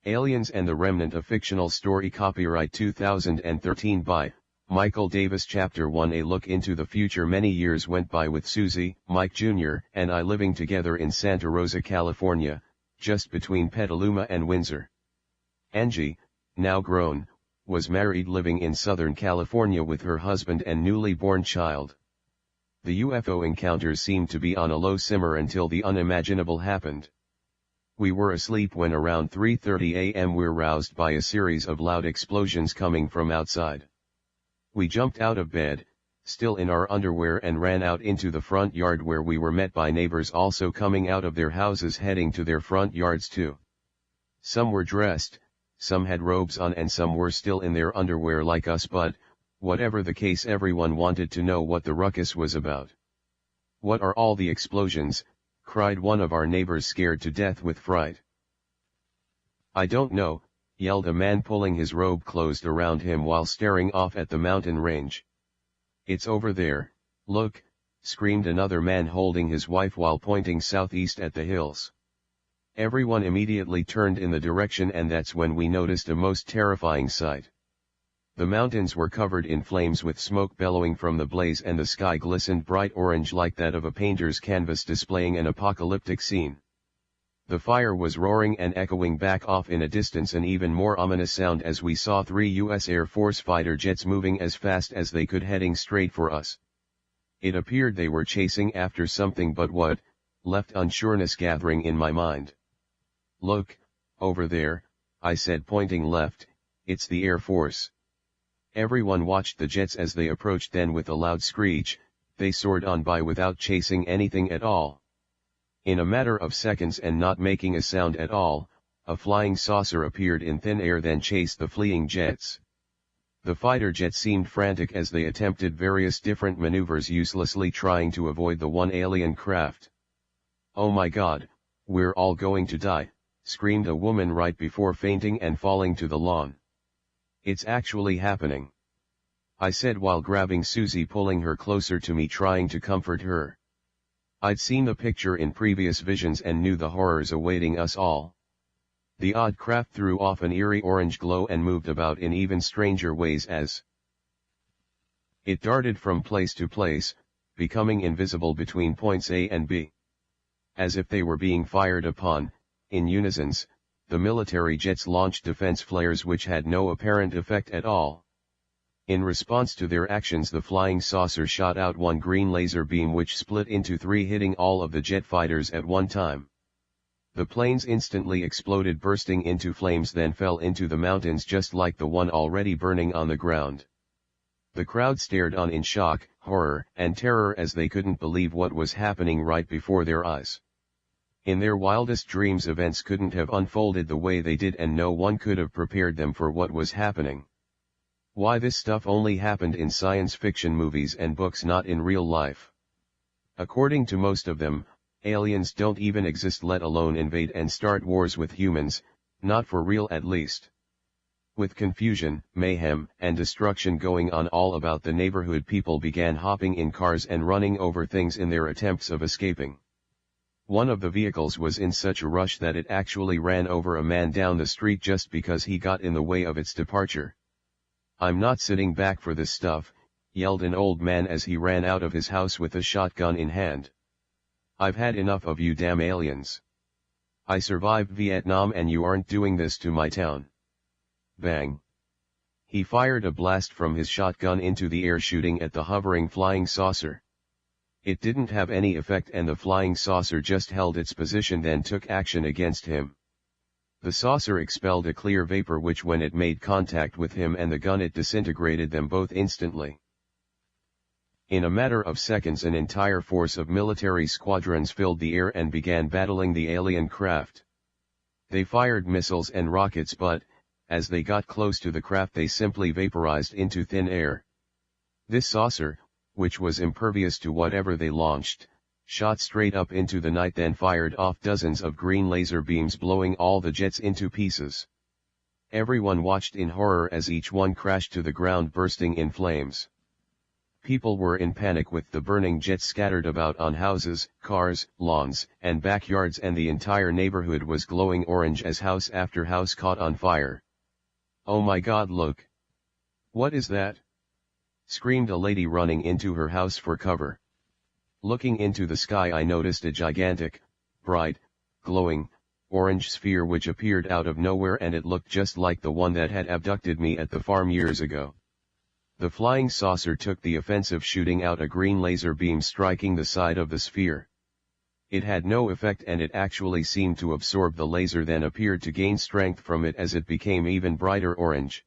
Aliens and the Remnant, a fictional story, copyright 2013 by Michael Davis. Chapter 1. A look into the future. Many years went by with Susie, Mike Jr., and I living together in Santa Rosa, California, just between Petaluma and Windsor. Angie, now grown, was married, living in Southern California with her husband and newly born child. The UFO encounters seemed to be on a low simmer until the unimaginable happened. We were asleep when around 3:30 a.m. we were roused by a series of loud explosions coming from outside. We jumped out of bed, still in our underwear, and ran out into the front yard, where we were met by neighbors also coming out of their houses heading to their front yards too. Some were dressed, some had robes on, and some were still in their underwear like us, but, whatever the case, everyone wanted to know what the ruckus was about. "What are all the explosions?" cried one of our neighbors, scared to death with fright. "I don't know," yelled a man, pulling his robe closed around him while staring off at the mountain range. "It's over there, look," screamed another man, holding his wife while pointing southeast at the hills. Everyone immediately turned in the direction, and that's when we noticed a most terrifying sight. The mountains were covered in flames, with smoke bellowing from the blaze, and the sky glistened bright orange like that of a painter's canvas displaying an apocalyptic scene. The fire was roaring and echoing back off in a distance, an even more ominous sound, as we saw 3 U.S. Air Force fighter jets moving as fast as they could, heading straight for us. It appeared they were chasing after something, but what, left unsureness gathering in my mind. "Look, over there," I said, pointing left. "It's the Air Force." Everyone watched the jets as they approached, then with a loud screech, they soared on by without chasing anything at all. In a matter of seconds, and not making a sound at all, a flying saucer appeared in thin air, then chased the fleeing jets. The fighter jets seemed frantic as they attempted various different maneuvers, uselessly trying to avoid the one alien craft. "Oh my God, we're all going to die," screamed a woman right before fainting and falling to the lawn. "It's actually happening," I said while grabbing Susie, pulling her closer to me, trying to comfort her. I'd seen the picture in previous visions and knew the horrors awaiting us all. The odd craft threw off an eerie orange glow and moved about in even stranger ways as it darted from place to place, becoming invisible between points A and B. As if they were being fired upon, in unisons, the military jets launched defense flares which had no apparent effect at all. In response to their actions, the flying saucer shot out one green laser beam which split into 3, hitting all of the jet fighters at one time. The planes instantly exploded, bursting into flames, then fell into the mountains just like the one already burning on the ground. The crowd stared on in shock, horror, and terror as they couldn't believe what was happening right before their eyes. In their wildest dreams, events couldn't have unfolded the way they did, and no one could have prepared them for what was happening. Why, this stuff only happened in science fiction movies and books, not in real life. According to most of them, aliens don't even exist, let alone invade and start wars with humans, not for real at least. With confusion, mayhem, and destruction going on all about the neighborhood, people began hopping in cars and running over things in their attempts of escaping. One of the vehicles was in such a rush that it actually ran over a man down the street just because he got in the way of its departure. "I'm not sitting back for this stuff," yelled an old man as he ran out of his house with a shotgun in hand. "I've had enough of you damn aliens. I survived Vietnam, and you aren't doing this to my town." Bang! He fired a blast from his shotgun into the air, shooting at the hovering flying saucer. It didn't have any effect, and the flying saucer just held its position, then took action against him. The saucer expelled a clear vapor which, when it made contact with him and the gun, it disintegrated them both instantly. In a matter of seconds, an entire force of military squadrons filled the air and began battling the alien craft. They fired missiles and rockets, but, as they got close to the craft, they simply vaporized into thin air. This saucer, which was impervious to whatever they launched, shot straight up into the night, then fired off dozens of green laser beams, blowing all the jets into pieces. Everyone watched in horror as each one crashed to the ground, bursting in flames. People were in panic with the burning jets scattered about on houses, cars, lawns, and backyards, and the entire neighborhood was glowing orange as house after house caught on fire. "Oh my God, look! What is that?" screamed a lady running into her house for cover. Looking into the sky, I noticed a gigantic, bright, glowing, orange sphere which appeared out of nowhere, and it looked just like the one that had abducted me at the farm years ago. The flying saucer took the offensive, shooting out a green laser beam striking the side of the sphere. It had no effect, and it actually seemed to absorb the laser, then appeared to gain strength from it as it became even brighter orange.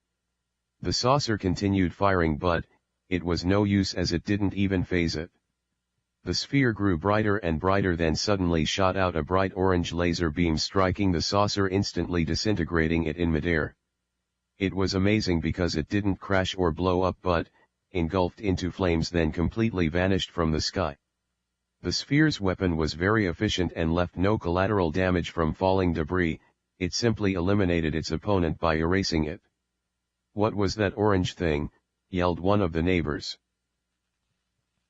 The saucer continued firing, but it was no use as it didn't even phase it. The sphere grew brighter and brighter, then suddenly shot out a bright orange laser beam striking the saucer, instantly disintegrating it in midair. It was amazing because it didn't crash or blow up but engulfed into flames, then completely vanished from the sky. The sphere's weapon was very efficient and left no collateral damage from falling debris, it simply eliminated its opponent by erasing it. "What was that orange thing?" yelled one of the neighbors.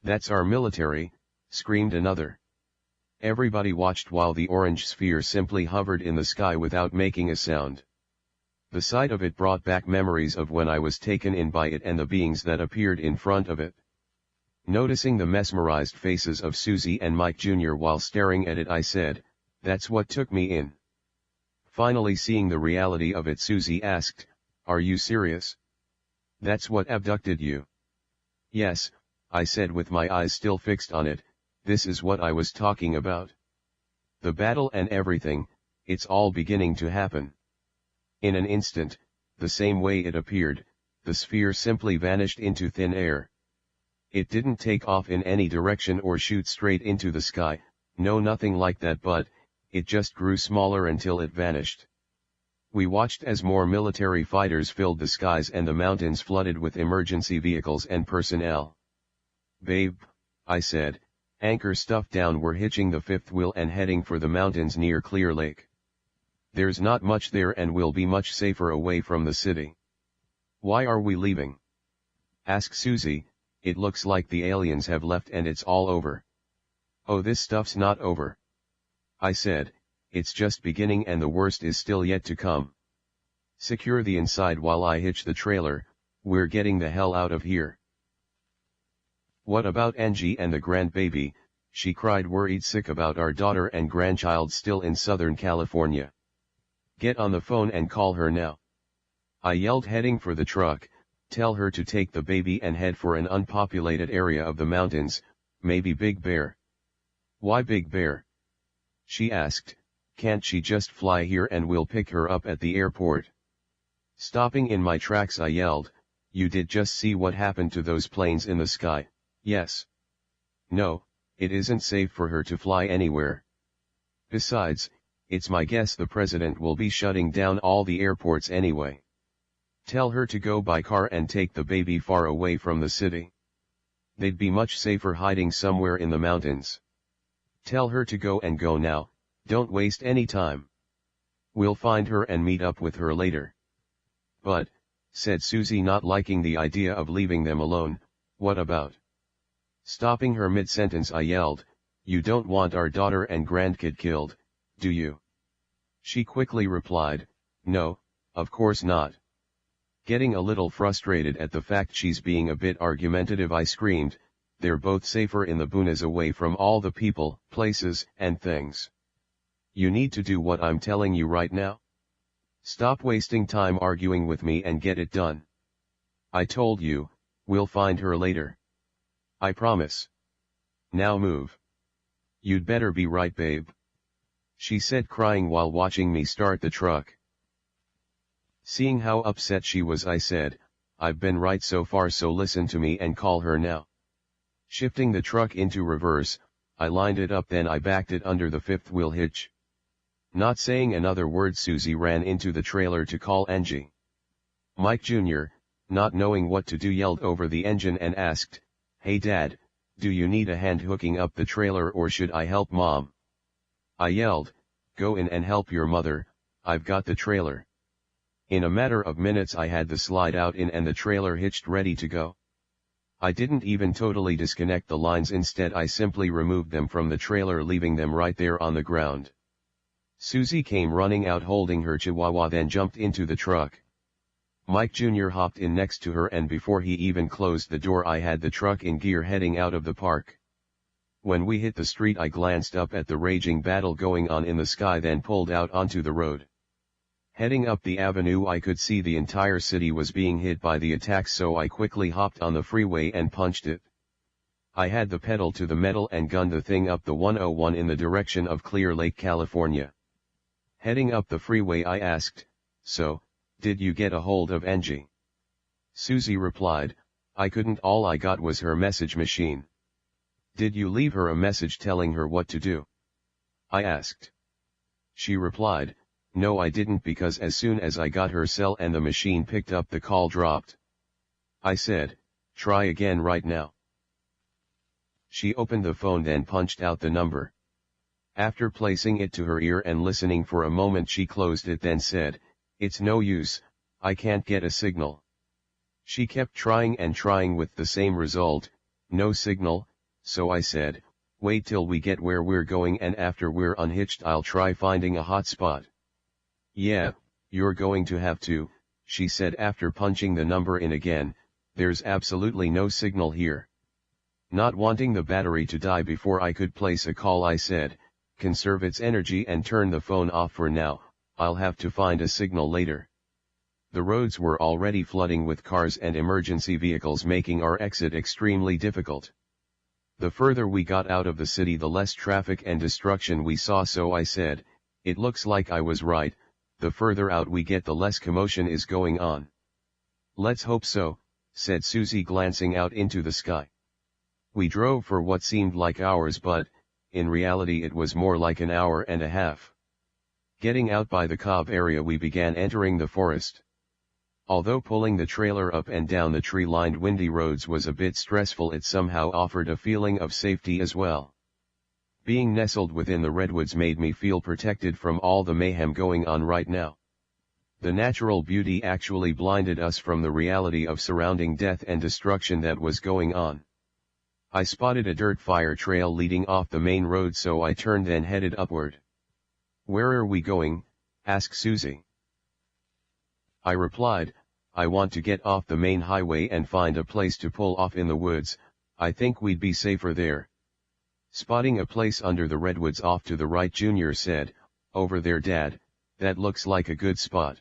"That's our military," screamed another. Everybody watched while the orange sphere simply hovered in the sky without making a sound. The sight of it brought back memories of when I was taken in by it and the beings that appeared in front of it. Noticing the mesmerized faces of Susie and Mike Jr. while staring at it, I said, "That's what took me in." Finally seeing the reality of it, Susie asked, "Are you serious? That's what abducted you?" "Yes," I said with my eyes still fixed on it, "this is what I was talking about. The battle and everything, it's all beginning to happen." In an instant, the same way it appeared, the sphere simply vanished into thin air. It didn't take off in any direction or shoot straight into the sky, no, nothing like that, but it just grew smaller until it vanished. We watched as more military fighters filled the skies and the mountains flooded with emergency vehicles and personnel. "Babe," I said, "anchor stuff down, we're hitching the fifth wheel and heading for the mountains near Clear Lake. There's not much there and we'll be much safer away from the city." "Why are we leaving?" asked Susie. "It looks like the aliens have left and it's all over." "Oh, this stuff's not over," I said, "it's just beginning and the worst is still yet to come. Secure the inside while I hitch the trailer, we're getting the hell out of here." "What about Angie and the grandbaby?" she cried, worried sick about our daughter and grandchild still in Southern California. "Get on the phone and call her now," I yelled, heading for the truck. "Tell her to take the baby and head for an unpopulated area of the mountains, maybe Big Bear." "Why Big Bear?" she asked. "Can't she just fly here and we'll pick her up at the airport?" Stopping in my tracks, I yelled, "You did just see what happened to those planes in the sky?" "Yes." "No, it isn't safe for her to fly anywhere. Besides, it's my guess the president will be shutting down all the airports anyway. Tell her to go by car and take the baby far away from the city. They'd be much safer hiding somewhere in the mountains. Tell her to go and go now, don't waste any time. We'll find her and meet up with her later." "But," said Susie, not liking the idea of leaving them alone, "what about?" Stopping her mid-sentence, I yelled, "You don't want our daughter and grandkid killed, do you?" She quickly replied, "No, of course not." Getting a little frustrated at the fact she's being a bit argumentative, I screamed, "They're both safer in the boonies away from all the people, places, and things. You need to do what I'm telling you right now. Stop wasting time arguing with me and get it done. I told you, we'll find her later. I promise. Now move." "You'd better be right, babe," she said, crying while watching me start the truck. Seeing how upset she was, I said, "I've been right so far, so listen to me and call her now." Shifting the truck into reverse, I lined it up, then I backed it under the fifth wheel hitch. Not saying another word, Susie ran into the trailer to call Angie. Mike Jr., not knowing what to do, yelled over the engine and asked, "Hey Dad, do you need a hand hooking up the trailer or should I help Mom?" I yelled, "Go in and help your mother, I've got the trailer." In a matter of minutes I had the slide out in and the trailer hitched ready to go. I didn't even totally disconnect the lines, instead I simply removed them from the trailer, leaving them right there on the ground. Susie came running out holding her chihuahua, then jumped into the truck. Mike Jr. hopped in next to her, and before he even closed the door I had the truck in gear heading out of the park. When we hit the street I glanced up at the raging battle going on in the sky, then pulled out onto the road. Heading up the avenue I could see the entire city was being hit by the attacks, so I quickly hopped on the freeway and punched it. I had the pedal to the metal and gunned the thing up the 101 in the direction of Clear Lake, California. Heading up the freeway I asked, "So, did you get a hold of Angie?" Susie replied, "I couldn't, all I got was her message machine." "Did you leave her a message telling her what to do?" I asked. She replied, "No, I didn't, because as soon as I got her cell and the machine picked up, the call dropped." I said, "Try again right now." She opened the phone, then punched out the number. After placing it to her ear and listening for a moment she closed it, then said, "It's no use, I can't get a signal." She kept trying and trying with the same result, no signal, so I said, "Wait till we get where we're going, and after we're unhitched I'll try finding a hot spot." "Yeah, you're going to have to," she said after punching the number in again, "there's absolutely no signal here." Not wanting the battery to die before I could place a call I said, "Conserve its energy and turn the phone off for now, I'll have to find a signal later." The roads were already flooding with cars and emergency vehicles, making our exit extremely difficult. The further we got out of the city the less traffic and destruction we saw, so I said, "It looks like I was right, the further out we get the less commotion is going on." "Let's hope so," said Susie glancing out into the sky. We drove for what seemed like hours, but, in reality it was more like an hour and a half. Getting out by the Cobb area we began entering the forest. Although pulling the trailer up and down the tree-lined windy roads was a bit stressful, it somehow offered a feeling of safety as well. Being nestled within the redwoods made me feel protected from all the mayhem going on right now. The natural beauty actually blinded us from the reality of surrounding death and destruction that was going on. I spotted a dirt fire trail leading off the main road, so I turned and headed upward. "Where are we going?" asked Susie. I replied, "I want to get off the main highway and find a place to pull off in the woods, I think we'd be safer there." Spotting a place under the redwoods off to the right, Junior said, "Over there, Dad, that looks like a good spot."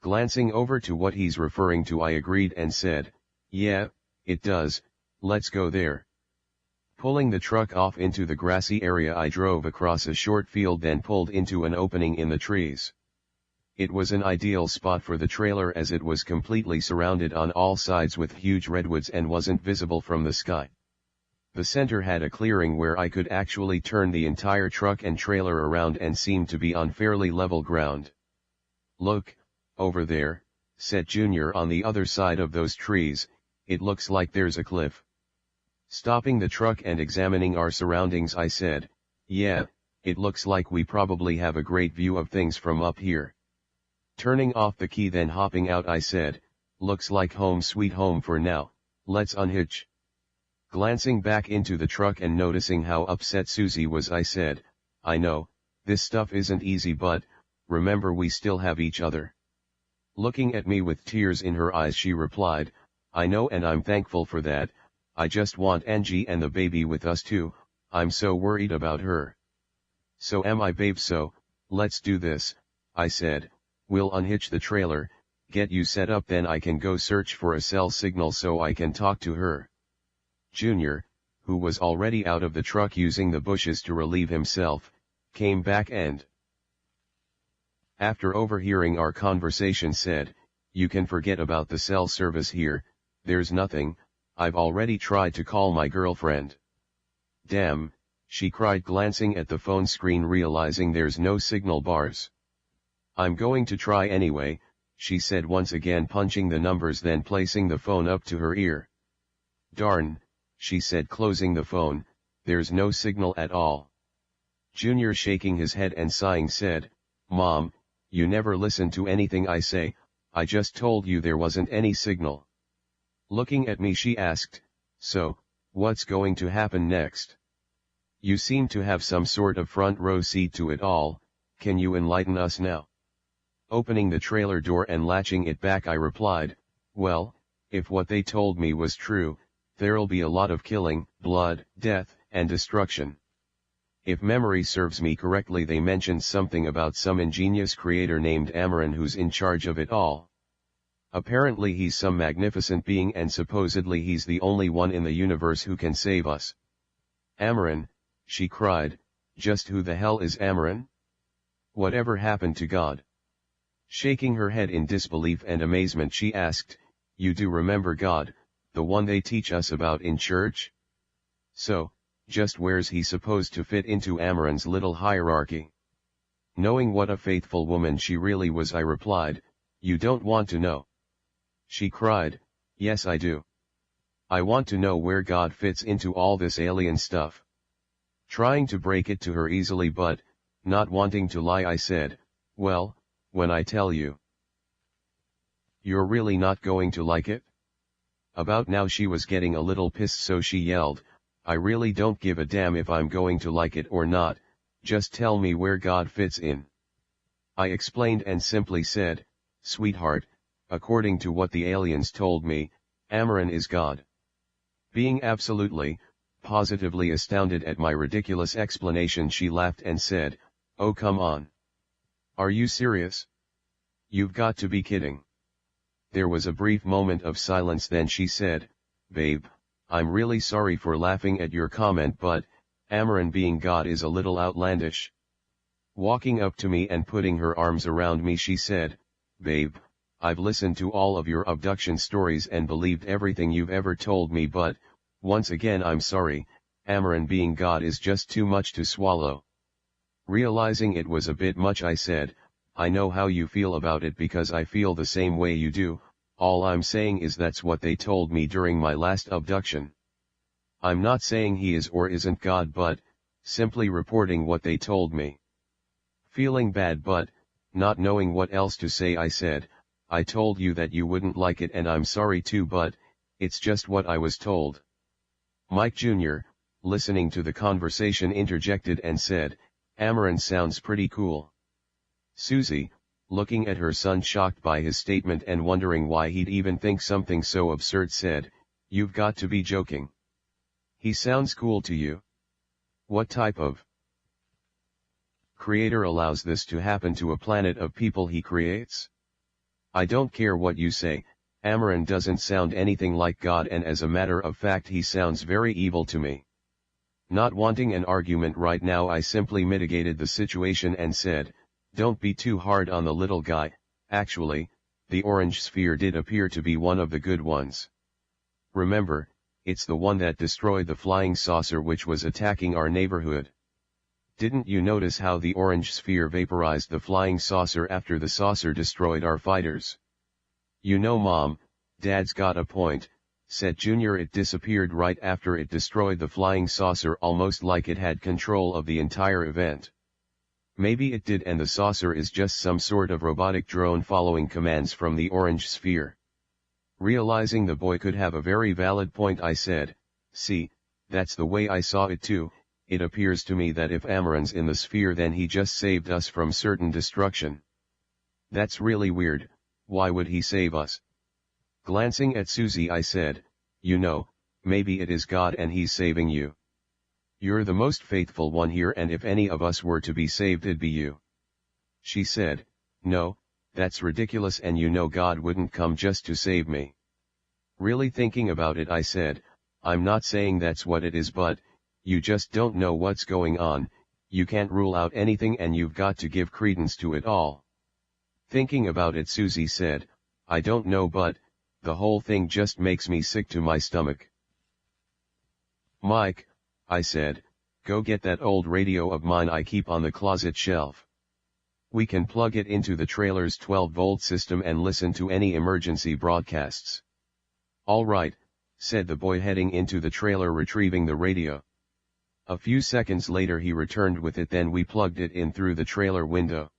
Glancing over to what he's referring to I agreed and said, "Yeah, it does, let's go there." Pulling the truck off into the grassy area I drove across a short field, then pulled into an opening in the trees. It was an ideal spot for the trailer as it was completely surrounded on all sides with huge redwoods and wasn't visible from the sky. The center had a clearing where I could actually turn the entire truck and trailer around and seemed to be on fairly level ground. "Look, over there," said Junior, "on the other side of those trees, it looks like there's a cliff." Stopping the truck and examining our surroundings I said, "Yeah, it looks like we probably have a great view of things from up here." Turning off the key then hopping out I said, "Looks like home sweet home for now, let's unhitch." Glancing back into the truck and noticing how upset Susie was I said, "I know, this stuff isn't easy, but, remember we still have each other." Looking at me with tears in her eyes she replied, "I know, and I'm thankful for that, I just want Angie and the baby with us too, I'm so worried about her." "So am I, babe, so, let's do this," I said, "we'll unhitch the trailer, get you set up, then I can go search for a cell signal so I can talk to her." Junior, who was already out of the truck using the bushes to relieve himself, came back and, after overhearing our conversation, said, "You can forget about the cell service here, there's nothing, I've already tried to call my girlfriend." "Damn," she cried glancing at the phone screen realizing there's no signal bars. "I'm going to try anyway," she said once again punching the numbers then placing the phone up to her ear. "Darn," she said closing the phone, "there's no signal at all." Junior shaking his head and sighing said, "Mom, you never listen to anything I say, I just told you there wasn't any signal." Looking at me she asked, So, what's going to happen next? You seem to have some sort of front row seat to it all, can you enlighten us now? Opening the trailer door and latching it back I replied, well, if what they told me was true, there'll be a lot of killing, blood, death, and destruction. If memory serves me correctly, they mentioned something about some ingenious creator named Amaran who's in charge of it all. Apparently he's some magnificent being and supposedly he's the only one in the universe who can save us. Amaran, she cried, just who the hell is Amaran? Whatever happened to God? Shaking her head in disbelief and amazement she asked, you do remember God, the one they teach us about in church? So, just where's he supposed to fit into Amaran's little hierarchy? Knowing what a faithful woman she really was I replied, you don't want to know. She cried, yes I do. I want to know where God fits into all this alien stuff. Trying to break it to her easily but, not wanting to lie I said, well, when I tell you. You're really not going to like it? About now she was getting a little pissed so she yelled, I really don't give a damn if I'm going to like it or not, just tell me where God fits in. I explained and simply said, sweetheart, according to what the aliens told me, Amaran is God. Being absolutely, positively astounded at my ridiculous explanation she laughed and said, oh come on. Are you serious? You've got to be kidding. There was a brief moment of silence then she said, babe, I'm really sorry for laughing at your comment but, Amaran being God is a little outlandish. Walking up to me and putting her arms around me she said, babe, I've listened to all of your abduction stories and believed everything you've ever told me but, once again I'm sorry, Amaran being God is just too much to swallow. Realizing it was a bit much I said, I know how you feel about it because I feel the same way you do. All I'm saying is that's what they told me during my last abduction. I'm not saying he is or isn't God but, simply reporting what they told me. Feeling bad but, not knowing what else to say I said, I told you that you wouldn't like it and I'm sorry too but, it's just what I was told. Mike Jr., listening to the conversation interjected and said, Amaran sounds pretty cool. Susie, looking at her son shocked by his statement and wondering why he'd even think something so absurd said, you've got to be joking. He sounds cool to you? What type of creator allows this to happen to a planet of people he creates? I don't care what you say, Amaran doesn't sound anything like God and as a matter of fact he sounds very evil to me. Not wanting an argument right now I simply mitigated the situation and said, don't be too hard on the little guy, actually, the orange sphere did appear to be one of the good ones. Remember, it's the one that destroyed the flying saucer which was attacking our neighborhood. Didn't you notice how the orange sphere vaporized the flying saucer after the saucer destroyed our fighters? You know Mom, Dad's got a point, said Junior. It disappeared right after it destroyed the flying saucer almost like it had control of the entire event. Maybe it did and the saucer is just some sort of robotic drone following commands from the orange sphere. Realizing the boy could have a very valid point I said, see, that's the way I saw it too. It appears to me that if Amaran's in the sphere then he just saved us from certain destruction. That's really weird, why would he save us? Glancing at Susie I said, you know, maybe it is God and he's saving you. You're the most faithful one here and if any of us were to be saved it'd be you. She said, no, that's ridiculous and you know God wouldn't come just to save me. Really thinking about it I said, I'm not saying that's what it is but, you just don't know what's going on, you can't rule out anything and you've got to give credence to it all. Thinking about it Susie said, I don't know but, the whole thing just makes me sick to my stomach. Mike, I said, go get that old radio of mine I keep on the closet shelf. We can plug it into the trailer's 12-volt system and listen to any emergency broadcasts. All right, said the boy heading into the trailer retrieving the radio. A few seconds later he returned with it then we plugged it in through the trailer window.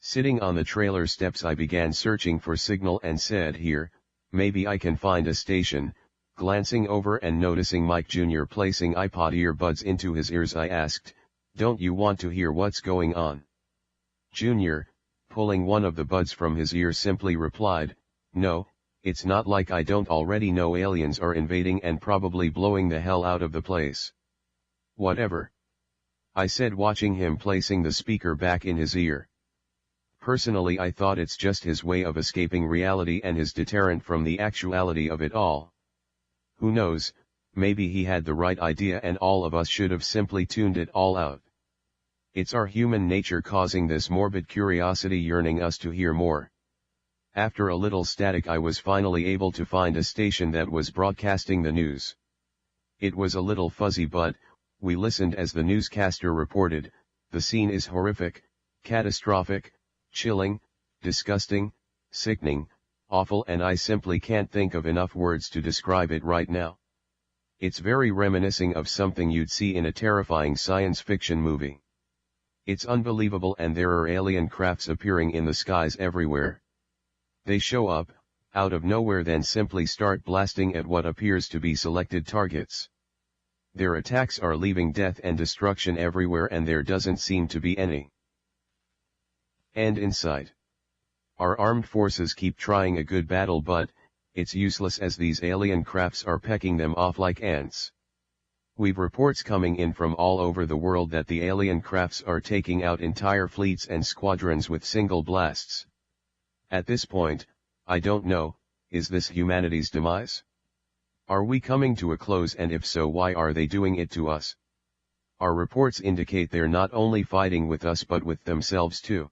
Sitting on the trailer steps I began searching for signal and said here, maybe I can find a station, Glancing over and noticing Mike Jr. placing iPod earbuds into his ears, I asked, "Don't you want to hear what's going on?" Jr., pulling one of the buds from his ear, simply replied, "No, it's not like I don't already know aliens are invading and probably blowing the hell out of the place." "Whatever," I said, watching him placing the speaker back in his ear. Personally, I thought it's just his way of escaping reality and his deterrent from the actuality of it all. Who knows, maybe he had the right idea and all of us should have simply tuned it all out. It's our human nature causing this morbid curiosity, yearning us to hear more. After a little static, I was finally able to find a station that was broadcasting the news. It was a little fuzzy, but we listened as the newscaster reported, "The scene is horrific, catastrophic, chilling, disgusting, sickening, awful, and I simply can't think of enough words to describe it right now. It's very reminiscent of something you'd see in a terrifying science fiction movie. It's unbelievable, and there are alien crafts appearing in the skies everywhere. They show up, out of nowhere, then simply start blasting at what appears to be selected targets. Their attacks are leaving death and destruction everywhere, and there doesn't seem to be any end in sight. Our armed forces keep trying a good battle, but it's useless as these alien crafts are pecking them off like ants. We've reports coming in from all over the world that the alien crafts are taking out entire fleets and squadrons with single blasts. At this point, I don't know, is this humanity's demise? Are we coming to a close, and if so, why are they doing it to us? Our reports indicate they're not only fighting with us but with themselves too.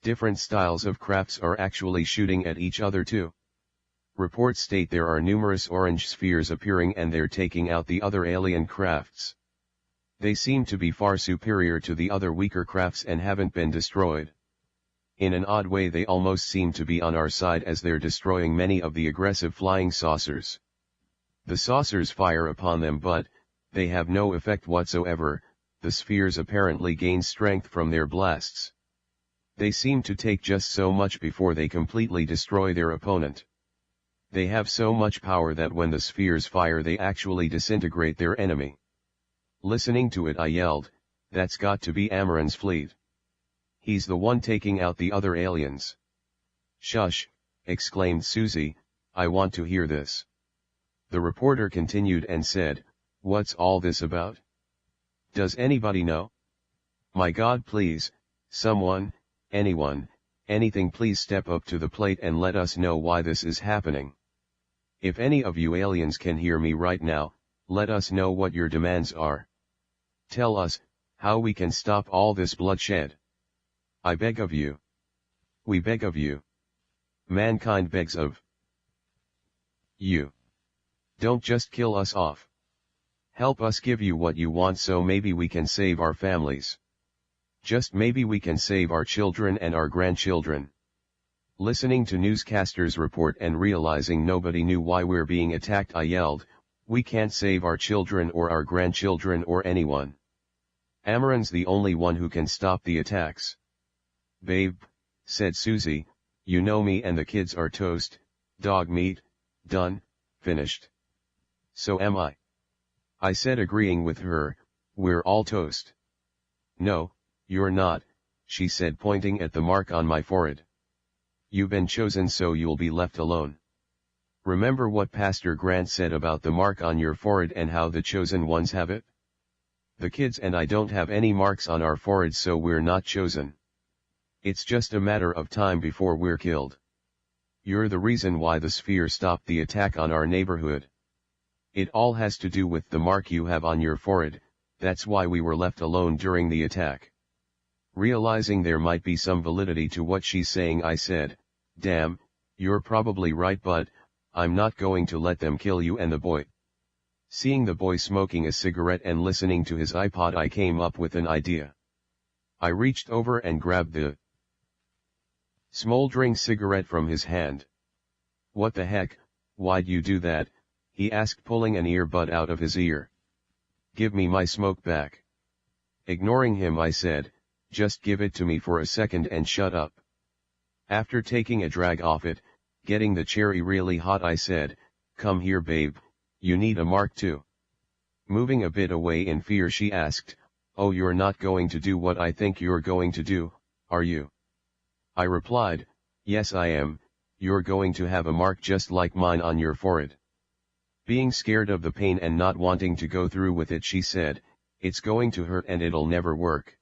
Different styles of crafts are actually shooting at each other too. Reports state there are numerous orange spheres appearing and they're taking out the other alien crafts. They seem to be far superior to the other weaker crafts and haven't been destroyed. In an odd way, they almost seem to be on our side as they're destroying many of the aggressive flying saucers. The saucers fire upon them, but they have no effect whatsoever. The spheres apparently gain strength from their blasts. They seem to take just so much before they completely destroy their opponent. They have so much power that when the spheres fire, they actually disintegrate their enemy. Listening to it, I yelled, "That's got to be Amaran's fleet. He's the one taking out the other aliens." "Shush," exclaimed Susie, "I want to hear this." The reporter continued and said, "What's all this about? Does anybody know? My God, please, someone, anyone, anything, please step up to the plate and let us know why this is happening. If any of you aliens can hear me right now, let us know what your demands are. Tell us how we can stop all this bloodshed. I beg of you. We beg of you. Mankind begs of you. Don't just kill us off. Help us give you what you want so maybe we can save our families. Just maybe we can save our children and our grandchildren." Listening to newscasters' report and realizing nobody knew why we're being attacked, I yelled, "We can't save our children or our grandchildren or anyone. Amaran's the only one who can stop the attacks." "Babe," said Susie, "you know me and the kids are toast, dog meat, done, finished." "So am I said, agreeing with her, "We're all toast." "No, you're not," she said, pointing at the mark on my forehead. "You've been chosen, so you'll be left alone. Remember what Pastor Grant said about the mark on your forehead and how the chosen ones have it? The kids and I don't have any marks on our foreheads, so we're not chosen. It's just a matter of time before we're killed. You're the reason why the sphere stopped the attack on our neighborhood. It all has to do with the mark you have on your forehead. That's why we were left alone during the attack." Realizing there might be some validity to what she's saying, I said, "Damn, you're probably right, but I'm not going to let them kill you and the boy." Seeing the boy smoking a cigarette and listening to his iPod, I came up with an idea. I reached over and grabbed the smoldering cigarette from his hand. "What the heck, why'd you do that?" he asked, pulling an earbud out of his ear. "Give me my smoke back." Ignoring him, I said, "Just give it to me for a second and shut up." After taking a drag off it, getting the cherry really hot, I said, "Come here, babe, You need a mark too. Moving a bit away in fear she asked, oh, you're not going to do what I think you're going to do, are you? I replied, yes I am, you're going to have a mark just like mine on your forehead. Being scared of the pain and not wanting to go through with it, she said, it's going to hurt and it'll never work.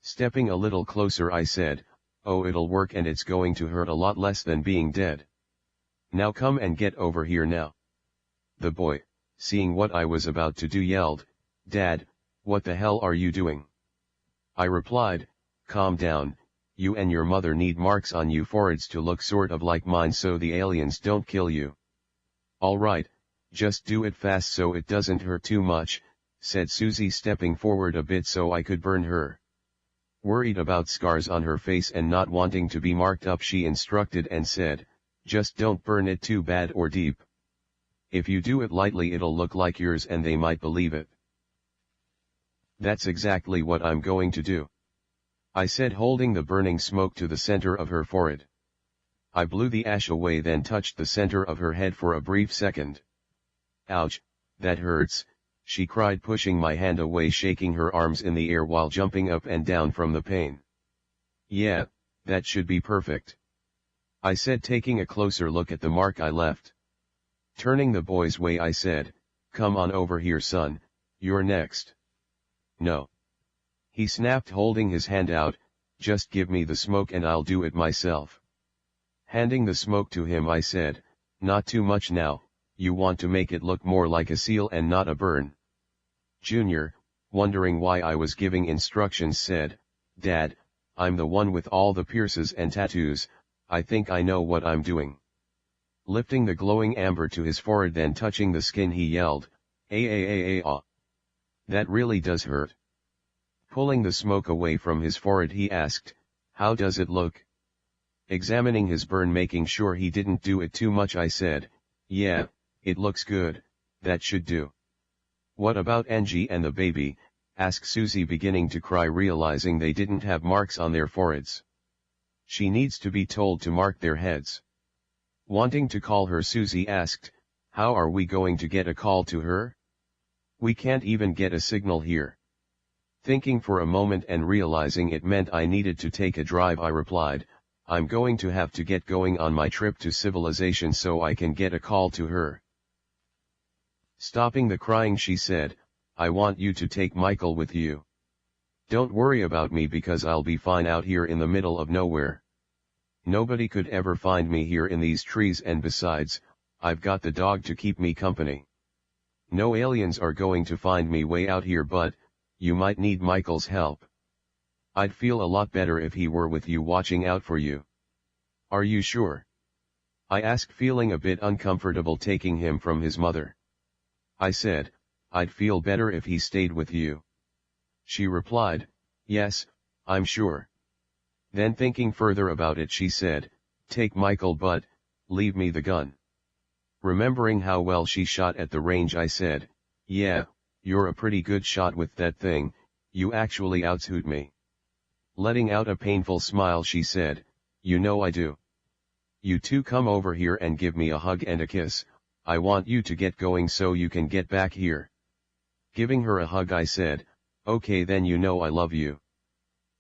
Stepping a little closer I said, oh, it'll work and it's going to hurt a lot less than being dead. Now come and get over here now. The boy, seeing what I was about to do, yelled, Dad, what the hell are you doing? I replied, calm down, you and your mother need marks on you foreheads to look sort of like mine so the aliens don't kill you. All right, just do it fast so it doesn't hurt too much, said Susie, stepping forward a bit so I could burn her. Worried about scars on her face and not wanting to be marked up, she instructed and said, just don't burn it too bad or deep. If you do it lightly it'll look like yours and they might believe it. That's exactly what I'm going to do, I said, holding the burning smoke to the center of her forehead. I blew the ash away, then touched the center of her head for a brief second. Ouch, that hurts, she cried, pushing my hand away, shaking her arms in the air while jumping up and down from the pain. Yeah, that should be perfect, I said, taking a closer look at the mark I left. Turning the boy's way I said, come on over here son, you're next. No, he snapped, holding his hand out, just give me the smoke and I'll do it myself. Handing the smoke to him I said, not too much now, you want to make it look more like a seal and not a burn. Junior, wondering why I was giving instructions, said, Dad, I'm the one with all the pierces and tattoos, I think I know what I'm doing. Lifting the glowing amber to his forehead, then touching the skin, he yelled, ah. That really does hurt. Pulling the smoke away from his forehead he asked, how does it look? Examining his burn, making sure he didn't do it too much, I said, yeah, it looks good, that should do. What about Angie and the baby? Asked Susie, beginning to cry, realizing they didn't have marks on their foreheads. She needs to be told to mark their heads. Wanting to call her, Susie asked, how are we going to get a call to her? We can't even get a signal here. Thinking for a moment and realizing it meant I needed to take a drive, I replied, I'm going to have to get going on my trip to civilization so I can get a call to her. Stopping the crying, she said, I want you to take Michael with you. Don't worry about me because I'll be fine out here in the middle of nowhere. Nobody could ever find me here in these trees, and besides, I've got the dog to keep me company. No aliens are going to find me way out here, but you might need Michael's help. I'd feel a lot better if he were with you watching out for you. Are you sure? I asked, feeling a bit uncomfortable taking him from his mother. I said, I'd feel better if he stayed with you. She replied, yes, I'm sure. Then thinking further about it, she said, take Michael but leave me the gun. Remembering how well she shot at the range, I said, yeah, you're a pretty good shot with that thing, you actually outshoot me. Letting out a painful smile, she said, you know I do. You two come over here and give me a hug and a kiss, I want you to get going so you can get back here. Giving her a hug, I said, okay then, you know I love you.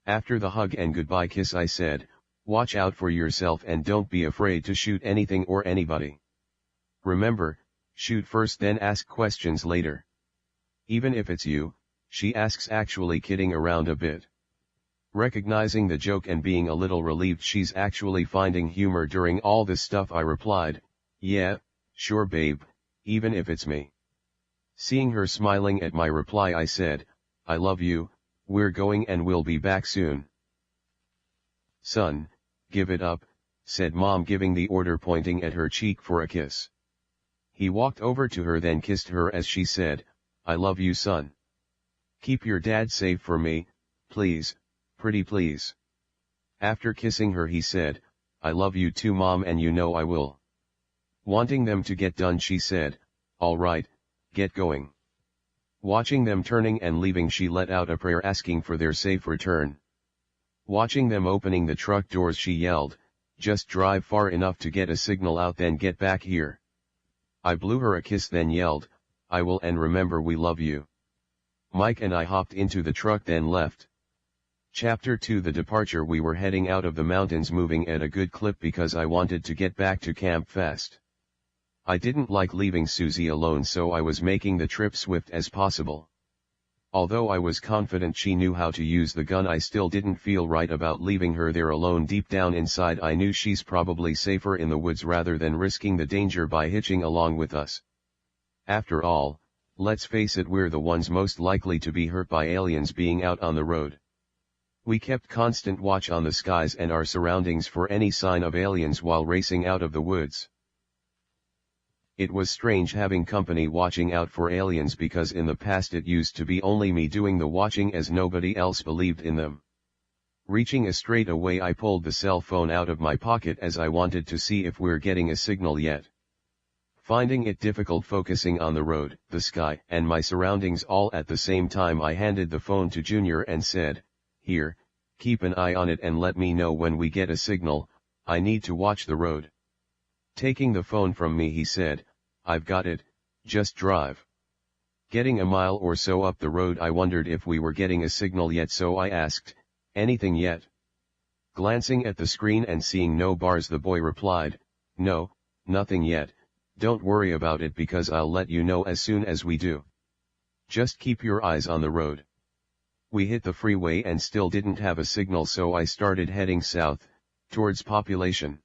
After the hug and goodbye kiss, I said, watch out for yourself and don't be afraid to shoot anything or anybody. Remember, shoot first then ask questions later. Even if it's you, she asks, actually kidding around a bit. Recognizing the joke and being a little relieved she's actually finding humor during all this stuff, I replied, yeah, sure babe, even if it's me. Seeing her smiling at my reply, I said, I love you, we're going and we'll be back soon. Son, give it up, said Mom, giving the order, pointing at her cheek for a kiss. He walked over to her, then kissed her as she said, I love you son. Keep your dad safe for me, please, pretty please. After kissing her he said, I love you too Mom, and you know I will. Wanting them to get done, she said, all right, get going. Watching them turning and leaving, she let out a prayer asking for their safe return. Watching them opening the truck doors, she yelled, just drive far enough to get a signal out, then get back here. I blew her a kiss then yelled, "I will, and remember we love you." Mike and I hopped into the truck then left. Chapter 2 The departure. We were heading out of the mountains, moving at a good clip because I wanted to get back to camp fast. I didn't like leaving Susie alone, so I was making the trip swift as possible. Although I was confident she knew how to use the gun, I still didn't feel right about leaving her there alone. Deep down inside I knew she's probably safer in the woods rather than risking the danger by hitching along with us. After all, let's face it, we're the ones most likely to be hurt by aliens being out on the road. We kept constant watch on the skies and our surroundings for any sign of aliens while racing out of the woods. It was strange having company watching out for aliens, because in the past it used to be only me doing the watching as nobody else believed in them. Reaching a straight away, I pulled the cell phone out of my pocket as I wanted to see if we're getting a signal yet. Finding it difficult focusing on the road, the sky, and my surroundings all at the same time, I handed the phone to Junior and said, "Here, keep an eye on it and let me know when we get a signal. I need to watch the road." Taking the phone from me, he said, "I've got it, just drive." Getting a mile or so up the road, I wondered if we were getting a signal yet, so I asked, "Anything yet?" Glancing at the screen and seeing no bars, the boy replied, "No, nothing yet. Don't worry about it because I'll let you know as soon as we do. Just keep your eyes on the road." We hit the freeway and still didn't have a signal, so I started heading south, towards Population.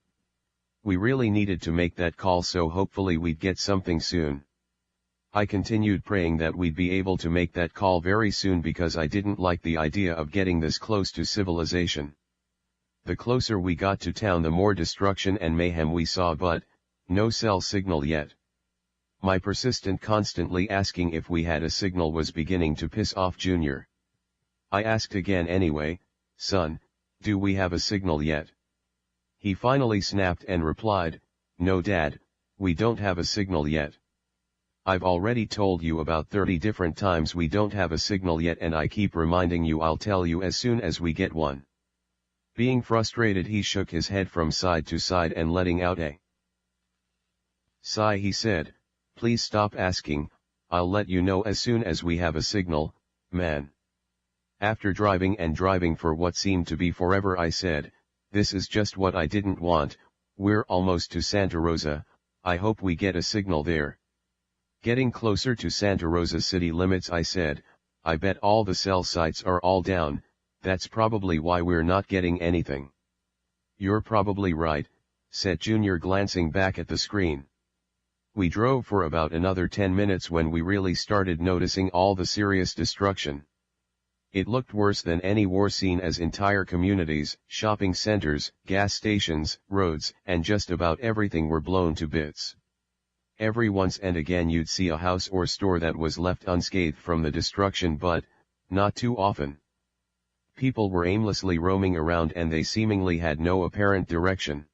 We really needed to make that call, so hopefully we'd get something soon. I continued praying that we'd be able to make that call very soon because I didn't like the idea of getting this close to civilization. The closer we got to town, the more destruction and mayhem we saw, but no cell signal yet. My persistent constantly asking if we had a signal was beginning to piss off Junior. I asked again anyway, "Son, do we have a signal yet?" He finally snapped and replied, "No Dad, we don't have a signal yet. I've already told you about 30 different times we don't have a signal yet, and I keep reminding you I'll tell you as soon as we get one." Being frustrated, he shook his head from side to side and letting out a sigh, he said, "Please stop asking, I'll let you know as soon as we have a signal, man." After driving and driving for what seemed to be forever, I said, "This is just what I didn't want. We're almost to Santa Rosa. I hope we get a signal there." Getting closer to Santa Rosa city limits, I said, "I bet all the cell sites are all down. That's probably why we're not getting anything." "You're probably right," said Junior, glancing back at the screen. We drove for about another 10 minutes when we really started noticing all the serious destruction. It looked worse than any war scene, as entire communities, shopping centers, gas stations, roads, and just about everything were blown to bits. Every once and again you'd see a house or store that was left unscathed from the destruction, but not too often. People were aimlessly roaming around and they seemingly had no apparent direction.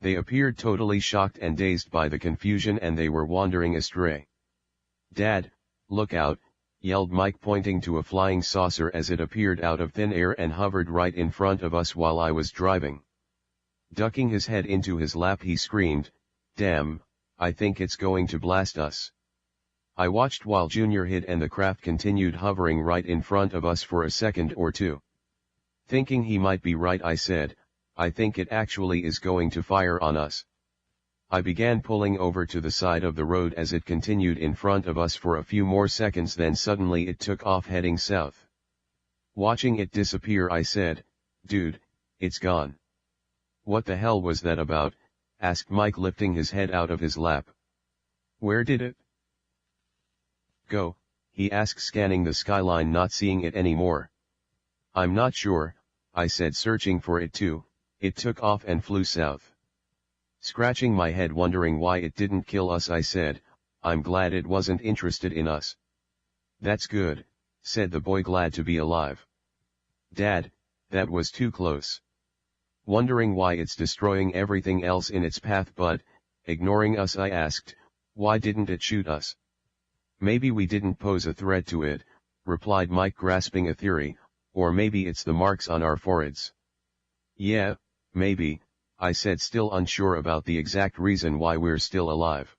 They appeared totally shocked and dazed by the confusion, and they were wandering astray. "Dad, look out," yelled Mike, pointing to a flying saucer as it appeared out of thin air and hovered right in front of us while I was driving. Ducking his head into his lap, he screamed, "Damn, I think it's going to blast us." I watched while Junior hid and the craft continued hovering right in front of us for a second or two. Thinking he might be right, I said, "I think it actually is going to fire on us." I began pulling over to the side of the road as it continued in front of us for a few more seconds, then suddenly it took off heading south. Watching it disappear, I said, "Dude, it's gone." "What the hell was that about?" asked Mike, lifting his head out of his lap. "Where did it go?" he asked, scanning the skyline, not seeing it anymore. "I'm not sure," I said, searching for it too. "It took off and flew south." Scratching my head wondering why it didn't kill us, I said, "I'm glad it wasn't interested in us." "That's good," said the boy, glad to be alive. "Dad, that was too close." Wondering why it's destroying everything else in its path but ignoring us, I asked, "Why didn't it shoot us?" "Maybe we didn't pose a threat to it," replied Mike, grasping a theory, "or maybe it's the marks on our foreheads." "Yeah, maybe," I said, still unsure about the exact reason why we're still alive.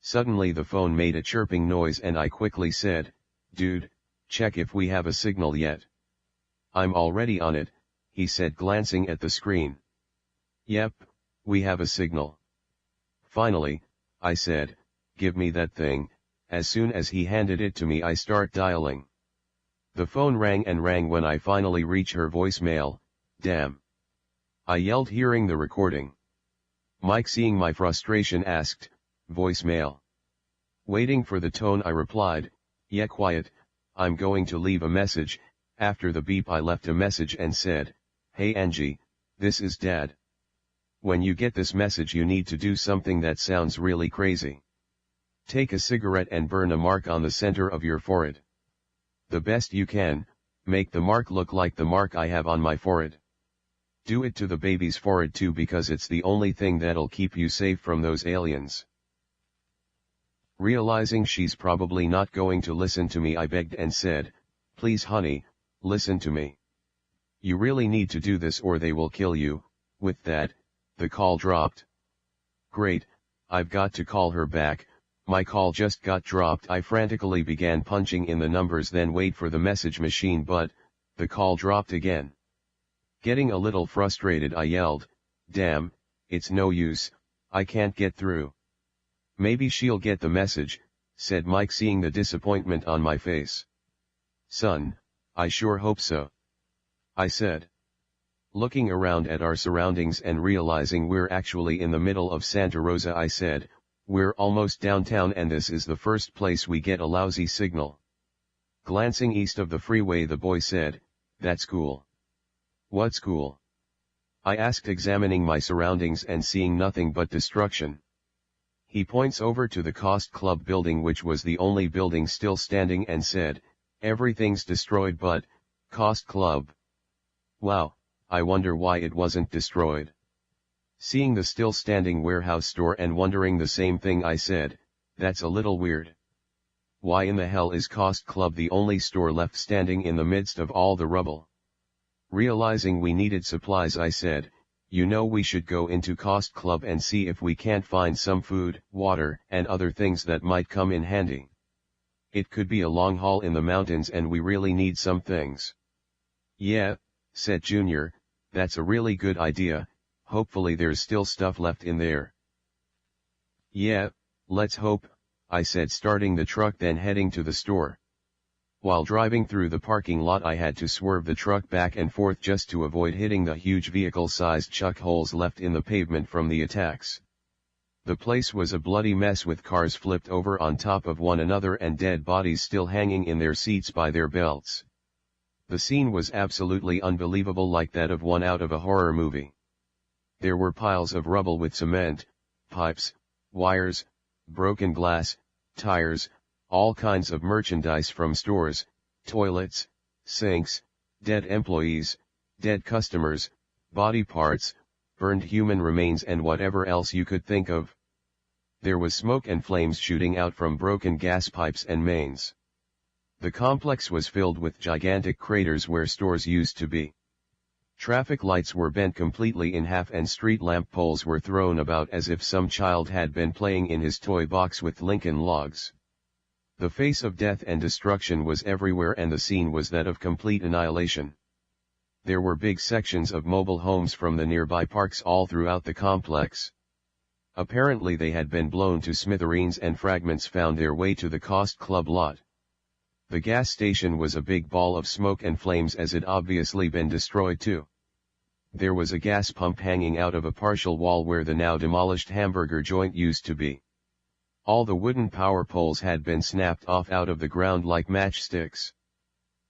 Suddenly the phone made a chirping noise and I quickly said, "Dude, check if we have a signal yet." "I'm already on it," he said glancing at the screen. "Yep, we have a signal." "Finally," I said, "give me that thing." As soon as he handed it to me I start dialing. The phone rang and rang when I finally reach her voicemail. "Damn!" I yelled hearing the recording. Mike, seeing my frustration, asked, "Voicemail?" Waiting for the tone I replied, "Yeah, quiet, I'm going to leave a message." After the beep I left a message and said, "Hey Angie, this is Dad. When you get this message you need to do something that sounds really crazy. Take a cigarette and burn a mark on the center of your forehead. The best you can, make the mark look like the mark I have on my forehead. Do it to the baby's forehead too because it's the only thing that'll keep you safe from those aliens." Realizing she's probably not going to listen to me I begged and said, "Please honey, listen to me. You really need to do this or they will kill you." With that, the call dropped. Great, I've got to call her back. My call just got dropped. I frantically began punching in the numbers then wait for the message machine but, the call dropped again. Getting a little frustrated I yelled, "Damn, it's no use, I can't get through." "Maybe she'll get the message," said Mike seeing the disappointment on my face. "Son, I sure hope so," I said. Looking around at our surroundings and realizing we're actually in the middle of Santa Rosa I said, "We're almost downtown and this is the first place we get a lousy signal." Glancing east of the freeway the boy said, "That's cool." "What's cool?" I asked examining my surroundings and seeing nothing but destruction. He points over to the Coast Club building which was the only building still standing and said, "Everything's destroyed but, Coast Club. Wow, I wonder why it wasn't destroyed." Seeing the still standing warehouse store and wondering the same thing I said, "That's a little weird. Why in the hell is Coast Club the only store left standing in the midst of all the rubble?" Realizing we needed supplies I said, "You know we should go into Coast Club and see if we can't find some food, water, and other things that might come in handy. It could be a long haul in the mountains and we really need some things." "Yeah," said Junior, "that's a really good idea, hopefully there's still stuff left in there." "Yeah, let's hope," I said starting the truck then heading to the store. While driving through the parking lot I had to swerve the truck back and forth just to avoid hitting the huge vehicle-sized chuck holes left in the pavement from the attacks. The place was a bloody mess with cars flipped over on top of one another and dead bodies still hanging in their seats by their belts. The scene was absolutely unbelievable, like that of one out of a horror movie. There were piles of rubble with cement, pipes, wires, broken glass, tires, all kinds of merchandise from stores, toilets, sinks, dead employees, dead customers, body parts, burned human remains and whatever else you could think of. There was smoke and flames shooting out from broken gas pipes and mains. The complex was filled with gigantic craters where stores used to be. Traffic lights were bent completely in half and street lamp poles were thrown about as if some child had been playing in his toy box with Lincoln Logs. The face of death and destruction was everywhere and the scene was that of complete annihilation. There were big sections of mobile homes from the nearby parks all throughout the complex. Apparently they had been blown to smithereens and fragments found their way to the Coast Club lot. The gas station was a big ball of smoke and flames as it obviously been destroyed too. There was a gas pump hanging out of a partial wall where the now demolished hamburger joint used to be. All the wooden power poles had been snapped off out of the ground like matchsticks.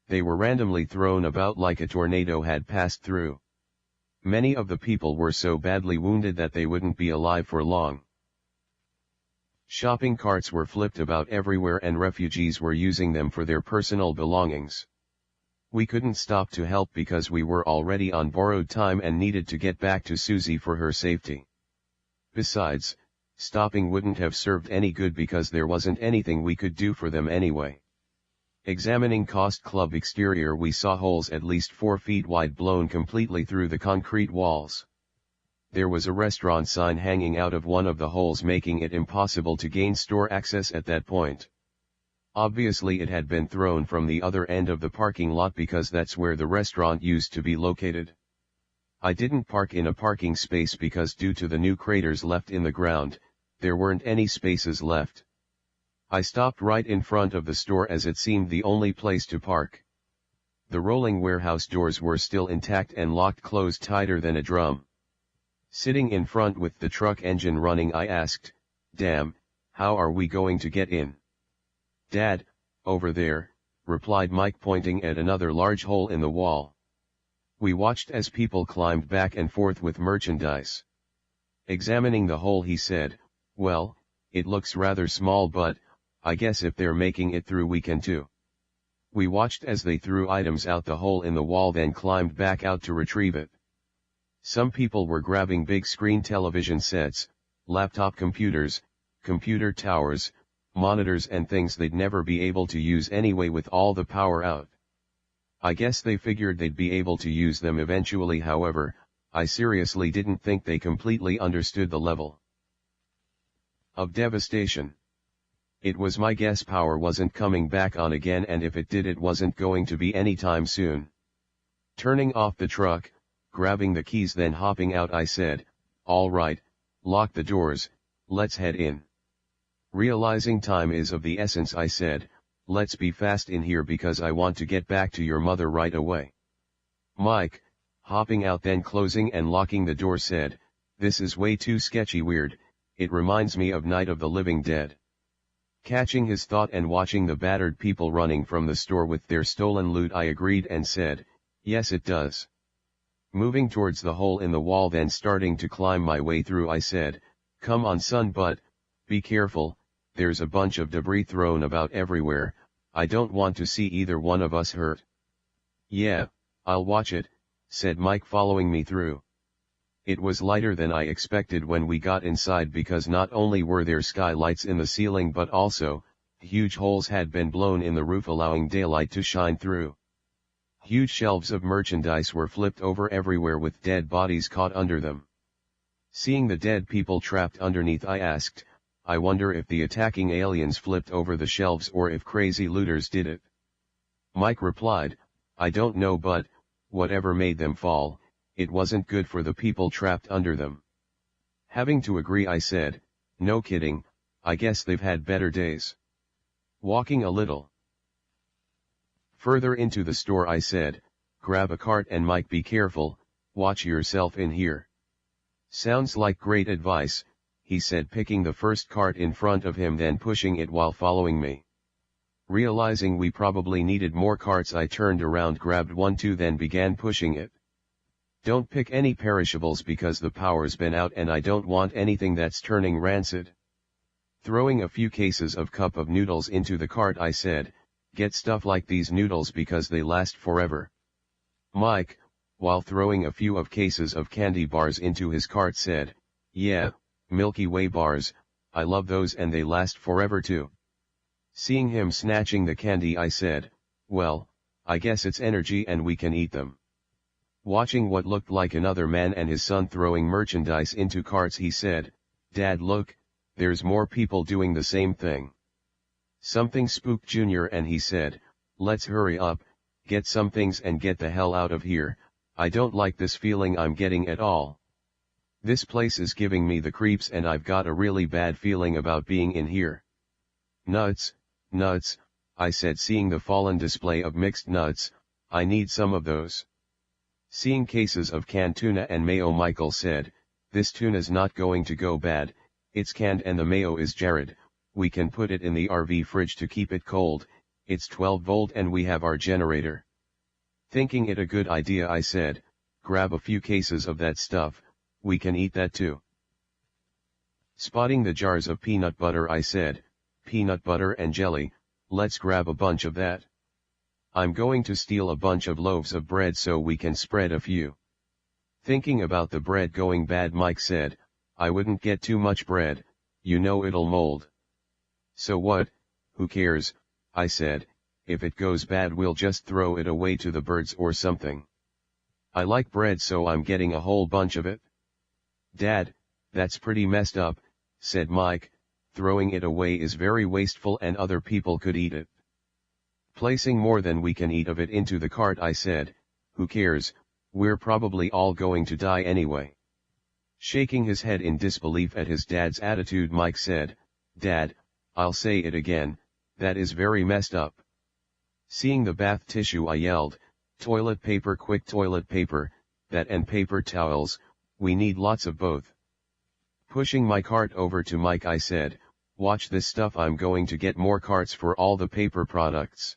They were randomly thrown about like a tornado had passed through. Many of the people were so badly wounded that they wouldn't be alive for long. Shopping carts were flipped about everywhere and refugees were using them for their personal belongings. We couldn't stop to help because we were already on borrowed time and needed to get back to Susie for her safety. Besides, stopping wouldn't have served any good because there wasn't anything we could do for them anyway. Examining Coast Club exterior we saw holes at least 4 feet wide blown completely through the concrete walls. There was a restaurant sign hanging out of one of the holes, making it impossible to gain store access at that point. Obviously it had been thrown from the other end of the parking lot because that's where the restaurant used to be located. I didn't park in a parking space because due to the new craters left in the ground, there weren't any spaces left. I stopped right in front of the store as it seemed the only place to park. The rolling warehouse doors were still intact and locked closed tighter than a drum. Sitting in front with the truck engine running, I asked, "Damn, how are we going to get in?" "Dad, over there," replied Mike, pointing at another large hole in the wall. We watched as people climbed back and forth with merchandise. Examining the hole, he said, "Well, it looks rather small, but I guess if they're making it through we can too." We watched as they threw items out the hole in the wall, then climbed back out to retrieve it. Some people were grabbing big screen television sets, laptop computers, computer towers, monitors and things they'd never be able to use anyway with all the power out. I guess they figured they'd be able to use them eventually. However, I seriously didn't think they completely understood the level of devastation. It was my guess power wasn't coming back on again, and if it did, it wasn't going to be anytime soon. Turning off the truck, grabbing the keys, then hopping out, I said, "All right, lock the doors, let's head in." Realizing time is of the essence, I said, "Let's be fast in here because I want to get back to your mother right away." Mike, hopping out then closing and locking the door, said, "This is way too sketchy, weird, it reminds me of Night of the Living Dead." Catching his thought and watching the battered people running from the store with their stolen loot, I agreed and said, "Yes, it does." Moving towards the hole in the wall, then starting to climb my way through, I said, "Come on son, but be careful, there's a bunch of debris thrown about everywhere, I don't want to see either one of us hurt." "Yeah, I'll watch it," said Mike, following me through. It was lighter than I expected when we got inside because not only were there skylights in the ceiling but also, huge holes had been blown in the roof allowing daylight to shine through. Huge shelves of merchandise were flipped over everywhere with dead bodies caught under them. Seeing the dead people trapped underneath, I asked, "I wonder if the attacking aliens flipped over the shelves or if crazy looters did it." Mike replied, "I don't know, but whatever made them fall, it wasn't good for the people trapped under them." Having to agree, I said, "No kidding, I guess they've had better days." Walking a little further into the store, I said, "Grab a cart and Mike, be careful, watch yourself in here." "Sounds like great advice," he said, picking the first cart in front of him then pushing it while following me. Realizing we probably needed more carts, I turned around, grabbed one too, then began pushing it. "Don't pick any perishables because the power's been out and I don't want anything that's turning rancid." Throwing a few cases of cup of noodles into the cart, I said, "Get stuff like these noodles because they last forever." Mike, while throwing a few of cases of candy bars into his cart, said, "Yeah, Milky Way bars, I love those and they last forever too." Seeing him snatching the candy, I said, "Well, I guess it's energy and we can eat them." Watching what looked like another man and his son throwing merchandise into carts, he said, "Dad, look, there's more people doing the same thing." Something spooked Junior and he said, "Let's hurry up, get some things and get the hell out of here, I don't like this feeling I'm getting at all. This place is giving me the creeps and I've got a really bad feeling about being in here." "Nuts, nuts," I said, seeing the fallen display of mixed nuts, "I need some of those." Seeing cases of canned tuna and mayo, Michael said, "This tuna's not going to go bad, it's canned and the mayo is jarred, we can put it in the RV fridge to keep it cold, it's 12-volt and we have our generator." Thinking it a good idea, I said, "Grab a few cases of that stuff, we can eat that too." Spotting the jars of peanut butter, I said, "Peanut butter and jelly, let's grab a bunch of that. I'm going to steal a bunch of loaves of bread so we can spread a few." Thinking about the bread going bad, Mike said, "I wouldn't get too much bread, you know it'll mold." "So what, who cares," I said, "if it goes bad we'll just throw it away to the birds or something. I like bread so I'm getting a whole bunch of it." Dad, that's pretty messed up, said Mike. Throwing it away is very wasteful and other people could eat it. Placing more than we can eat of it into the cart, I said, who cares, we're probably all going to die anyway. Shaking his head in disbelief at his dad's attitude, Mike said, Dad, I'll say it again, that is very messed up. Seeing the bath tissue, I yelled, toilet paper, quick toilet paper, that and paper towels, we need lots of both. Pushing my cart over to Mike, I said, watch this stuff, I'm going to get more carts for all the paper products.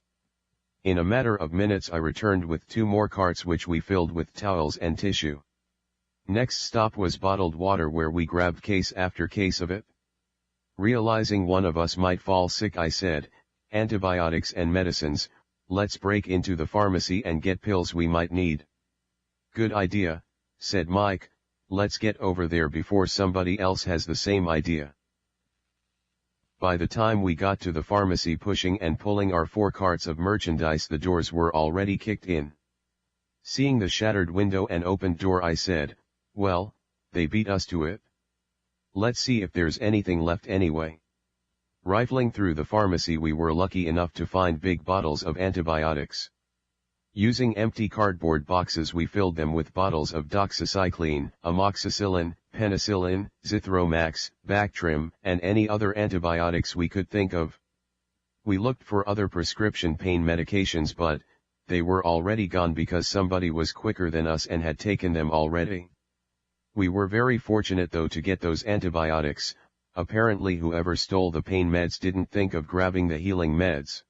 In a matter of minutes I returned with 2 more carts which we filled with towels and tissue. Next stop was bottled water, where we grabbed case after case of it. Realizing one of us might fall sick, I said, antibiotics and medicines, let's break into the pharmacy and get pills we might need. Good idea, said Mike, let's get over there before somebody else has the same idea. By the time we got to the pharmacy, pushing and pulling our 4 carts of merchandise, the doors were already kicked in. Seeing the shattered window and opened door, I said, well, they beat us to it. Let's see if there's anything left anyway. Rifling through the pharmacy, we were lucky enough to find big bottles of antibiotics. Using empty cardboard boxes, we filled them with bottles of doxycycline, amoxicillin, penicillin, zithromax, Bactrim, and any other antibiotics we could think of. We looked for other prescription pain medications, but they were already gone because somebody was quicker than us and had taken them already. We were very fortunate though to get those antibiotics. Apparently whoever stole the pain meds didn't think of grabbing the healing meds.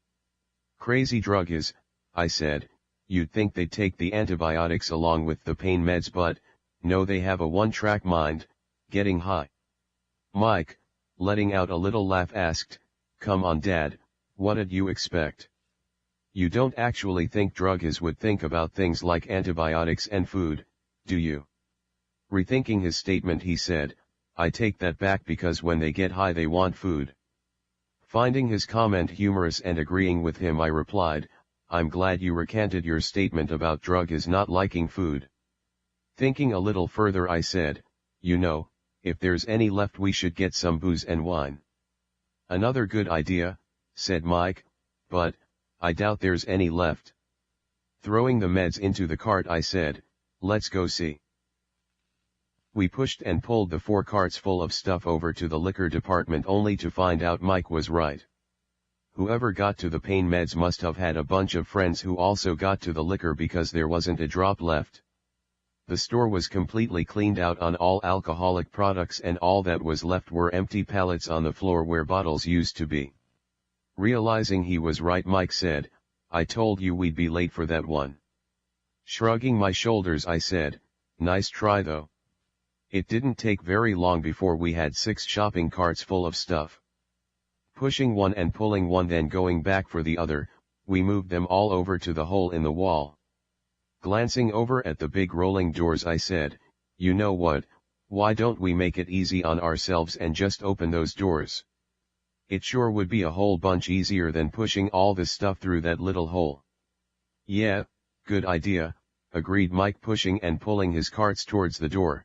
Crazy drug is, I said. You'd think they'd take the antibiotics along with the pain meds, but no, they have a one-track mind, getting high. Mike, letting out a little laugh, asked, come on Dad, what'd you expect? You don't actually think druggies would think about things like antibiotics and food, do you? Rethinking his statement, he said, I take that back, because when they get high they want food. Finding his comment humorous and agreeing with him, I replied, I'm glad you recanted your statement about druggies not liking food. Thinking a little further, I said, you know, if there's any left we should get some booze and wine. Another good idea, said Mike, but I doubt there's any left. Throwing the meds into the cart, I said, let's go see. We pushed and pulled the 4 carts full of stuff over to the liquor department, only to find out Mike was right. Whoever got to the pain meds must have had a bunch of friends who also got to the liquor, because there wasn't a drop left. The store was completely cleaned out on all alcoholic products, and all that was left were empty pallets on the floor where bottles used to be. Realizing he was right, Mike said, I told you we'd be late for that one. Shrugging my shoulders, I said, nice try though. It didn't take very long before we had 6 shopping carts full of stuff. Pushing one and pulling one, then going back for the other, we moved them all over to the hole in the wall. Glancing over at the big rolling doors, I said, you know what, why don't we make it easy on ourselves and just open those doors? It sure would be a whole bunch easier than pushing all this stuff through that little hole. Yeah, good idea, agreed Mike, pushing and pulling his carts towards the door.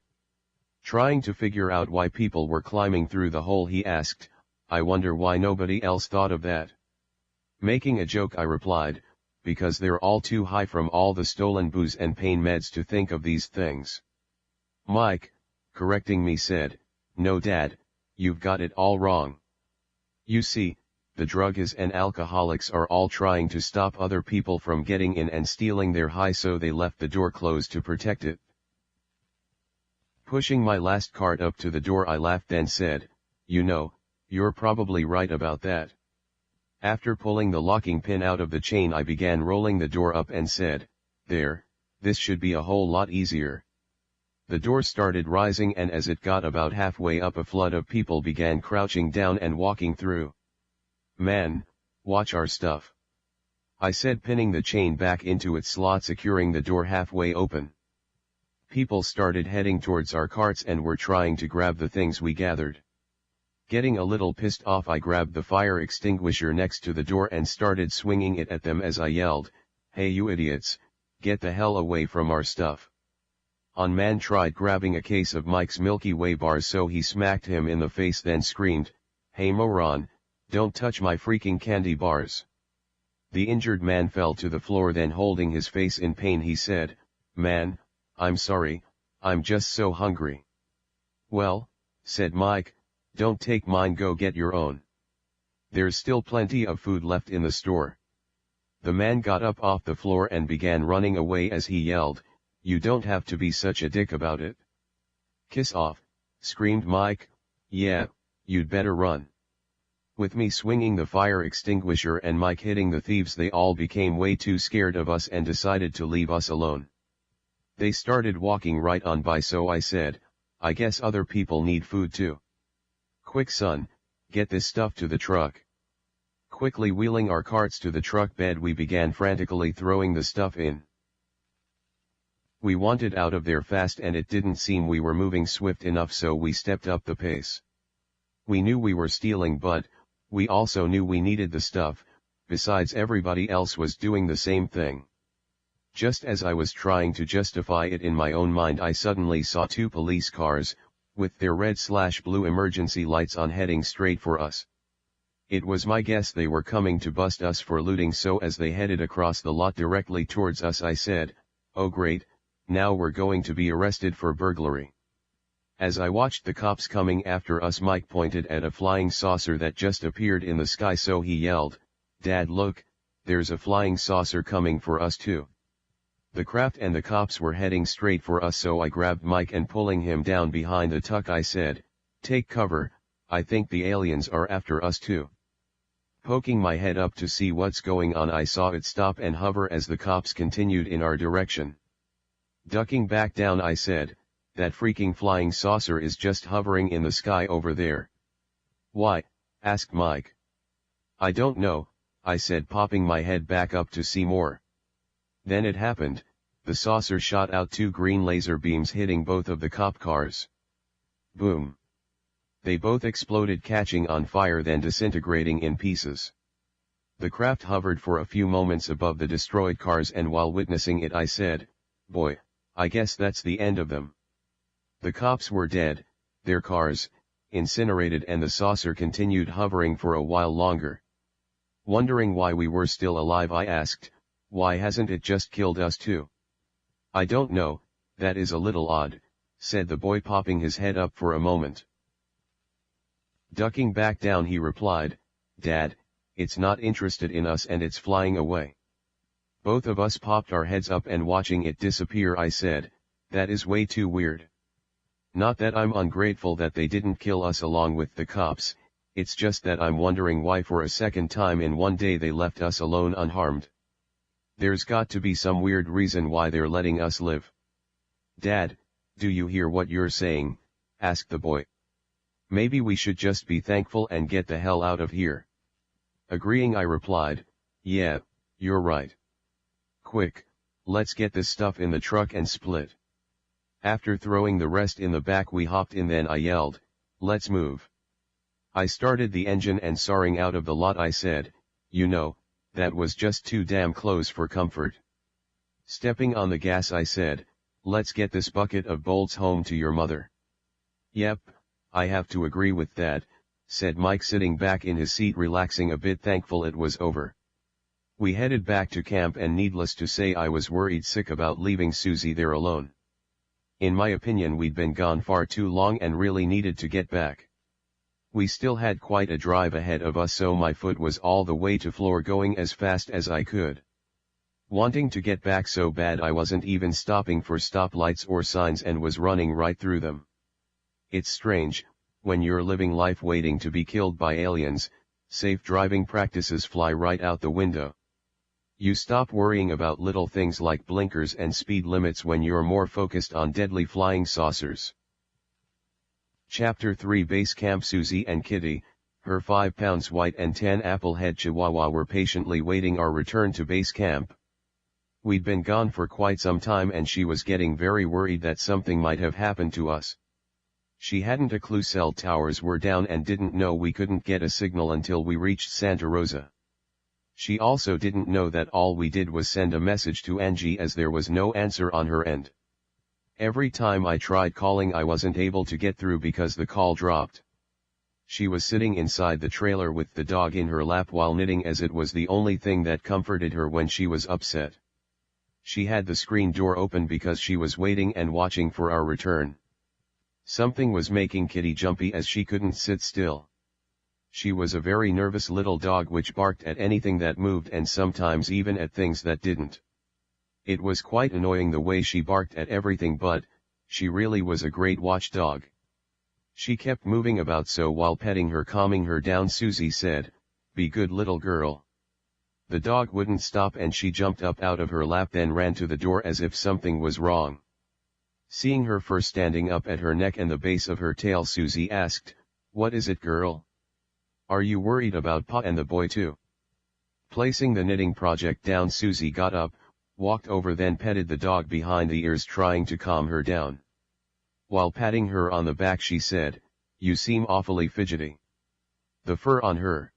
Trying to figure out why people were climbing through the hole, he asked, I wonder why nobody else thought of that. Making a joke, I replied, because they're all too high from all the stolen booze and pain meds to think of these things. Mike, correcting me, said, no Dad, you've got it all wrong. You see, the druggies and alcoholics are all trying to stop other people from getting in and stealing their high, so they left the door closed to protect it. Pushing my last cart up to the door, I laughed and said, you know, you're probably right about that. After pulling the locking pin out of the chain, I began rolling the door up and said, there, this should be a whole lot easier. The door started rising, and as it got about halfway up, a flood of people began crouching down and walking through. Man, watch our stuff, I said, pinning the chain back into its slot, securing the door halfway open. People started heading towards our carts and were trying to grab the things we gathered. Getting a little pissed off, I grabbed the fire extinguisher next to the door and started swinging it at them as I yelled, hey you idiots, get the hell away from our stuff. On man tried grabbing a case of Mike's Milky Way bars, so he smacked him in the face, then screamed, "Hey moron, don't touch my freaking candy bars." The injured man fell to the floor, then holding his face in pain he said, "Man, I'm sorry, I'm just so hungry." "Well," said Mike, "don't take mine, go get your own. There's still plenty of food left in the store." The man got up off the floor and began running away as he yelled, "You don't have to be such a dick about it." "Kiss off," screamed Mike, "yeah, you'd better run." With me swinging the fire extinguisher and Mike hitting the thieves, they all became way too scared of us and decided to leave us alone. They started walking right on by, so I said, "I guess other people need food too. Quick son, get this stuff to the truck." Quickly wheeling our carts to the truck bed, we began frantically throwing the stuff in. We wanted out of there fast, and it didn't seem we were moving swift enough, so we stepped up the pace. We knew we were stealing, but we also knew we needed the stuff, besides everybody else was doing the same thing. Just as I was trying to justify it in my own mind, I suddenly saw two police cars, with their red/blue emergency lights on, heading straight for us. It was my guess they were coming to bust us for looting, so as they headed across the lot directly towards us, I said, "Oh great, now we're going to be arrested for burglary." As I watched the cops coming after us, Mike pointed at a flying saucer that just appeared in the sky, so he yelled, "Dad, look, there's a flying saucer coming for us too." The craft and the cops were heading straight for us, so I grabbed Mike and pulling him down behind the truck I said, "Take cover, I think the aliens are after us too." Poking my head up to see what's going on, I saw it stop and hover as the cops continued in our direction. Ducking back down, I said, "That freaking flying saucer is just hovering in the sky over there." "Why?" asked Mike. "I don't know," I said, popping my head back up to see more. Then it happened, the saucer shot out two green laser beams, hitting both of the cop cars. Boom! They both exploded, catching on fire, then disintegrating in pieces. The craft hovered for a few moments above the destroyed cars, and while witnessing it I said, "Boy, I guess that's the end of them." The cops were dead, their cars incinerated, and the saucer continued hovering for a while longer. Wondering why we were still alive, I asked, "Why hasn't it just killed us too?" "I don't know, that is a little odd," said the boy, popping his head up for a moment. Ducking back down, he replied, "Dad, it's not interested in us and it's flying away." Both of us popped our heads up, and watching it disappear I said, "That is way too weird. Not that I'm ungrateful that they didn't kill us along with the cops, it's just that I'm wondering why for a second time in one day they left us alone unharmed. There's got to be some weird reason why they're letting us live." "Dad, do you hear what you're saying?" asked the boy. "Maybe we should just be thankful and get the hell out of here." Agreeing, I replied, "Yeah, you're right. Quick, let's get this stuff in the truck and split." After throwing the rest in the back, we hopped in, then I yelled, "Let's move." I started the engine and soaring out of the lot I said, "You know, that was just too damn close for comfort." Stepping on the gas I said, "Let's get this bucket of bolts home to your mother." "Yep, I have to agree with that," said Mike, sitting back in his seat relaxing a bit, thankful it was over. We headed back to camp, and needless to say I was worried sick about leaving Susie there alone. In my opinion, we'd been gone far too long and really needed to get back. We still had quite a drive ahead of us, so my foot was all the way to floor, going as fast as I could. Wanting to get back so bad I wasn't even stopping for stoplights or signs and was running right through them. It's strange, when you're living life waiting to be killed by aliens, safe driving practices fly right out the window. You stop worrying about little things like blinkers and speed limits when you're more focused on deadly flying saucers. Chapter 3 Base Camp. Susie and Kitty, her 5 pounds white and tan apple-head chihuahua, were patiently waiting our return to base camp. We'd been gone for quite some time and she was getting very worried that something might have happened to us. She hadn't a clue cell towers were down and didn't know we couldn't get a signal until we reached Santa Rosa. She also didn't know that all we did was send a message to Angie, as there was no answer on her end. Every time I tried calling I wasn't able to get through because the call dropped. She was sitting inside the trailer with the dog in her lap while knitting, as it was the only thing that comforted her when she was upset. She had the screen door open because she was waiting and watching for our return. Something was making Kitty jumpy as she couldn't sit still. She was a very nervous little dog which barked at anything that moved and sometimes even at things that didn't. It was quite annoying the way she barked at everything, but she really was a great watchdog. She kept moving about, so while petting her, calming her down, Susie said, "Be good little girl." The dog wouldn't stop and she jumped up out of her lap, then ran to the door as if something was wrong. Seeing her fur standing up at her neck and the base of her tail, Susie asked, "What is it, girl? Are you worried about Pa and the boy too?" Placing the knitting project down, Susie got up, walked over, then petted the dog behind the ears, trying to calm her down. While patting her on the back, she said, "You seem awfully fidgety." The fur on her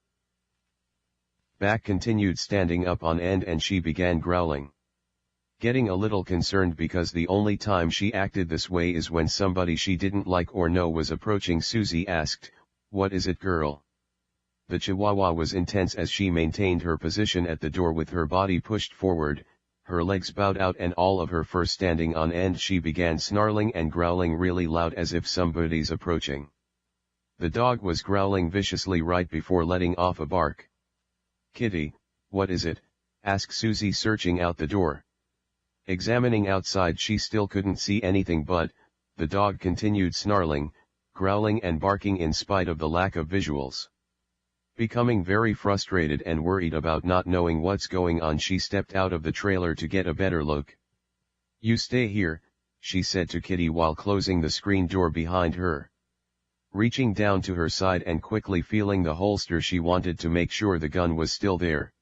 back continued standing up on end and she began growling. Getting a little concerned because the only time she acted this way is when somebody she didn't like or know was approaching, Susie asked, "What is it, girl?" The Chihuahua was intense as she maintained her position at the door with her body pushed forward, her legs bowed out and all of her fur standing on end. She began snarling and growling really loud as if somebody's approaching. The dog was growling viciously right before letting off a bark. "Kitty, what is it?" asked Susie, searching out the door. Examining outside, she still couldn't see anything, but the dog continued snarling, growling and barking in spite of the lack of visuals. Becoming very frustrated and worried about not knowing what's going on, she stepped out of the trailer to get a better look. "You stay here," she said to Kitty while closing the screen door behind her. Reaching down to her side and quickly feeling the holster, she wanted to make sure the gun was still there.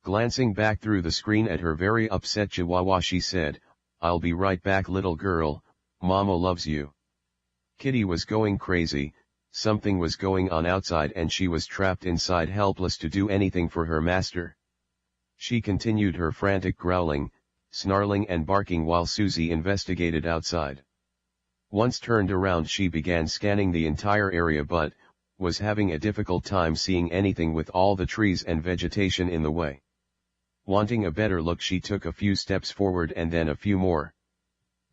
Glancing back through the screen at her very upset Chihuahua, she said, "I'll be right back, little girl, Mama loves you." Kitty was going crazy. Something was going on outside and she was trapped inside, helpless to do anything for her master. She continued her frantic growling, snarling and barking while Susie investigated outside. Once turned around, she began scanning the entire area but was having a difficult time seeing anything with all the trees and vegetation in the way. Wanting a better look, she took a few steps forward and then a few more.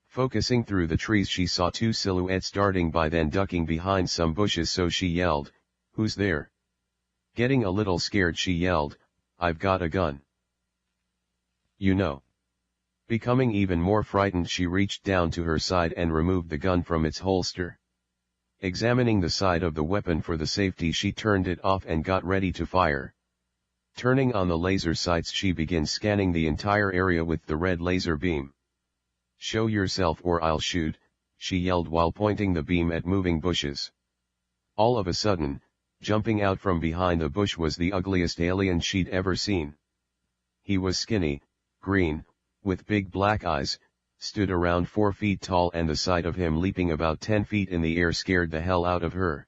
Focusing through the trees, she saw two silhouettes darting by, then ducking behind some bushes, so she yelled, "Who's there?" Getting a little scared, she yelled, "I've got a gun. You know." Becoming even more frightened, she reached down to her side and removed the gun from its holster. Examining the side of the weapon for the safety, she turned it off and got ready to fire. Turning on the laser sights, she began scanning the entire area with the red laser beam. "Show yourself or I'll shoot," she yelled while pointing the beam at moving bushes. All of a sudden, jumping out from behind the bush was the ugliest alien she'd ever seen. He was skinny, green, with big black eyes, stood around 4 feet tall, and the sight of him leaping about 10 feet in the air scared the hell out of her.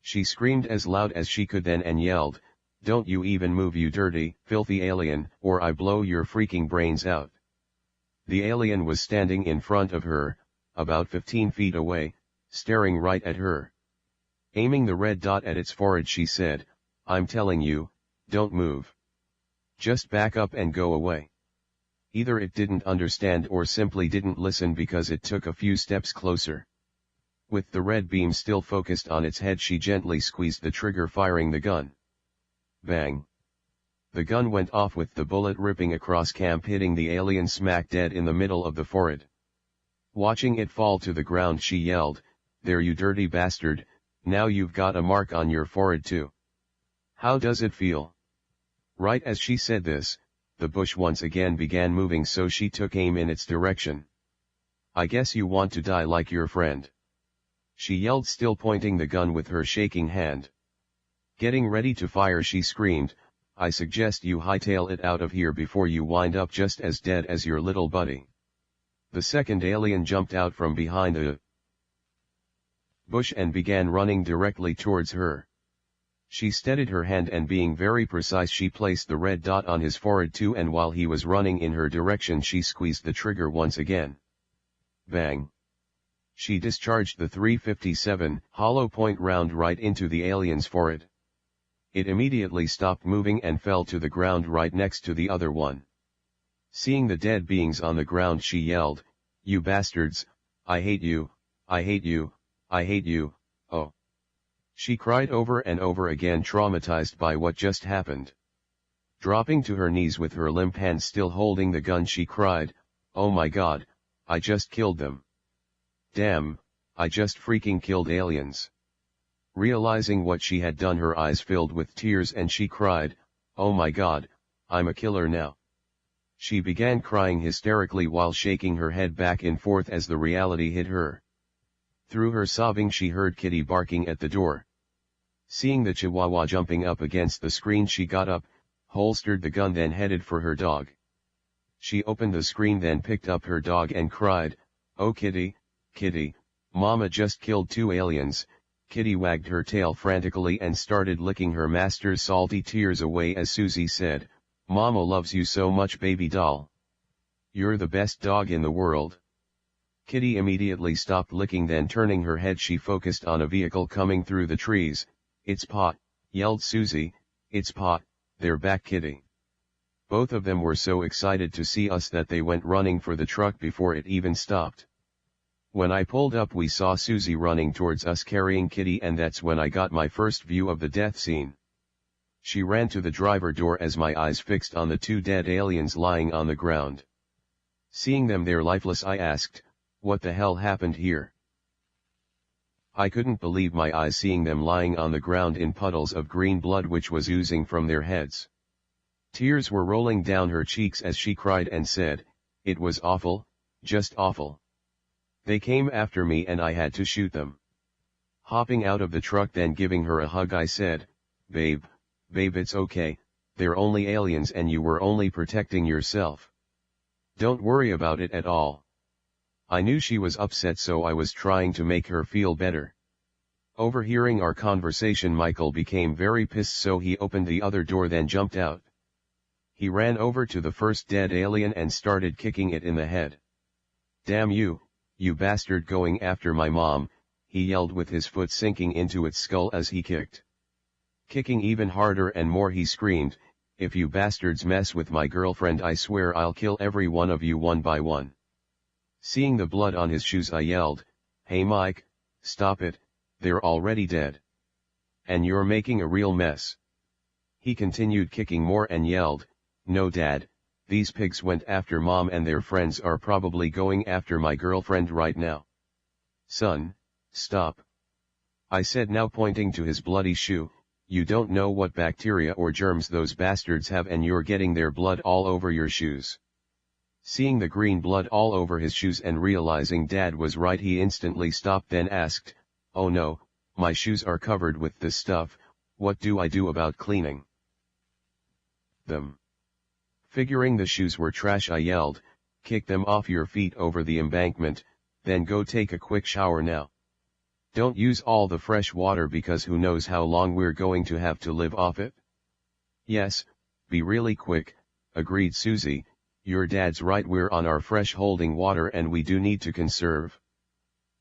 She screamed as loud as she could then and yelled, "Don't you even move, you dirty, filthy alien, or I blow your freaking brains out." The alien was standing in front of her, about 15 feet away, staring right at her. Aiming the red dot at its forehead, she said, "I'm telling you, don't move. Just back up and go away." Either it didn't understand or simply didn't listen, because it took a few steps closer. With the red beam still focused on its head, she gently squeezed the trigger, firing the gun. Bang! The gun went off with the bullet ripping across camp, hitting the alien smack dead in the middle of the forehead. Watching it fall to the ground, she yelled, "There, you dirty bastard, now you've got a mark on your forehead too. How does it feel?" Right as she said this, the bush once again began moving, so she took aim in its direction. "I guess you want to die like your friend," she yelled, still pointing the gun with her shaking hand. Getting ready to fire, she screamed, "I suggest you hightail it out of here before you wind up just as dead as your little buddy." The second alien jumped out from behind a bush and began running directly towards her. She steadied her hand and, being very precise, she placed the red dot on his forehead too, and while he was running in her direction, she squeezed the trigger once again. Bang. She discharged the .357 hollow point round right into the alien's forehead. It immediately stopped moving and fell to the ground right next to the other one. Seeing the dead beings on the ground, she yelled, "You bastards, I hate you, I hate you, I hate you, oh." She cried over and over again, traumatized by what just happened. Dropping to her knees with her limp hand still holding the gun, she cried, "Oh my God, I just killed them. Damn, I just freaking killed aliens." Realizing what she had done, her eyes filled with tears and she cried, "Oh my God, I'm a killer now." She began crying hysterically while shaking her head back and forth as the reality hit her. Through her sobbing, she heard Kitty barking at the door. Seeing the Chihuahua jumping up against the screen, she got up, holstered the gun, then headed for her dog. She opened the screen, then picked up her dog and cried, "Oh Kitty, Kitty, Mama just killed 2 aliens." Kitty wagged her tail frantically and started licking her master's salty tears away as Susie said, "Mama loves you so much, baby doll. You're the best dog in the world." Kitty immediately stopped licking, then turning her head she focused on a vehicle coming through the trees. "It's Pot," yelled Susie, "it's Pot, they're back, Kitty." Both of them were so excited to see us that they went running for the truck before it even stopped. When I pulled up, we saw Susie running towards us carrying Kitty, and that's when I got my first view of the death scene. She ran to the driver door as my eyes fixed on the 2 dead aliens lying on the ground. Seeing them there lifeless, I asked, "What the hell happened here?" I couldn't believe my eyes seeing them lying on the ground in puddles of green blood which was oozing from their heads. Tears were rolling down her cheeks as she cried and said, "It was awful, just awful. They came after me and I had to shoot them." Hopping out of the truck, then giving her a hug, I said, Babe, it's okay, they're only aliens and you were only protecting yourself. Don't worry about it at all." I knew she was upset, so I was trying to make her feel better. Overhearing our conversation, Michael became very pissed, so he opened the other door, then jumped out. He ran over to the first dead alien and started kicking it in the head. "Damn you, you bastard, going after my mom," he yelled with his foot sinking into its skull as he kicked. Kicking even harder and more, he screamed, "If you bastards mess with my girlfriend, I swear I'll kill every one of you one by one." Seeing the blood on his shoes, I yelled, "Hey Mike, stop it, they're already dead. And you're making a real mess." He continued kicking more and yelled, "No Dad, these pigs went after Mom and their friends are probably going after my girlfriend right now. Son, stop," I said, now pointing to his bloody shoe. "You don't know what bacteria or germs those bastards have, and you're getting their blood all over your shoes." Seeing the green blood all over his shoes and realizing Dad was right, he instantly stopped, then asked, "Oh no, my shoes are covered with this stuff, what do I do about cleaning them?" Figuring the shoes were trash, I yelled, "Kick them off your feet over the embankment, then go take a quick shower now. Don't use all the fresh water because who knows how long we're going to have to live off it." "Yes, be really quick," agreed Susie. "Your dad's right, we're on our fresh holding water and we do need to conserve."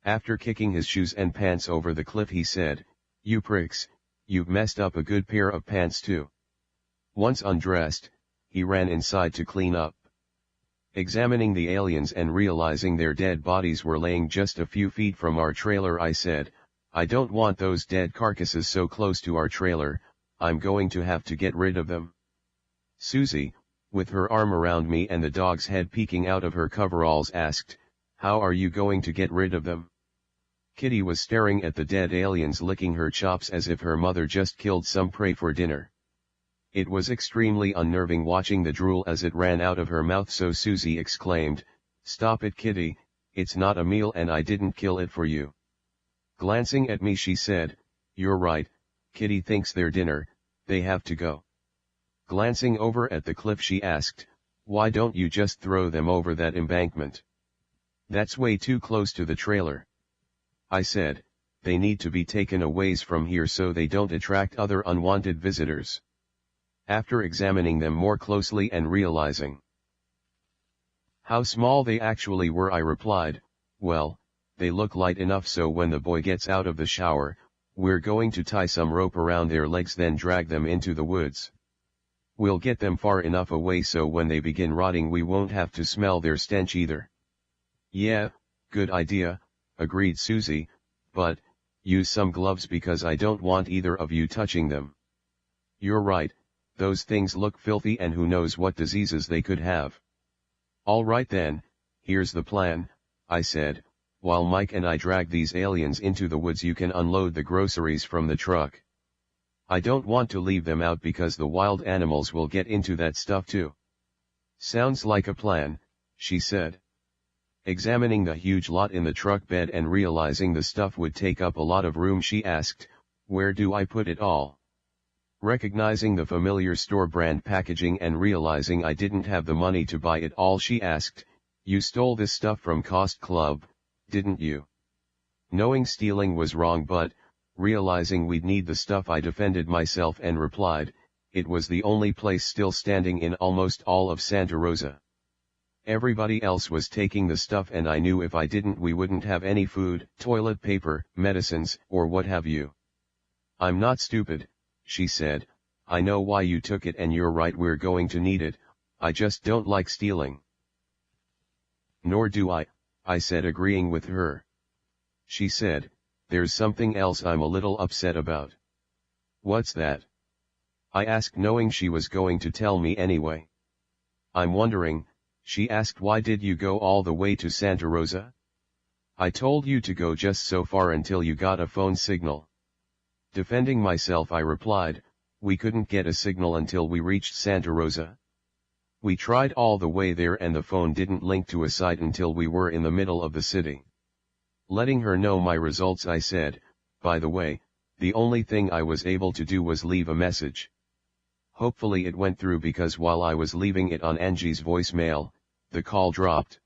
After kicking his shoes and pants over the cliff, he said, "You pricks, you've messed up a good pair of pants too." Once undressed, he ran inside to clean up. Examining the aliens and realizing their dead bodies were laying just a few feet from our trailer, I said, "I don't want those dead carcasses so close to our trailer, I'm going to have to get rid of them." Susie, with her arm around me and the dog's head peeking out of her coveralls, asked, "How are you going to get rid of them?" Kitty was staring at the dead aliens, licking her chops as if her mother just killed some prey for dinner. It was extremely unnerving watching the drool as it ran out of her mouth, so Susie exclaimed, "Stop it, Kitty, it's not a meal and I didn't kill it for you." Glancing at me, she said, "You're right, Kitty thinks they're dinner, they have to go." Glancing over at the cliff, she asked, "Why don't you just throw them over that embankment? That's way too close to the trailer." I said, "They need to be taken a ways from here so they don't attract other unwanted visitors." After examining them more closely and realizing how small they actually were, I replied, Well, they look light enough so when the boy gets out of the shower, we're going to tie some rope around their legs then drag them into the woods. We'll get them far enough away so when they begin rotting we won't have to smell their stench either. Yeah, good idea, agreed Susie, but, use some gloves because I don't want either of you touching them. You're right, those things look filthy and who knows what diseases they could have. All right then, here's the plan, I said, while Mike and I drag these aliens into the woods you can unload the groceries from the truck. I don't want to leave them out because the wild animals will get into that stuff too. Sounds like a plan, she said. Examining the huge lot in the truck bed and realizing the stuff would take up a lot of room she asked, where do I put it all? Recognizing the familiar store brand packaging and realizing I didn't have the money to buy it all she asked, you stole this stuff from Cost Club, didn't you? Knowing stealing was wrong but, realizing we'd need the stuff I defended myself and replied, it was the only place still standing in almost all of Santa Rosa. Everybody else was taking the stuff and I knew if I didn't we wouldn't have any food, toilet paper, medicines, or what have you. I'm not stupid, she said, I know why you took it and you're right we're going to need it, I just don't like stealing. Nor do I said agreeing with her. She said, there's something else I'm a little upset about. What's that? I asked knowing she was going to tell me anyway. I'm wondering, she asked why did you go all the way to Santa Rosa? I told you to go just so far until you got a phone signal. Defending myself I replied, we couldn't get a signal until we reached Santa Rosa. We tried all the way there and the phone didn't link to a site until we were in the middle of the city. Letting her know my results I said, by the way, the only thing I was able to do was leave a message. Hopefully it went through because while I was leaving it on Angie's voicemail, the call dropped.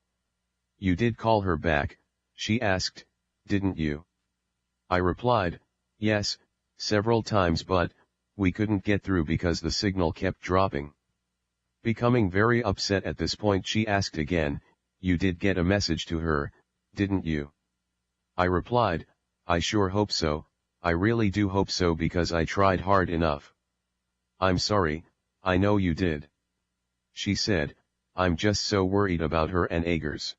You did call her back, she asked, didn't you? I replied, yes, several times but, we couldn't get through because the signal kept dropping. Becoming very upset at this point she asked again, you did get a message to her, didn't you? I replied, I sure hope so, I really do hope so because I tried hard enough. I'm sorry, I know you did. She said, I'm just so worried about her and Agers.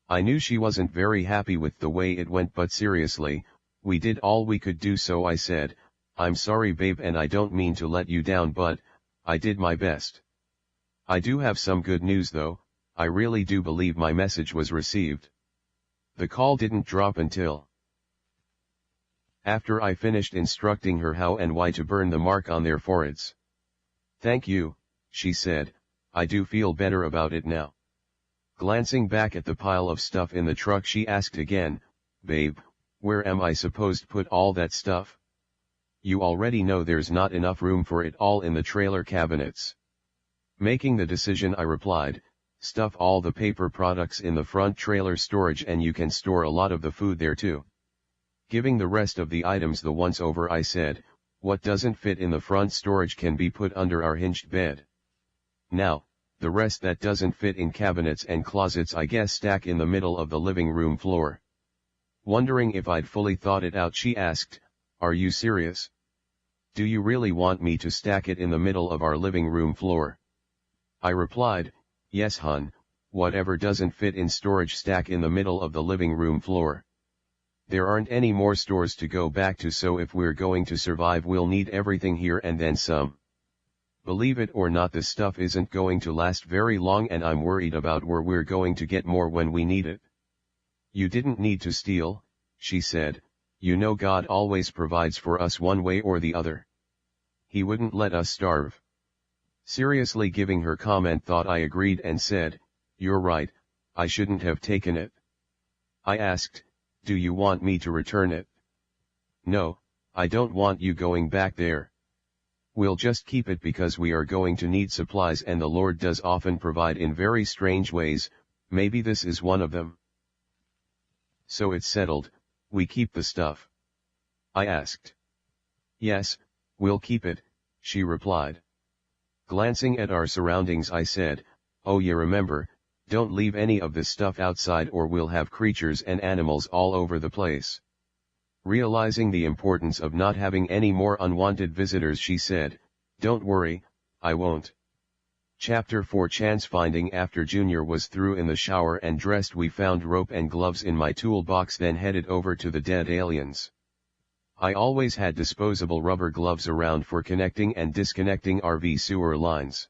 I knew she wasn't very happy with the way it went but seriously, we did all we could do so I said, I'm sorry babe and I don't mean to let you down but, I did my best. I do have some good news though, I really do believe my message was received. The call didn't drop until after I finished instructing her how and why to burn the mark on their foreheads. Thank you, she said, I do feel better about it now. Glancing back at the pile of stuff in the truck she asked again, babe, where am I supposed to put all that stuff? You already know there's not enough room for it all in the trailer cabinets. Making the decision I replied, stuff all the paper products in the front trailer storage and you can store a lot of the food there too. Giving the rest of the items the once over I said, what doesn't fit in the front storage can be put under our hinged bed. Now, the rest that doesn't fit in cabinets and closets I guess stack in the middle of the living room floor. Wondering if I'd fully thought it out she asked, are you serious? Do you really want me to stack it in the middle of our living room floor? I replied, yes hun, whatever doesn't fit in storage stack in the middle of the living room floor. There aren't any more stores to go back to so if we're going to survive we'll need everything here and then some. Believe it or not this stuff isn't going to last very long and I'm worried about where we're going to get more when we need it. You didn't need to steal, she said, you know God always provides for us one way or the other. He wouldn't let us starve. Seriously giving her comment thought I agreed and said, you're right, I shouldn't have taken it. I asked, do you want me to return it? No, I don't want you going back there. We'll just keep it because we are going to need supplies and the Lord does often provide in very strange ways, maybe this is one of them. So it's settled, we keep the stuff? I asked. Yes, we'll keep it, she replied. Glancing at our surroundings I said, oh yeah remember, Don't leave any of this stuff outside or we'll have creatures and animals all over the place. Realizing the importance of not having any more unwanted visitors, she said, "Don't worry, I won't." Chapter 4 Chance Finding. After Junior was through in the shower and dressed, we found rope and gloves in my toolbox, then headed over to the dead aliens. I always had disposable rubber gloves around for connecting and disconnecting RV sewer lines.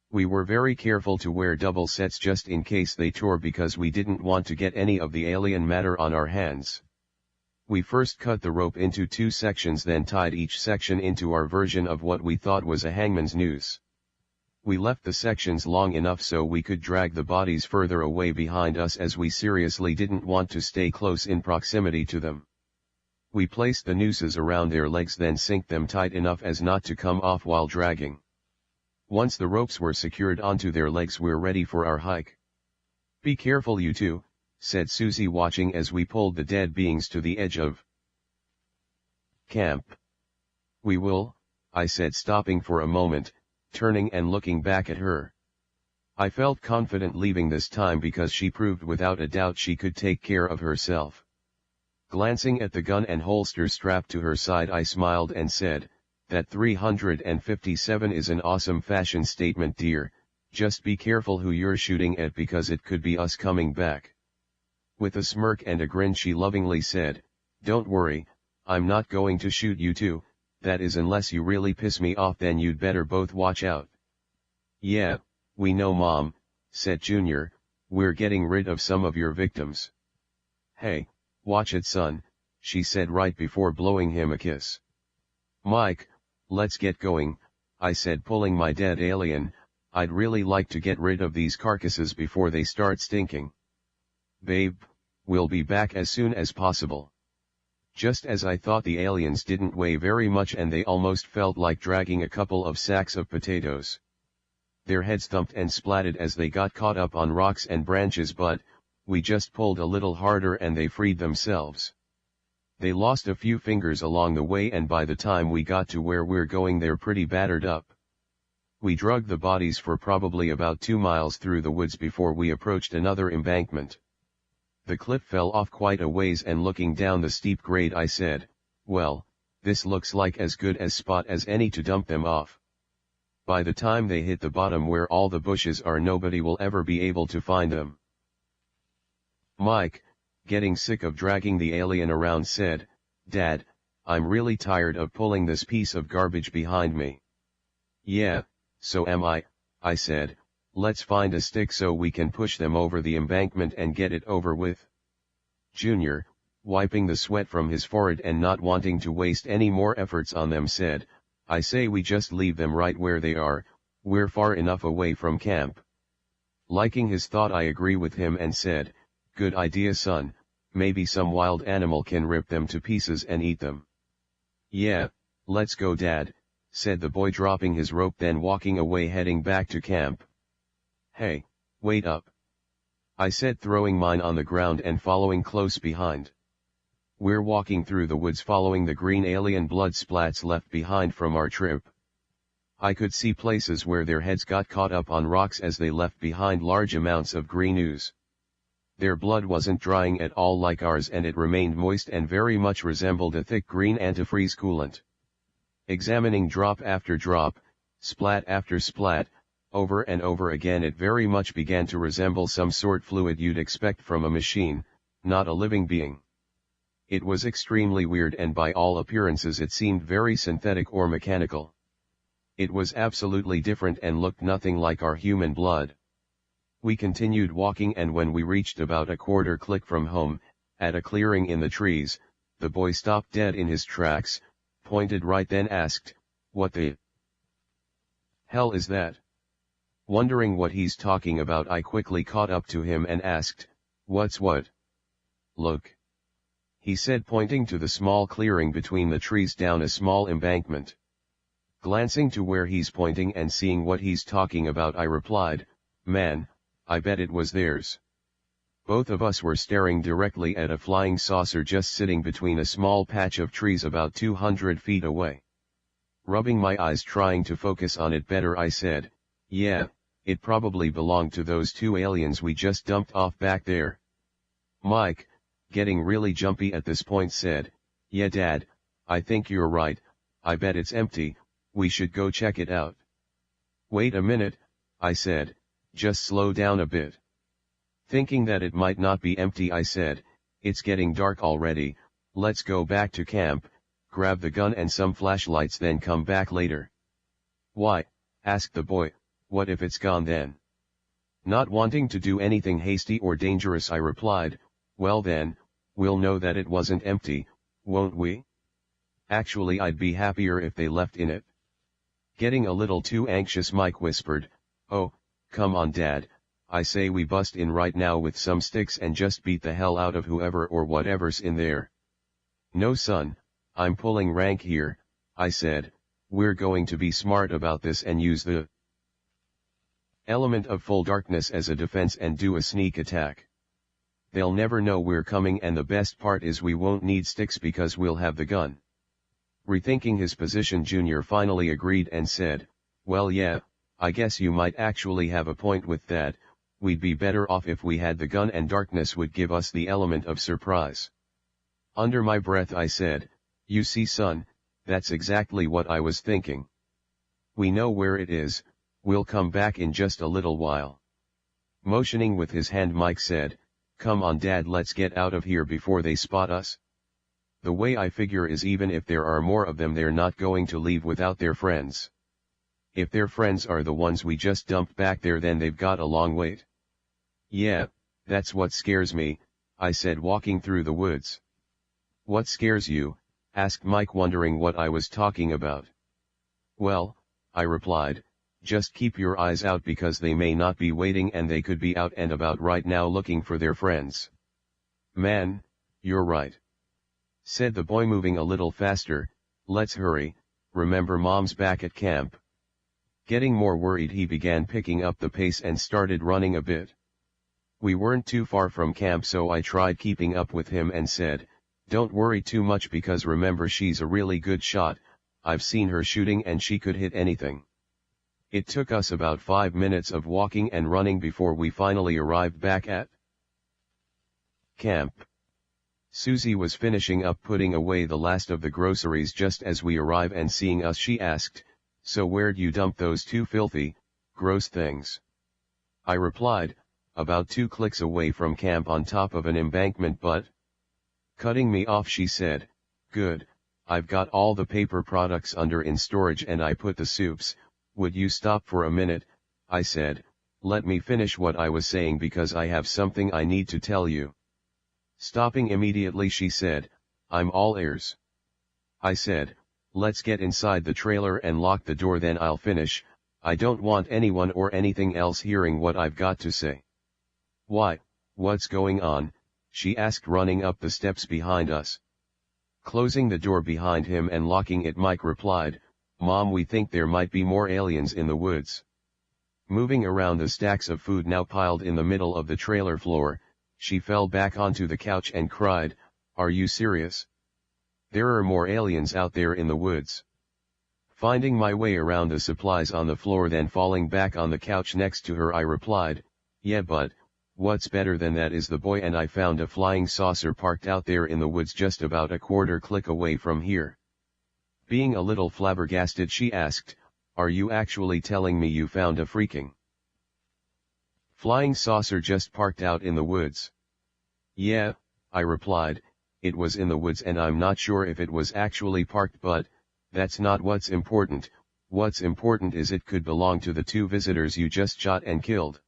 We were very careful to wear double sets just in case they tore, because we didn't want to get any of the alien matter on our hands. We first cut the rope into 2 sections, then tied each section into our version of what we thought was a hangman's noose. We left the sections long enough so we could drag the bodies further away behind us, as we seriously didn't want to stay close in proximity to them. We placed the nooses around their legs, then synced them tight enough as not to come off while dragging. Once the ropes were secured onto their legs, we're ready for our hike. "Be careful, you two," said Susie, watching as we pulled the dead beings to the edge of camp. "We will," I said, stopping for a moment, turning and looking back at her. I felt confident leaving this time because she proved without a doubt she could take care of herself. Glancing at the gun and holster strapped to her side, I smiled and said, "That 357 is an awesome fashion statement, dear. Just be careful who you're shooting at, because it could be us coming back." With a smirk and a grin, she lovingly said, "Don't worry, I'm not going to shoot you two. That is, unless you really piss me off, then you'd better both watch out." "Yeah, we know, Mom," said Junior. "We're getting rid of some of your victims." "Hey, watch it, son," she said right before blowing him a kiss. "Mike, let's get going," I said, pulling my dead alien. "I'd really like to get rid of these carcasses before they start stinking." "Babe, we'll be back as soon as possible." Just as I thought, the aliens didn't weigh very much and they almost felt like dragging a couple of sacks of potatoes. Their heads thumped and splatted as they got caught up on rocks and branches, but we just pulled a little harder and they freed themselves. They lost a few fingers along the way, and by the time we got to where we're going, they're pretty battered up. We drug the bodies for probably about 2 miles through the woods before we approached another embankment. The cliff fell off quite a ways, and looking down the steep grade, I said, "Well, this looks like as good a spot as any to dump them off. By the time they hit the bottom where all the bushes are, nobody will ever be able to find them." Mike, getting sick of dragging the alien around, said, "Dad, I'm really tired of pulling this piece of garbage behind me." "Yeah, so am I said. "Let's find a stick so we can push them over the embankment and get it over with." Junior, wiping the sweat from his forehead and not wanting to waste any more efforts on them, said, "I say we just leave them right where they are. We're far enough away from camp." Liking his thought, I agree with him and said, "Good idea, son. Maybe some wild animal can rip them to pieces and eat them." "Yeah, let's go, Dad," said the boy, dropping his rope, then walking away, heading back to camp. "Hey, wait up," I said, throwing mine on the ground and following close behind. We're walking through the woods following the green alien blood splats left behind from our trip. I could see places where their heads got caught up on rocks as they left behind large amounts of green ooze. Their blood wasn't drying at all like ours, and it remained moist and very much resembled a thick green antifreeze coolant. Examining drop after drop, splat after splat, over and over again, it very much began to resemble some sort fluid you'd expect from a machine, not a living being. It was extremely weird, and by all appearances it seemed very synthetic or mechanical. It was absolutely different and looked nothing like our human blood. We continued walking, and when we reached about a quarter click from home, at a clearing in the trees, the boy stopped dead in his tracks, pointed right, then asked, "What the hell is that?" Wondering what he's talking about, I quickly caught up to him and asked, "What's what?" "Look," he said, pointing to the small clearing between the trees down a small embankment. Glancing to where he's pointing and seeing what he's talking about, I replied, "Man, I bet it was theirs." Both of us were staring directly at a flying saucer just sitting between a small patch of trees about 200 feet away. Rubbing my eyes trying to focus on it better, I said, "Yeah, It probably belonged to those two aliens we just dumped off back there. Mike, getting really jumpy at this point, said, "Yeah, Dad, I think you're right. I bet it's empty. We should go check it out." "Wait a minute," I said, "just slow down a bit." Thinking that it might not be empty, I said, "It's getting dark already. Let's go back to camp, grab the gun and some flashlights, then come back later." "Why?" asked the boy, "what if it's gone then?" Not wanting to do anything hasty or dangerous, I replied, "Well then, we'll know that it wasn't empty, won't we? Actually, I'd be happier if they left in it." Getting a little too anxious, Mike whispered, "Oh, come on, Dad, I say we bust in right now with some sticks and just beat the hell out of whoever or whatever's in there." "No, son, I'm pulling rank here," I said. "We're going to be smart about this and use the element of full darkness as a defense and do a sneak attack. They'll never know we're coming, and the best part is we won't need sticks because we'll have the gun." Rethinking his position, Junior finally agreed and said, "Well, yeah, I guess you might actually have a point with that. We'd be better off if we had the gun, and darkness would give us the element of surprise." Under my breath I said, "You see, son, that's exactly what I was thinking. We know where it is, we'll come back in just a little while." Motioning with his hand, Mike said, "Come on, Dad, let's get out of here before they spot us. The way I figure is even if there are more of them, they're not going to leave without their friends. If their friends are the ones we just dumped back there, then they've got a long wait." "Yeah, that's what scares me," I said, walking through the woods. "What scares you?" asked Mike, wondering what I was talking about. "Well," I replied, "just keep your eyes out because they may not be waiting and they could be out and about right now looking for their friends." "Man, you're right," said the boy, moving a little faster. "Let's hurry, remember Mom's back at camp." Getting more worried, he began picking up the pace and started running a bit. We weren't too far from camp, so I tried keeping up with him and said, "Don't worry too much because remember, she's a really good shot. I've seen her shooting and she could hit anything." It took us about 5 minutes of walking and running before we finally arrived back at camp. Susie was finishing up putting away the last of the groceries just as we arrived, and seeing us, she asked, "So where'd you dump those two filthy, gross things?" I replied, "About 2 clicks away from camp on top of an embankment, but..." Cutting me off, she said, "Good, I've got all the paper products under in storage and I put the soups. Would you stop for a minute?" I said. "Let me finish what I was saying because I have something I need to tell you." Stopping immediately, she said, "I'm all ears." I said, "Let's get inside the trailer and lock the door, then I'll finish. I don't want anyone or anything else hearing what I've got to say." "Why, what's going on?" she asked, running up the steps behind us. Closing the door behind him and locking it, Mike replied, "Mom, we think there might be more aliens in the woods." Moving around the stacks of food now piled in the middle of the trailer floor, she fell back onto the couch and cried, "Are you serious? There are more aliens out there in the woods." Finding my way around the supplies on the floor, then falling back on the couch next to her, I replied, "Yeah, but what's better than that is the boy and I found a flying saucer parked out there in the woods just about a quarter click away from here." Being a little flabbergasted, she asked, "Are you actually telling me you found a freaking flying saucer just parked out in the woods?" "Yeah," I replied, "it was in the woods and I'm not sure if it was actually parked, but that's not what's important. What's important is it could belong to the 2 visitors you just shot and killed.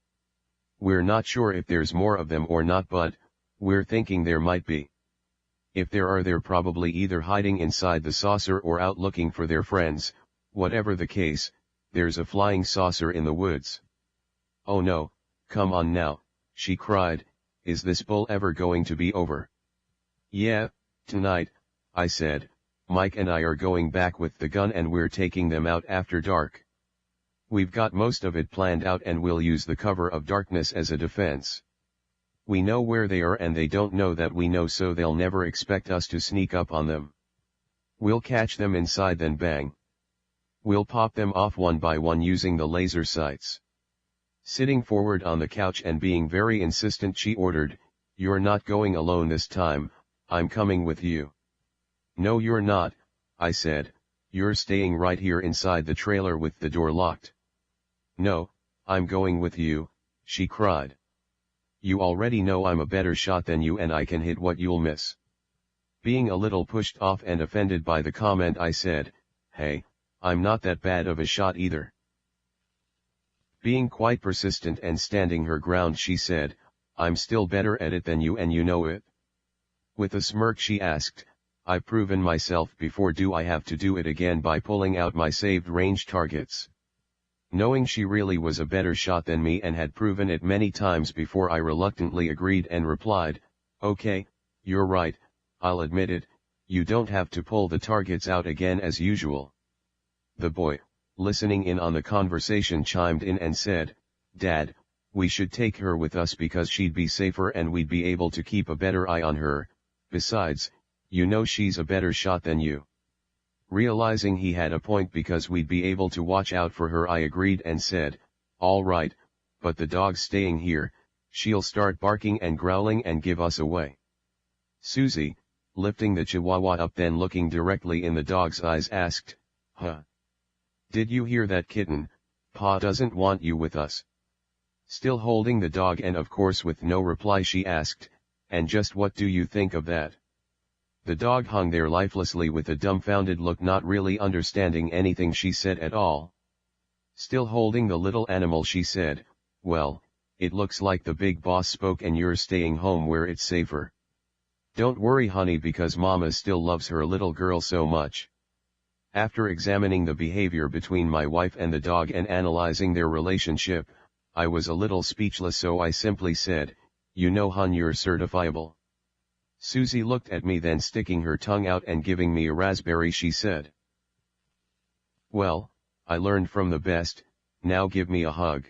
We're not sure if there's more of them or not, but we're thinking there might be. If there are, they're probably either hiding inside the saucer or out looking for their friends. Whatever the case, there's a flying saucer in the woods." "Oh no, come on now," she cried, "is this bull ever going to be over?" "Yeah, tonight," I said. "Mike and I are going back with the gun and we're taking them out after dark. We've got most of it planned out and we'll use the cover of darkness as a defense. We know where they are and they don't know that we know, so they'll never expect us to sneak up on them. We'll catch them inside, then bang. We'll pop them off one by one using the laser sights. Sitting forward on the couch and being very insistent, she ordered, "You're not going alone this time, I'm coming with you." "No you're not," I said, "you're staying right here inside the trailer with the door locked." "No, I'm going with you," she cried. "You already know I'm a better shot than you and I can hit what you'll miss." Being a little pushed off and offended by the comment, I said, "Hey, I'm not that bad of a shot either." Being quite persistent and standing her ground, she said, "I'm still better at it than you and you know it." With a smirk she asked, "I've proven myself before, do I have to do it again by pulling out my saved range targets?" Knowing she really was a better shot than me and had proven it many times before, I reluctantly agreed and replied, "Okay, you're right, I'll admit it, you don't have to pull the targets out again as usual." The boy, listening in on the conversation, chimed in and said, "Dad, we should take her with us because she'd be safer and we'd be able to keep a better eye on her, besides, you know she's a better shot than you." Realizing he had a point because we'd be able to watch out for her, I agreed and said, "All right, but the dog's staying here, she'll start barking and growling and give us away." Susie, lifting the chihuahua up then looking directly in the dog's eyes, asked, "Huh? Did you hear that, kitten? Pa doesn't want you with us." Still holding the dog and of course with no reply, she asked, "And just what do you think of that?" The dog hung there lifelessly with a dumbfounded look, not really understanding anything she said at all. Still holding the little animal, she said, "Well, it looks like the big boss spoke and you're staying home where it's safer. Don't worry honey, because mama still loves her little girl so much." After examining the behavior between my wife and the dog and analyzing their relationship, I was a little speechless, so I simply said, "You know hun, you're certifiable." Susie looked at me, then sticking her tongue out and giving me a raspberry, she said, "Well, I learned from the best, now give me a hug."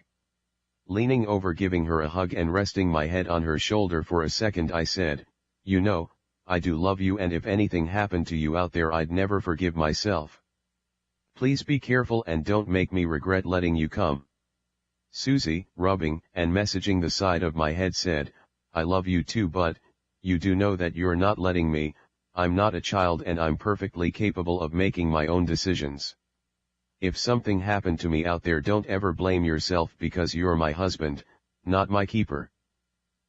Leaning over giving her a hug and resting my head on her shoulder for a second, I said, "You know, I do love you, and if anything happened to you out there I'd never forgive myself. Please be careful and don't make me regret letting you come." Susie, rubbing and messaging the side of my head, said, "I love you too, but you do know that you're not letting me. I'm not a child and I'm perfectly capable of making my own decisions. If something happened to me out there, don't ever blame yourself because you're my husband, not my keeper."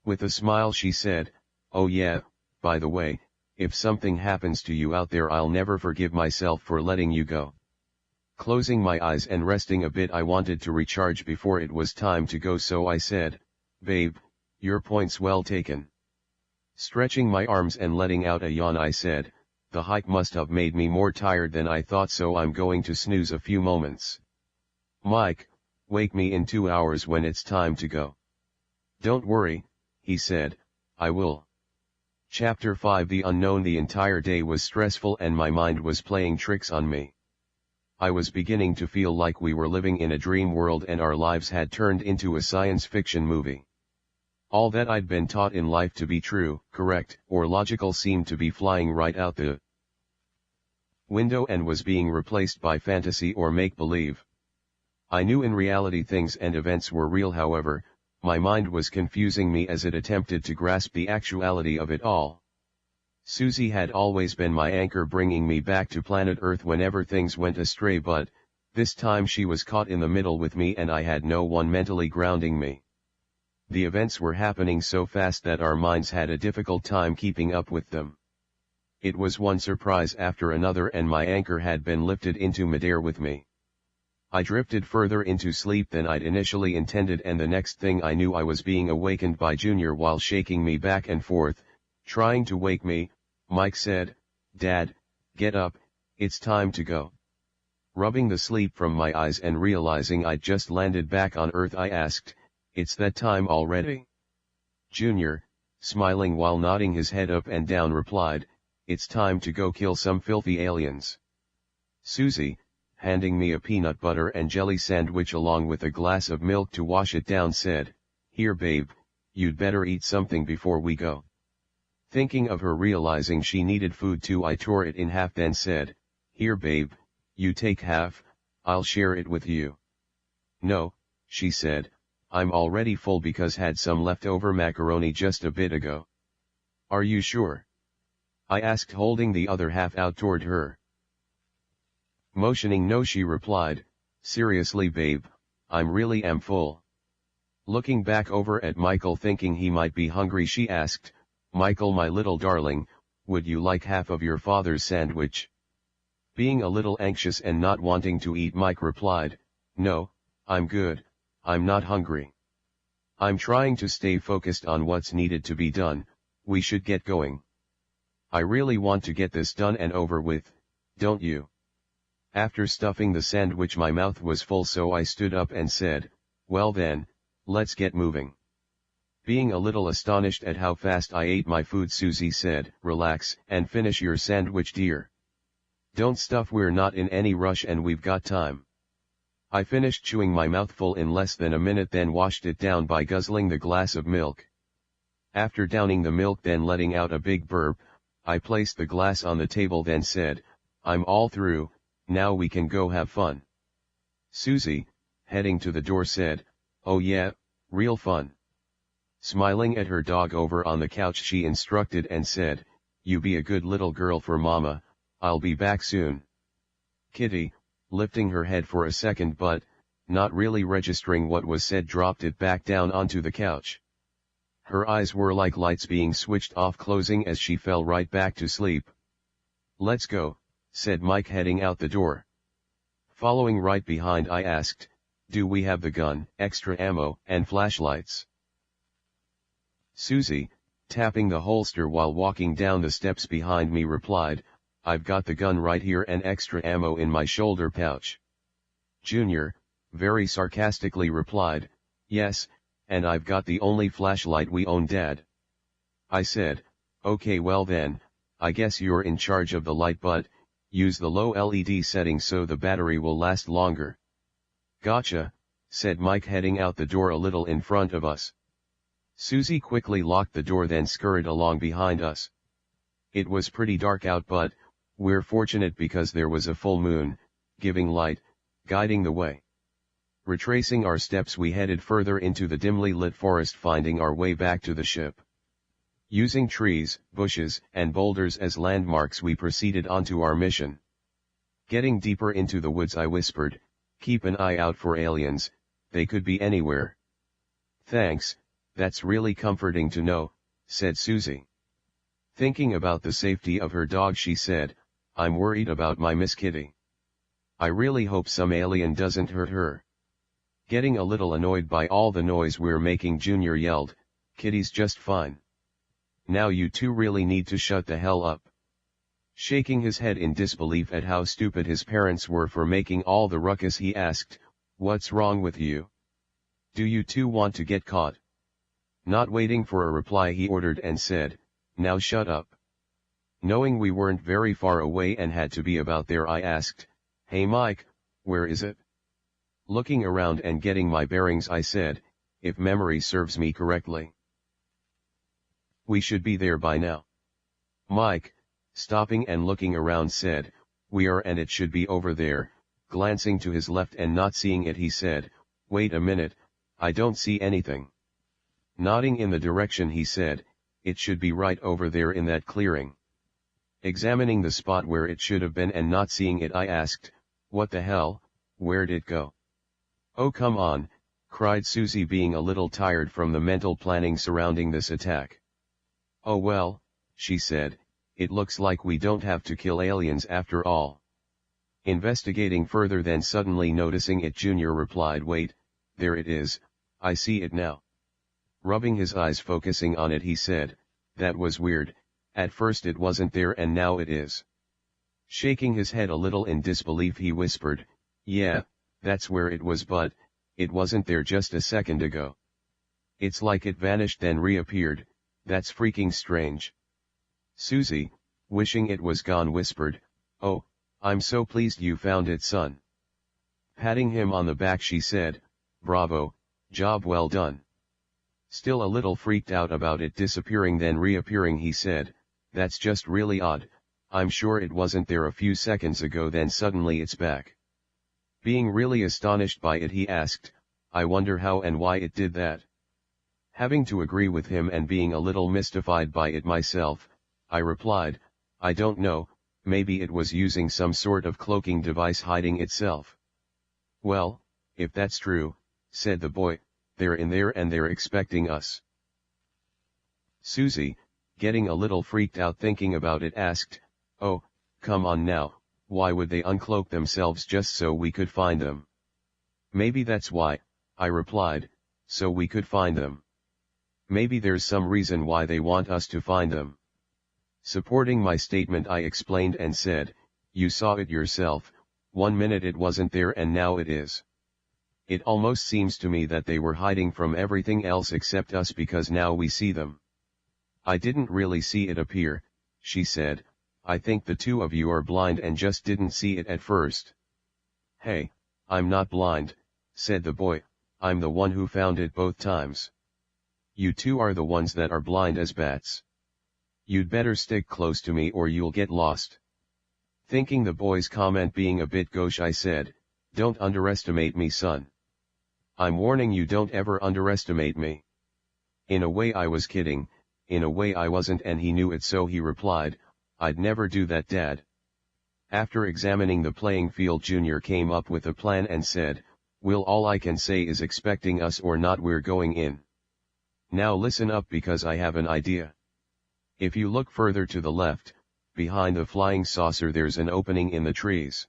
With a smile she said, "Oh yeah, by the way, if something happens to you out there I'll never forgive myself for letting you go." Closing my eyes and resting a bit, I wanted to recharge before it was time to go, so I said, "Babe, your point's well taken." Stretching my arms and letting out a yawn, I said, "The hike must have made me more tired than I thought, so I'm going to snooze a few moments. Mike, wake me in 2 hours when it's time to go." "Don't worry," he said, "I will." Chapter 5: The Unknown. The entire day was stressful and my mind was playing tricks on me. I was beginning to feel like we were living in a dream world and our lives had turned into a science fiction movie. All that I'd been taught in life to be true, correct, or logical seemed to be flying right out the window and was being replaced by fantasy or make-believe. I knew in reality things and events were real, however, my mind was confusing me as it attempted to grasp the actuality of it all. Susie had always been my anchor, bringing me back to planet Earth whenever things went astray, but this time she was caught in the middle with me and I had no one mentally grounding me. The events were happening so fast that our minds had a difficult time keeping up with them. It was one surprise after another and my anchor had been lifted into midair with me. I drifted further into sleep than I'd initially intended, and the next thing I knew I was being awakened by Junior while shaking me back and forth, trying to wake me. Mike said, "Dad, get up, it's time to go." Rubbing the sleep from my eyes and realizing I'd just landed back on Earth, I asked, "It's that time already?" Junior, smiling while nodding his head up and down, replied, "It's time to go kill some filthy aliens." Susie, handing me a peanut butter and jelly sandwich along with a glass of milk to wash it down, said, "Here babe, you'd better eat something before we go." Thinking of her realizing she needed food too, I tore it in half then said, "Here babe, you take half, I'll share it with you." "No," she said, I'm already full because had some leftover macaroni just a bit ago. Are you sure? I asked, holding the other half out toward her. Motioning no, she replied, seriously babe, I'm really am full. Looking back over at Michael thinking he might be hungry, she asked, Michael my little darling, would you like half of your father's sandwich? Being a little anxious and not wanting to eat, Mike replied, no, I'm good, I'm not hungry. I'm trying to stay focused on what's needed to be done, we should get going. I really want to get this done and over with, don't you? After stuffing the sandwich my mouth was full, so I stood up and said, well then, let's get moving. Being a little astonished at how fast I ate my food, Susie said, relax and finish your sandwich dear. Don't stuff, we're not in any rush and we've got time. I finished chewing my mouthful in less than a minute, then washed it down by guzzling the glass of milk. After downing the milk then letting out a big burp, I placed the glass on the table then said, I'm all through, now we can go have fun. Susie, heading to the door, said, oh yeah, real fun. Smiling at her dog over on the couch, she instructed and said, you be a good little girl for mama, I'll be back soon. Kitty, lifting her head for a second but, not really registering what was said, dropped it back down onto the couch. Her eyes were like lights being switched off, closing as she fell right back to sleep. Let's go, said Mike, heading out the door. Following right behind, I asked, do we have the gun, extra ammo, and flashlights? Susie, tapping the holster while walking down the steps behind me, replied, I've got the gun right here and extra ammo in my shoulder pouch. Junior, very sarcastically replied, yes, and I've got the only flashlight we own, Dad. I said, okay well then, I guess you're in charge of the light, but use the low LED setting so the battery will last longer. Gotcha, said Mike, heading out the door a little in front of us. Susie quickly locked the door then scurried along behind us. It was pretty dark out, but we're fortunate because there was a full moon, giving light, guiding the way. Retracing our steps, we headed further into the dimly lit forest, finding our way back to the ship. Using trees, bushes, and boulders as landmarks, we proceeded onto our mission. Getting deeper into the woods, I whispered, keep an eye out for aliens, they could be anywhere. Thanks, that's really comforting to know, said Susie. Thinking about the safety of her dog, she said, I'm worried about my Miss Kitty. I really hope some alien doesn't hurt her. Getting a little annoyed by all the noise we're making, Junior yelled, Kitty's just fine. Now you two really need to shut the hell up. Shaking his head in disbelief at how stupid his parents were for making all the ruckus, he asked, what's wrong with you? Do you two want to get caught? Not waiting for a reply, he ordered and said, now shut up. Knowing we weren't very far away and had to be about there, I asked, hey Mike, where is it? Looking around and getting my bearings, I said, if memory serves me correctly, we should be there by now. Mike, stopping and looking around, said, we are, and it should be over there. Glancing to his left and not seeing it, he said, wait a minute, I don't see anything. Nodding in the direction, he said, it should be right over there in that clearing. Examining the spot where it should have been and not seeing it, I asked, what the hell, where'd it go? Oh come on, cried Susie, being a little tired from the mental planning surrounding this attack. Oh well, she said, it looks like we don't have to kill aliens after all. Investigating further, then suddenly noticing it, Junior replied, wait, there it is, I see it now. Rubbing his eyes focusing on it, he said, that was weird, at first it wasn't there and now it is. Shaking his head a little in disbelief, he whispered, yeah, that's where it was, but it wasn't there just a second ago. It's like it vanished then reappeared, that's freaking strange. Susie, wishing it was gone, whispered, oh, I'm so pleased you found it, son. Patting him on the back, she said, bravo, job well done. Still a little freaked out about it disappearing then reappearing, he said, that's just really odd, I'm sure it wasn't there a few seconds ago, then suddenly it's back. Being really astonished by it, he asked, I wonder how and why it did that. Having to agree with him and being a little mystified by it myself, I replied, I don't know, maybe it was using some sort of cloaking device hiding itself. Well, if that's true, said the boy, they're in there and they're expecting us. Susie, getting a little freaked out thinking about it, asked, oh, come on now, why would they uncloak themselves just so we could find them? Maybe that's why, I replied, so we could find them. Maybe there's some reason why they want us to find them. Supporting my statement, I explained and said, you saw it yourself, 1 minute it wasn't there and now it is. It almost seems to me that they were hiding from everything else except us because now we see them. I didn't really see it appear, she said, I think the two of you are blind and just didn't see it at first. Hey, I'm not blind, said the boy, I'm the one who found it both times. You two are the ones that are blind as bats. You'd better stick close to me or you'll get lost. Thinking the boy's comment being a bit gauche, I said, don't underestimate me, son. I'm warning you, don't ever underestimate me. In a way I was kidding, in a way I wasn't, and he knew it, so he replied, I'd never do that, Dad. After examining the playing field, Junior came up with a plan and said, Will, all I can say is expecting us or not, we're going in. Now listen up because I have an idea. If you look further to the left, behind the flying saucer there's an opening in the trees.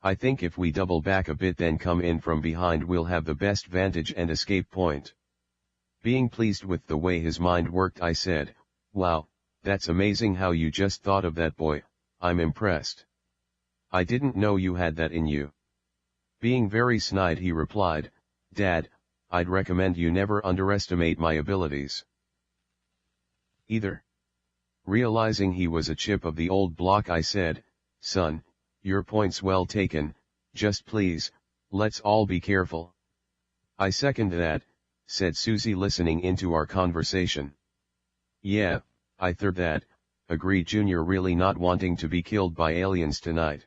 I think if we double back a bit then come in from behind we'll have the best vantage and escape point. Being pleased with the way his mind worked, I said, wow, that's amazing how you just thought of that, boy, I'm impressed. I didn't know you had that in you. Being very snide, he replied, Dad, I'd recommend you never underestimate my abilities. Either. Realizing he was a chip of the old block, I said, son, your point's well taken, just please, let's all be careful. I second that, said Susie, listening into our conversation. Yeah, I third that, agreed Junior, really not wanting to be killed by aliens tonight.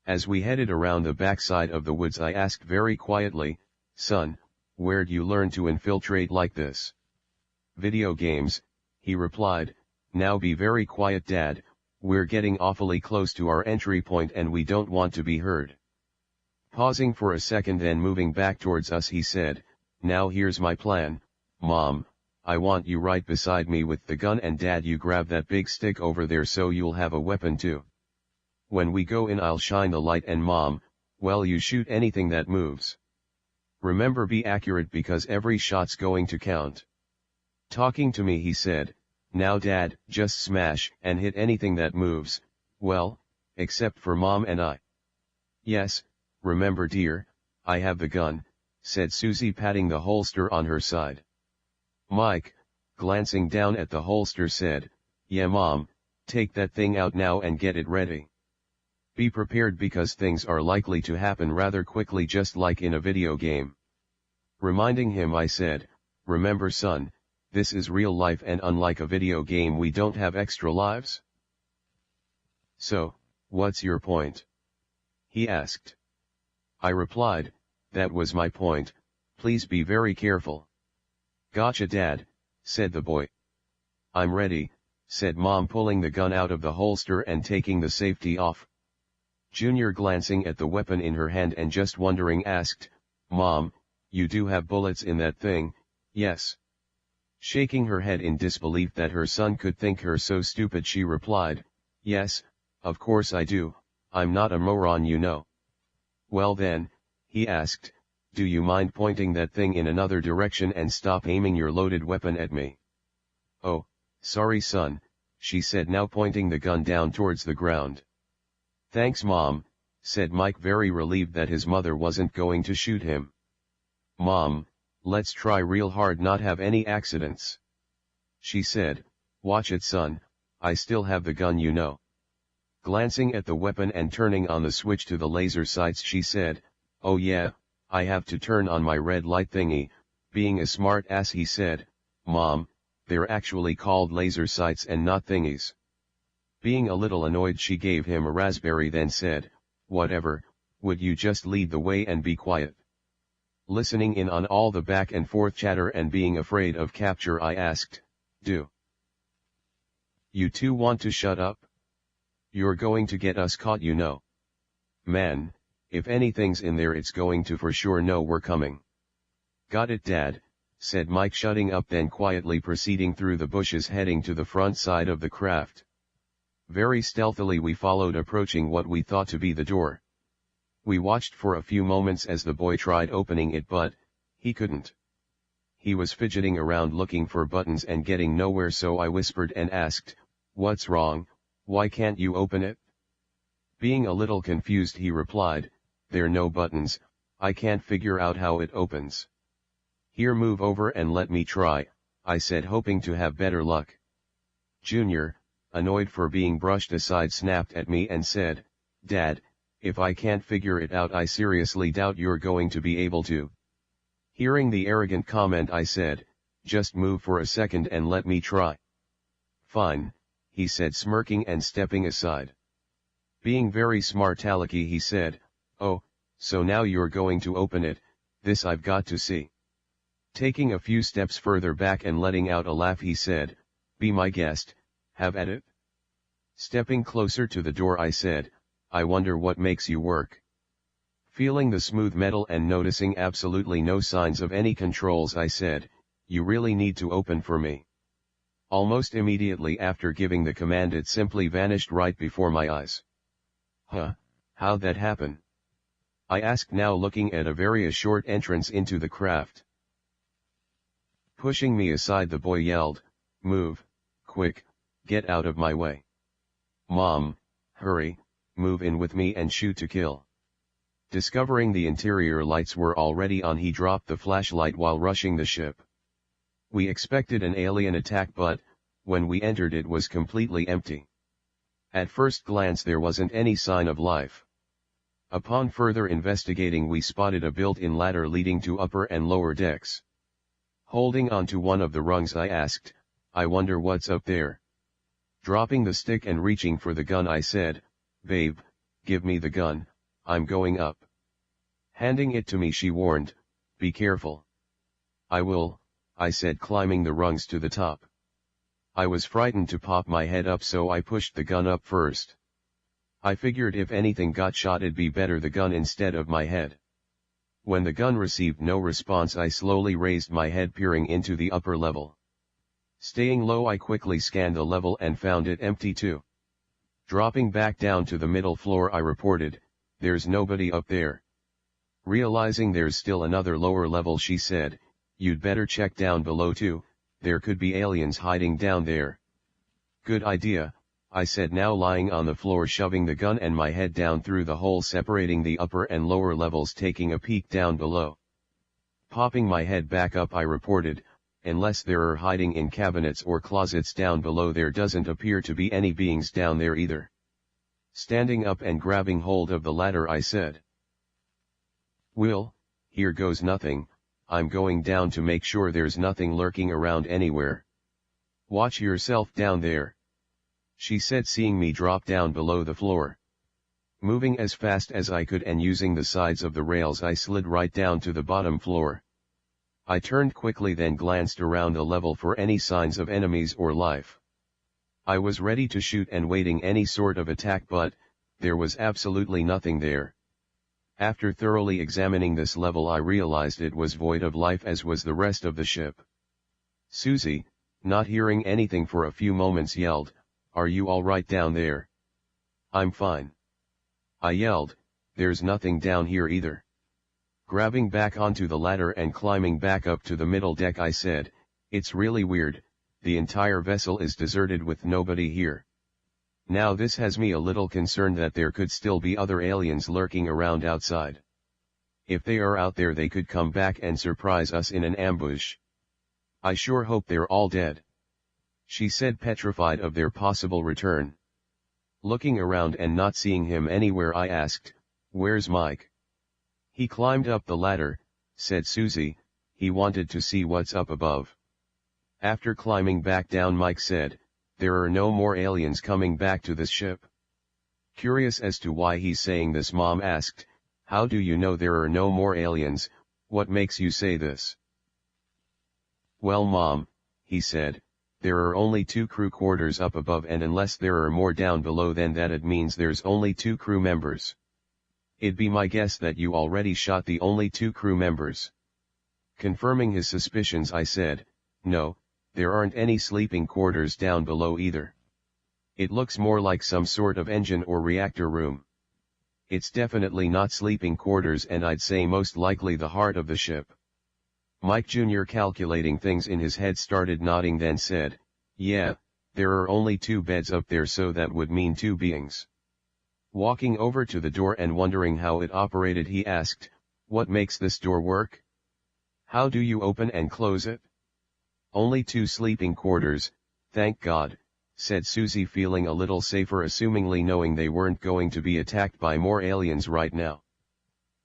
As we headed around the backside of the woods, I asked very quietly, son, where'd you learn to infiltrate like this? Video games, he replied. Now be very quiet, Dad, we're getting awfully close to our entry point and we don't want to be heard. Pausing for a second then moving back towards us, he said, now here's my plan, Mom, I want you right beside me with the gun, and Dad, you grab that big stick over there so you'll have a weapon too. When we go in I'll shine the light, and Mom, well, you shoot anything that moves. Remember, be accurate because every shot's going to count. Talking to me, he said, now Dad, just smash and hit anything that moves, well, except for Mom and I. Yes, remember dear, I have the gun, said Susie, patting the holster on her side. Mike, glancing down at the holster, said, yeah Mom, take that thing out now and get it ready. Be prepared because things are likely to happen rather quickly, just like in a video game. Reminding him, I said, remember son, this is real life and unlike a video game we don't have extra lives. So, what's your point? He asked. I replied, that was my point, please be very careful. Gotcha Dad, said the boy. I'm ready, said Mom, pulling the gun out of the holster and taking the safety off. Junior, glancing at the weapon in her hand and just wondering, asked, Mom, you do have bullets in that thing, yes? Shaking her head in disbelief that her son could think her so stupid, she replied, yes, of course I do, I'm not a moron, you know. Well then, he asked, do you mind pointing that thing in another direction and stop aiming your loaded weapon at me? Oh, sorry son, she said, now pointing the gun down towards the ground. Thanks Mom, said Mike, very relieved that his mother wasn't going to shoot him. Mom, let's try real hard not have any accidents. She said, watch it son, I still have the gun, you know. Glancing at the weapon and turning on the switch to the laser sights, she said, oh yeah, I have to turn on my red light thingy. Being a smart ass, he said, Mom, they're actually called laser sights and not thingies. Being a little annoyed, she gave him a raspberry, then said, whatever, would you just lead the way and be quiet? Listening in on all the back and forth chatter and being afraid of capture, I asked, "Do you two want to shut up? You're going to get us caught, you know. Man, if anything's in there it's going to for sure know we're coming." "Got it, Dad," said Mike, shutting up, then quietly proceeding through the bushes heading to the front side of the craft. Very stealthily we followed, approaching what we thought to be the door. We watched for a few moments as the boy tried opening it, but he couldn't. He was fidgeting around looking for buttons and getting nowhere, so I whispered and asked, "What's wrong? Why can't you open it?" Being a little confused, he replied, "There are no buttons, I can't figure out how it opens." "Here, move over and let me try," I said, hoping to have better luck. Junior, annoyed for being brushed aside, snapped at me and said, "Dad, if I can't figure it out I seriously doubt you're going to be able to." Hearing the arrogant comment, I said, "Just move for a second and let me try." "Fine," he said, smirking and stepping aside. Being very smart-alecky, he said, "Oh, so now you're going to open it, this I've got to see." Taking a few steps further back and letting out a laugh, he said, "Be my guest, have at it." Stepping closer to the door, I said, "I wonder what makes you work." Feeling the smooth metal and noticing absolutely no signs of any controls, I said, "You really need to open for me." Almost immediately after giving the command, it simply vanished right before my eyes. "Huh, how'd that happen?" I asked, now looking at a very short entrance into the craft. Pushing me aside, the boy yelled, "Move, quick, get out of my way. Mom, hurry, move in with me and shoot to kill." Discovering the interior lights were already on, he dropped the flashlight while rushing the ship. We expected an alien attack, but when we entered it was completely empty. At first glance there wasn't any sign of life. Upon further investigating we spotted a built-in ladder leading to upper and lower decks. Holding onto one of the rungs, I asked, "I wonder what's up there." Dropping the stick and reaching for the gun, I said, "Babe, give me the gun, I'm going up." Handing it to me, she warned, "Be careful." "I will," I said, climbing the rungs to the top. I was frightened to pop my head up, so I pushed the gun up first. I figured if anything got shot it'd be better the gun instead of my head. When the gun received no response, I slowly raised my head, peering into the upper level. Staying low, I quickly scanned the level and found it empty too. Dropping back down to the middle floor, I reported, "There's nobody up there." Realizing there's still another lower level, she said, "You'd better check down below too, there could be aliens hiding down there." "Good idea," I said, now lying on the floor, shoving the gun and my head down through the hole separating the upper and lower levels, taking a peek down below. Popping my head back up, I reported, "Unless there are hiding in cabinets or closets down below, there doesn't appear to be any beings down there either." Standing up and grabbing hold of the ladder, I said, "Will, here goes nothing, I'm going down to make sure there's nothing lurking around anywhere. Watch yourself down there," she said, seeing me drop down below the floor. Moving as fast as I could and using the sides of the rails, I slid right down to the bottom floor. I turned quickly, then glanced around the level for any signs of enemies or life. I was ready to shoot and waiting any sort of attack, but there was absolutely nothing there. After thoroughly examining this level, I realized it was void of life, as was the rest of the ship. Susie, not hearing anything for a few moments, yelled, "Are you all right down there?" "I'm fine," I yelled, "there's nothing down here either." Grabbing back onto the ladder and climbing back up to the middle deck, I said, "It's really weird, the entire vessel is deserted with nobody here. Now this has me a little concerned that there could still be other aliens lurking around outside. If they are out there, they could come back and surprise us in an ambush. I sure hope they're all dead," she said, petrified of their possible return. Looking around and not seeing him anywhere, I asked, "Where's Mike?" "He climbed up the ladder," said Susie, "he wanted to see what's up above." After climbing back down, Mike said, "There are no more aliens coming back to this ship." Curious as to why he's saying this, Mom asked, "How do you know there are no more aliens? What makes you say this? Well, Mom, he said, there are only 2 crew quarters up above, and unless there are more down below then that it means there's only 2 crew members. It'd be my guess that you already shot the only 2 crew members. Confirming his suspicions, I said, no, there aren't any sleeping quarters down below either. It looks more like some sort of engine or reactor room. It's definitely not sleeping quarters, and I'd say most likely the heart of the ship. Mike Jr., calculating things in his head, started nodding, then said, yeah, there are only 2 beds up there, so that would mean 2 beings. Walking over to the door and wondering how it operated, he asked, what makes this door work? How do you open and close it? Only 2 sleeping quarters, thank God, said Susie, feeling a little safer, assumingly knowing they weren't going to be attacked by more aliens right now.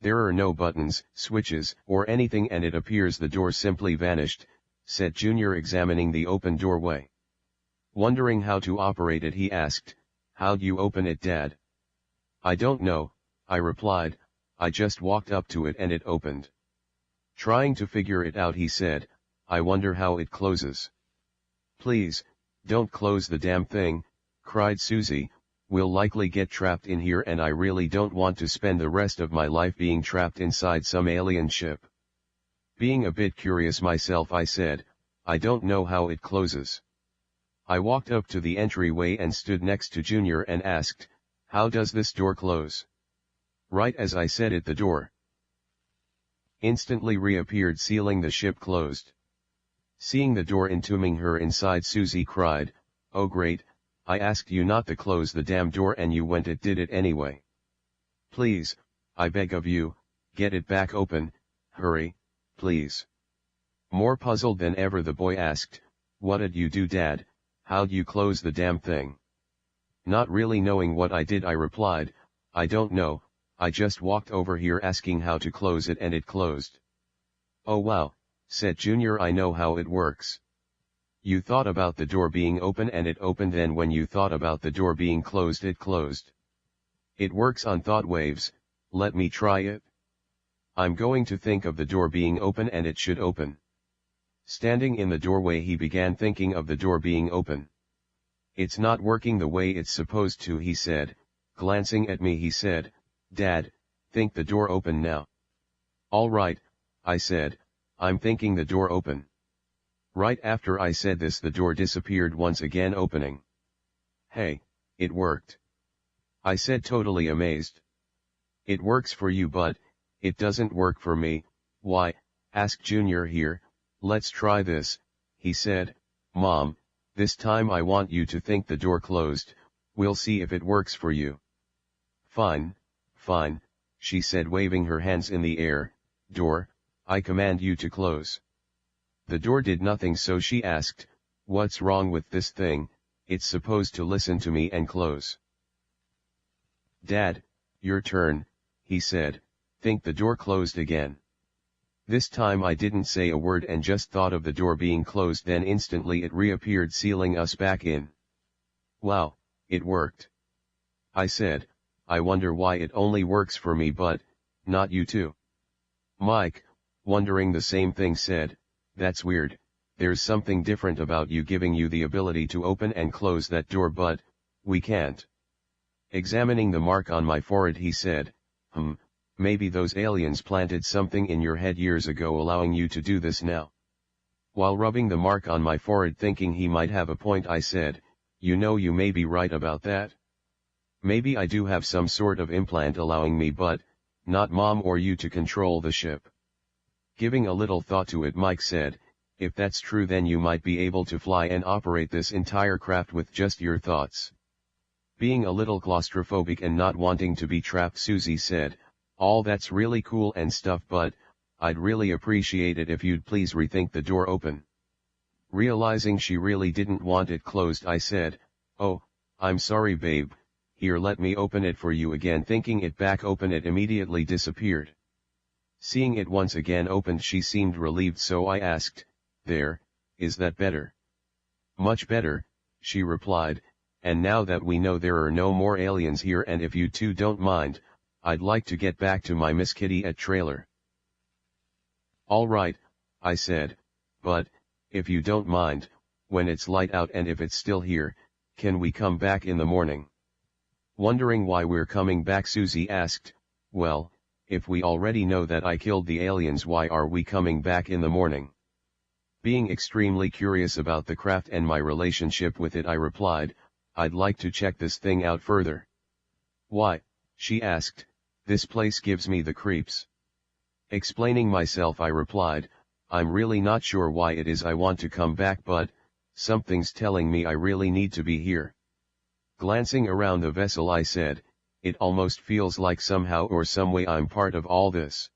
There are no buttons, switches, or anything, and it appears the door simply vanished, said Junior, examining the open doorway. Wondering how to operate it, he asked, how'd you open it, Dad? I don't know, I replied, I just walked up to it and it opened. Trying to figure it out, he said, I wonder how it closes. Please, don't close the damn thing, cried Susie, we'll likely get trapped in here, and I really don't want to spend the rest of my life being trapped inside some alien ship. Being a bit curious myself, I said, I don't know how it closes. I walked up to the entryway and stood next to Junior and asked, how does this door close? Right as I said it, the door instantly reappeared, sealing the ship closed. Seeing the door entombing her inside, Susie cried, oh great, I asked you not to close the damn door and you went and did it anyway. Please, I beg of you, get it back open, hurry, please. More puzzled than ever, the boy asked, what'd you do, Dad? How'd you close the damn thing? Not really knowing what I did, I replied, I don't know, I just walked over here asking how to close it and it closed. Oh wow, said Junior, I know how it works. You thought about the door being open and it opened, then when you thought about the door being closed, it closed. It works on thought waves, let me try it. I'm going to think of the door being open and it should open. Standing in the doorway, he began thinking of the door being open. It's not working the way it's supposed to, he said. Glancing at me, he said, Dad, think the door open now. All right, I said, I'm thinking the door open. Right after I said this, the door disappeared once again, opening. Hey, it worked. I said, totally amazed. It works for you, but it doesn't work for me. Why? Asked Junior. Here, let's try this, he said. Mom, this time I want you to think the door closed, we'll see if it works for you. Fine, fine, she said, waving her hands in the air. Door, I command you to close. The door did nothing, so she asked, what's wrong with this thing? It's supposed to listen to me and close. Dad, your turn, he said, think the door closed again. This time I didn't say a word and just thought of the door being closed, then instantly it reappeared, sealing us back in. Wow, it worked. I said, I wonder why it only works for me but not you too. Mike, wondering the same thing, said, that's weird, there's something different about you, giving you the ability to open and close that door but we can't. Examining the mark on my forehead, he said, maybe those aliens planted something in your head years ago allowing you to do this now. While rubbing the mark on my forehead, thinking he might have a point, I said, you know, you may be right about that. Maybe I do have some sort of implant allowing me but not Mom or you to control the ship. Giving a little thought to it, Mike said, if that's true then you might be able to fly and operate this entire craft with just your thoughts. Being a little claustrophobic and not wanting to be trapped, Susie said, all that's really cool and stuff, but I'd really appreciate it if you'd please rethink the door open. Realizing she really didn't want it closed, I said, oh, I'm sorry babe, here let me open it for you again. Thinking it back open, it immediately disappeared. Seeing it once again opened, she seemed relieved, so I asked, there, is that better? Much better, she replied, and now that we know there are no more aliens here, and if you two don't mind, I'd like to get back to my Miss Kitty at trailer. All right, I said, but, if you don't mind, when it's light out and if it's still here, can we come back in the morning? Wondering why we're coming back, Susie asked, well, if we already know that I killed the aliens, why are we coming back in the morning? Being extremely curious about the craft and my relationship with it, I replied, I'd like to check this thing out further. Why? She asked, this place gives me the creeps. Explaining myself, I replied, I'm really not sure why it is I want to come back, but something's telling me I really need to be here. Glancing around the vessel, I said, it almost feels like somehow or some way I'm part of all this.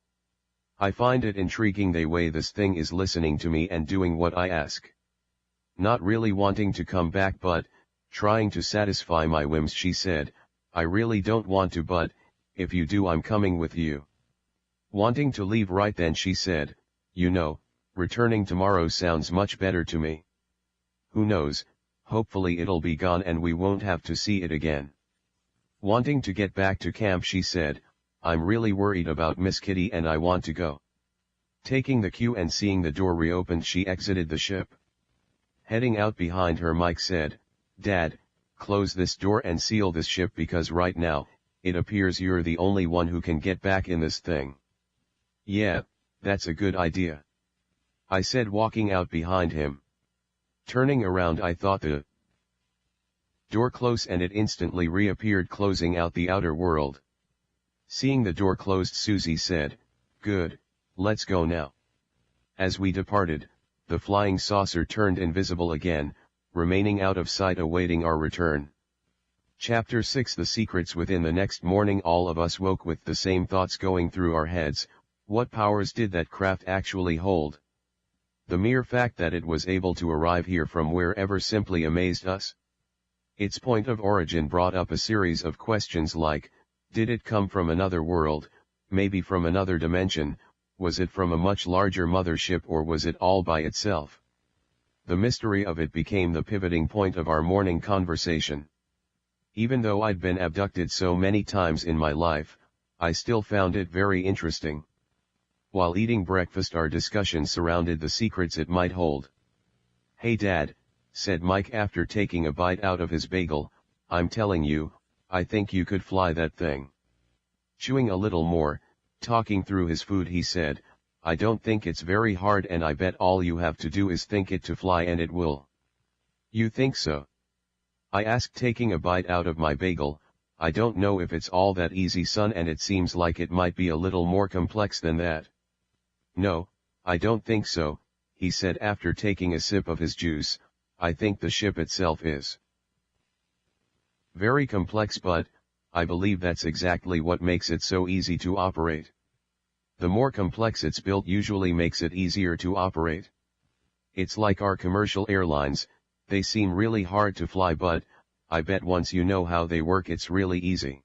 I find it intriguing the way this thing is listening to me and doing what I ask. Not really wanting to come back, but trying to satisfy my whims, she said, I really don't want to, but if you do, I'm coming with you. Wanting to leave right then, she said, you know, returning tomorrow sounds much better to me. Who knows, hopefully it'll be gone and we won't have to see it again. Wanting to get back to camp, she said, I'm really worried about Miss Kitty and I want to go. Taking the cue and seeing the door reopened, she exited the ship. Heading out behind her, Mike said, Dad, close this door and seal this ship because right now, it appears you're the only one who can get back in this thing. Yeah, that's a good idea, I said, walking out behind him. Turning around, I thought the door close and it instantly reappeared, closing out the outer world. Seeing the door closed, Susie said, good, let's go now. As we departed, the flying saucer turned invisible again, remaining out of sight awaiting our return. Chapter 6 The Secrets Within. The next morning all of us woke with the same thoughts going through our heads. What powers did that craft actually hold? The mere fact that it was able to arrive here from wherever simply amazed us. Its point of origin brought up a series of questions like, did it come from another world, maybe from another dimension, was it from a much larger mothership, or was it all by itself? The mystery of it became the pivoting point of our morning conversation. Even though I'd been abducted so many times in my life, I still found it very interesting. While eating breakfast, our discussion surrounded the secrets it might hold. Hey Dad, said Mike after taking a bite out of his bagel, I'm telling you, I think you could fly that thing. Chewing a little more, talking through his food, he said, I don't think it's very hard, and I bet all you have to do is think it to fly and it will. You think so? I asked, taking a bite out of my bagel. I don't know if it's all that easy, son, and it seems like it might be a little more complex than that. No, I don't think so, he said after taking a sip of his juice. I think the ship itself is very complex, but I believe that's exactly what makes it so easy to operate. The more complex it's built usually makes it easier to operate. It's like our commercial airlines, they seem really hard to fly, but I bet once you know how they work it's really easy.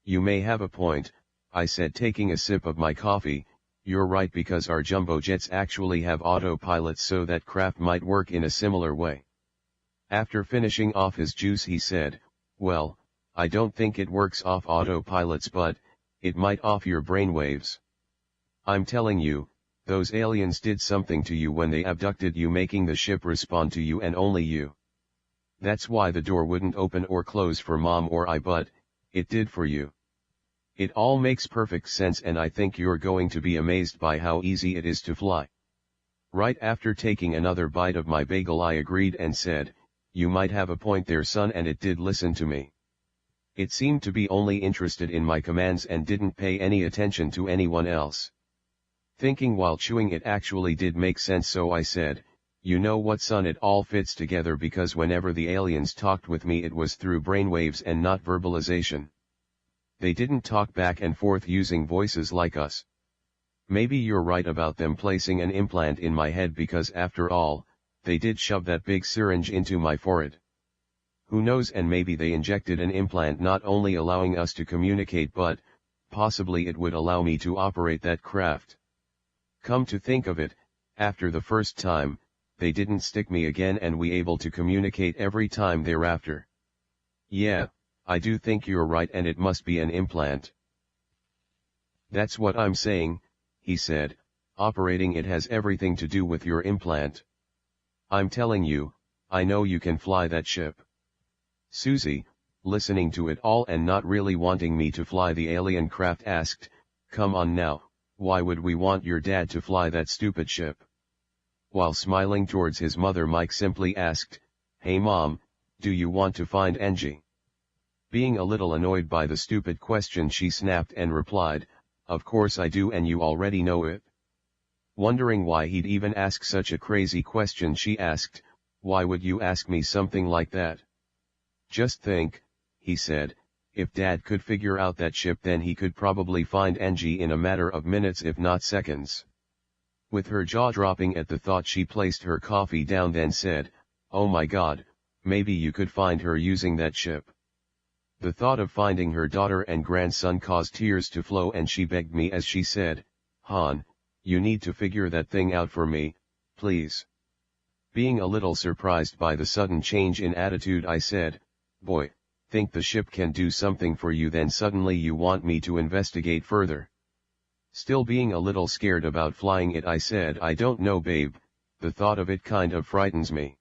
You may have a point, I said, taking a sip of my coffee. You're right, because our jumbo jets actually have autopilots, so that craft might work in a similar way. After finishing off his juice, he said, well, I don't think it works off autopilots, but it might off your brainwaves. I'm telling you, those aliens did something to you when they abducted you, making the ship respond to you and only you. That's why the door wouldn't open or close for Mom or I, but it did for you. It all makes perfect sense, and I think you're going to be amazed by how easy it is to fly. Right after taking another bite of my bagel, I agreed and said, you might have a point there, son, and it did listen to me. It seemed to be only interested in my commands and didn't pay any attention to anyone else. Thinking while chewing, it actually did make sense, so I said, you know what, son, it all fits together, because whenever the aliens talked with me it was through brainwaves and not verbalization. They didn't talk back and forth using voices like us. Maybe you're right about them placing an implant in my head, because after all, they did shove that big syringe into my forehead. Who knows, and maybe they injected an implant not only allowing us to communicate, but possibly it would allow me to operate that craft. Come to think of it, after the first time, they didn't stick me again and we able to communicate every time thereafter. Yeah, I do think you're right, and it must be an implant. That's what I'm saying, he said. Operating it has everything to do with your implant. I'm telling you, I know you can fly that ship. Susie, listening to it all and not really wanting me to fly the alien craft, asked, "Come on now, why would we want your dad to fly that stupid ship?" While smiling towards his mother, Mike simply asked, "Hey Mom, do you want to find Angie?" Being a little annoyed by the stupid question, she snapped and replied, "Of course I do, and you already know it." Wondering why he'd even ask such a crazy question, she asked, "Why would you ask me something like that?" "Just think," he said, "if Dad could figure out that ship, then he could probably find Angie in a matter of minutes if not seconds." With her jaw dropping at the thought, she placed her coffee down, then said, "Oh my God, maybe you could find her using that ship." The thought of finding her daughter and grandson caused tears to flow, and she begged me as she said, "Han, you need to figure that thing out for me, please." Being a little surprised by the sudden change in attitude, I said, "Boy, think the ship can do something for you, then suddenly you want me to investigate further." Still being a little scared about flying it, I said, "I don't know, babe, the thought of it kind of frightens me."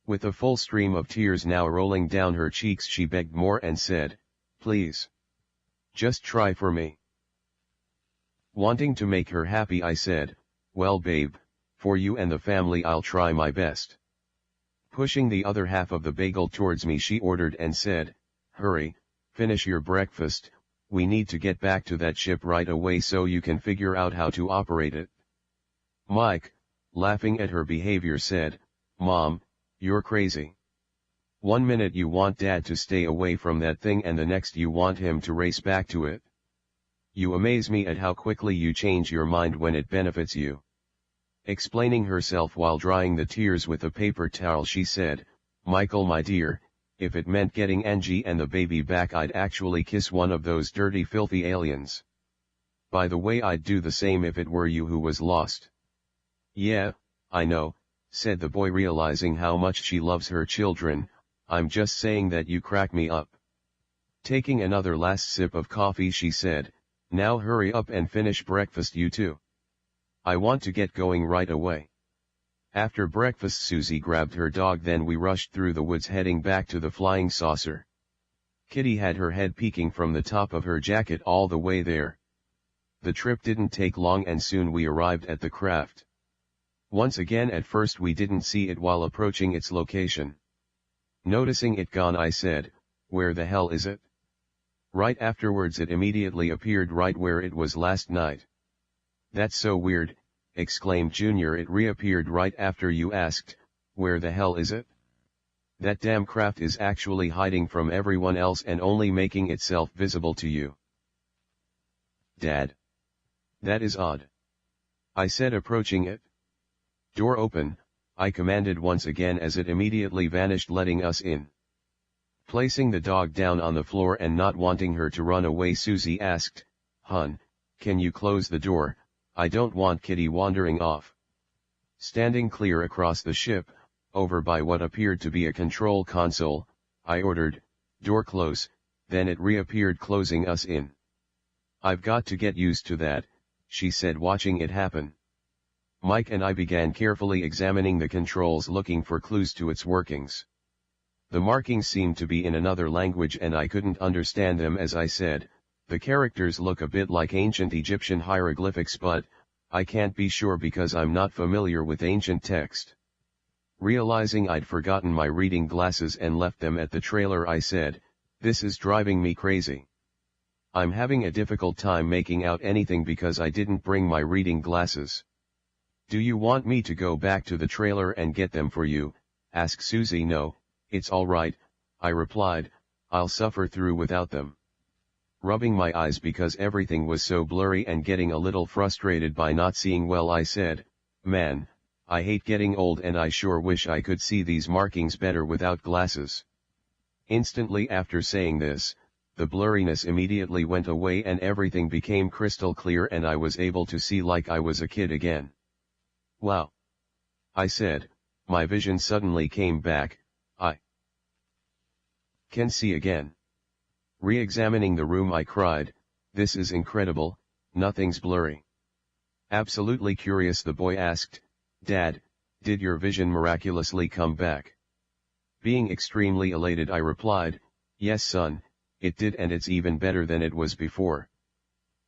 With a full stream of tears now rolling down her cheeks, she begged more and said, "Please, just try for me." Wanting to make her happy, I said, "Well babe, for you and the family I'll try my best." Pushing the other half of the bagel towards me, she ordered and said, "Hurry, finish your breakfast, we need to get back to that ship right away so you can figure out how to operate it." Mike, laughing at her behavior, said, "Mom, you're crazy. 1 minute you want Dad to stay away from that thing and the next you want him to race back to it. You amaze me at how quickly you change your mind when it benefits you." Explaining herself while drying the tears with a paper towel, she said, "Michael my dear, if it meant getting Angie and the baby back, I'd actually kiss one of those dirty filthy aliens. By the way, I'd do the same if it were you who was lost." "Yeah, I know," said the boy, realizing how much she loves her children, "I'm just saying that you crack me up." Taking another last sip of coffee, she said, "Now hurry up and finish breakfast, you two. I want to get going right away." After breakfast, Susie grabbed her dog, then we rushed through the woods heading back to the flying saucer. Kitty had her head peeking from the top of her jacket all the way there. The trip didn't take long and soon we arrived at the craft. Once again, at first we didn't see it while approaching its location. Noticing it gone, I said, "Where the hell is it?" Right afterwards it immediately appeared right where it was last night. "That's so weird," exclaimed Junior. "It reappeared right after you asked, 'Where the hell is it?' That damn craft is actually hiding from everyone else and only making itself visible to you." "Dad, that is odd," I said, approaching it. "Door open," I commanded once again as it immediately vanished, letting us in. Placing the dog down on the floor and not wanting her to run away, Susie asked, "Hun, can you close the door? I don't want Kitty wandering off." Standing clear across the ship, over by what appeared to be a control console, I ordered, "Door close," then it reappeared closing us in. "I've got to get used to that," she said, watching it happen. Mike and I began carefully examining the controls, looking for clues to its workings. The markings seemed to be in another language and I couldn't understand them. As I said, the characters look a bit like ancient Egyptian hieroglyphics, but I can't be sure because I'm not familiar with ancient text. Realizing I'd forgotten my reading glasses and left them at the trailer, I said, "This is driving me crazy. I'm having a difficult time making out anything because I didn't bring my reading glasses." "Do you want me to go back to the trailer and get them for you?" asked Susie. "No, it's all right," I replied, "I'll suffer through without them." Rubbing my eyes because everything was so blurry and getting a little frustrated by not seeing well, I said, "Man, I hate getting old and I sure wish I could see these markings better without glasses." Instantly after saying this, the blurriness immediately went away and everything became crystal clear and I was able to see like I was a kid again. "Wow," I said, my vision suddenly came back, I can see again. Re-examining the room, I cried, "This is incredible, nothing's blurry." Absolutely curious, the boy asked, "Dad, did your vision miraculously come back?" Being extremely elated, I replied, "Yes son, it did, and it's even better than it was before.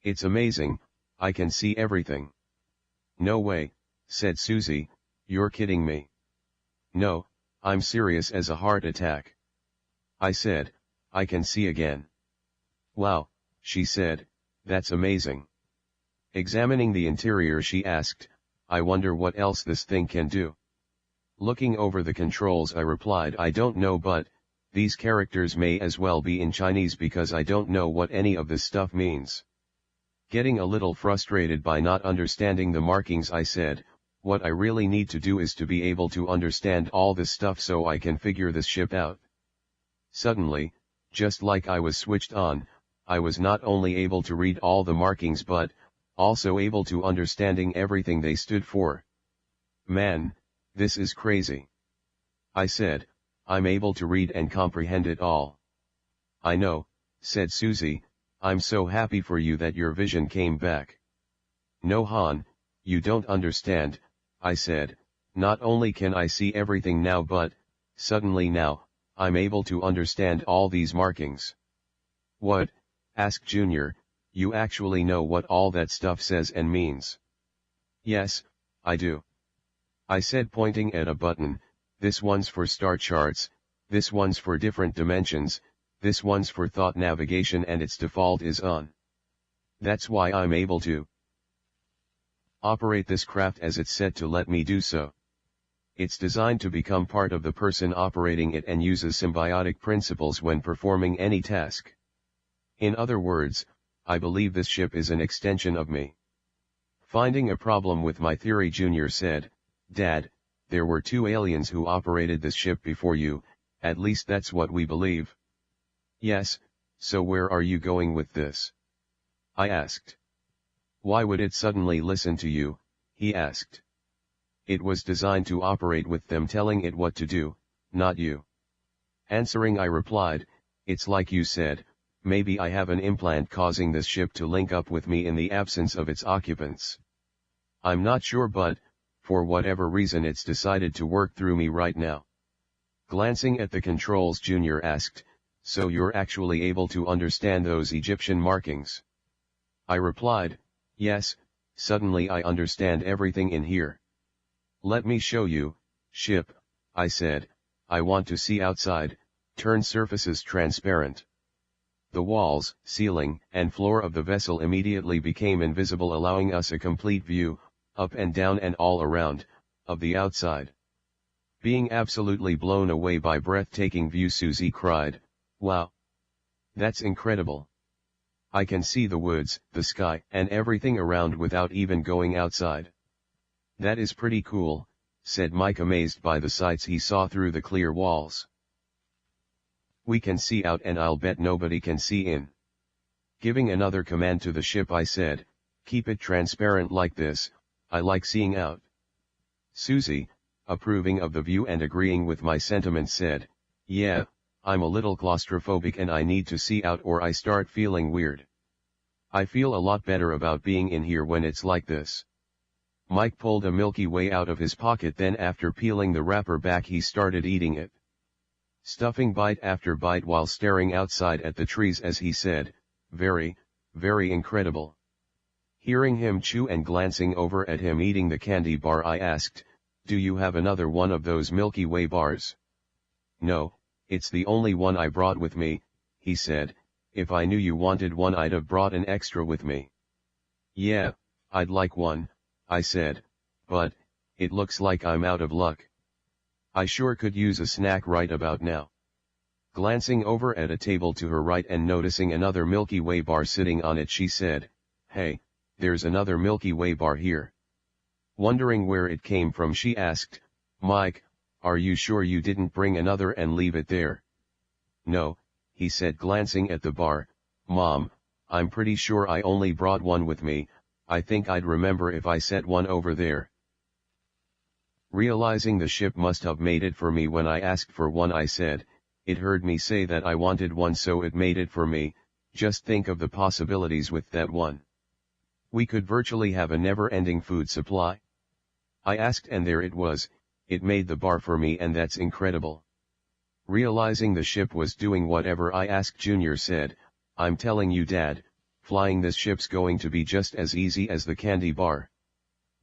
It's amazing, I can see everything." "No way," said Susie, "you're kidding me." "No, I'm serious as a heart attack." I said, "I can see again." "Wow," she said, "that's amazing." Examining the interior, she asked, "I wonder what else this thing can do." Looking over the controls, I replied, "I don't know, but these characters may as well be in Chinese because I don't know what any of this stuff means." Getting a little frustrated by not understanding the markings, I said, "What I really need to do is to be able to understand all this stuff so I can figure this ship out." Suddenly, just like I was switched on, I was not only able to read all the markings but also able to understanding everything they stood for. "Man, this is crazy." I said, "I'm able to read and comprehend it all." "I know," said Susie, "I'm so happy for you that your vision came back." "No Han, you don't understand," I said, "not only can I see everything now but, suddenly now, I'm able to understand all these markings." "What?" asked Junior, "you actually know what all that stuff says and means?" "Yes, I do," I said, pointing at a button. "This one's for star charts, this one's for different dimensions, this one's for thought navigation, and its default is on. That's why I'm able to operate this craft as it's set to let me do so. It's designed to become part of the person operating it and uses symbiotic principles when performing any task. In other words, I believe this ship is an extension of me." Finding a problem with my theory, Junior said, "Dad, there were 2 aliens who operated this ship before you, at least that's what we believe." "Yes, so where are you going with this?" I asked. "Why would it suddenly listen to you?" he asked. "It was designed to operate with them telling it what to do, not you." Answering, I replied, "It's like you said, maybe I have an implant causing this ship to link up with me in the absence of its occupants. I'm not sure, but, for whatever reason, it's decided to work through me right now." Glancing at the controls, Junior asked, "So you're actually able to understand those Egyptian markings?" I replied, "Yes, suddenly I understand everything in here." "Let me show you, ship," I said, "I want to see outside, turn surfaces transparent." The walls, ceiling, and floor of the vessel immediately became invisible, allowing us a complete view, up and down and all around, of the outside. Being absolutely blown away by breathtaking view, Susie cried, "Wow! That's incredible. I can see the woods, the sky, and everything around without even going outside." "That is pretty cool," said Mike, amazed by the sights he saw through the clear walls. "We can see out, and I'll bet nobody can see in." Giving another command to the ship, I said, "Keep it transparent like this, I like seeing out." Susie, approving of the view and agreeing with my sentiments, said, "Yeah, I'm a little claustrophobic and I need to see out or I start feeling weird. I feel a lot better about being in here when it's like this." Mike pulled a Milky Way out of his pocket, then after peeling the wrapper back he started eating it, stuffing bite after bite while staring outside at the trees as he said, "Very, very incredible." Hearing him chew and glancing over at him eating the candy bar, I asked, "Do you have another one of those Milky Way bars?" "No, it's the only one I brought with me," he said. "If I knew you wanted one I'd have brought an extra with me." "Yeah, I'd like one," I said, "but it looks like I'm out of luck. I sure could use a snack right about now." Glancing over at a table to her right and noticing another Milky Way bar sitting on it, she said, "Hey, there's another Milky Way bar here." Wondering where it came from, she asked, "Mike, are you sure you didn't bring another and leave it there?" "No," he said, glancing at the bar, "Mom, I'm pretty sure I only brought one with me. I think I'd remember if I set one over there." Realizing the ship must have made it for me when I asked for one, I said, "It heard me say that I wanted one, so it made it for me. Just think of the possibilities with that one." We could virtually have a never-ending food supply? I asked, and there it was. It made the bar for me, and that's incredible. Realizing the ship was doing whatever I asked, Junior said, I'm telling you, Dad, flying this ship's going to be just as easy as the candy bar.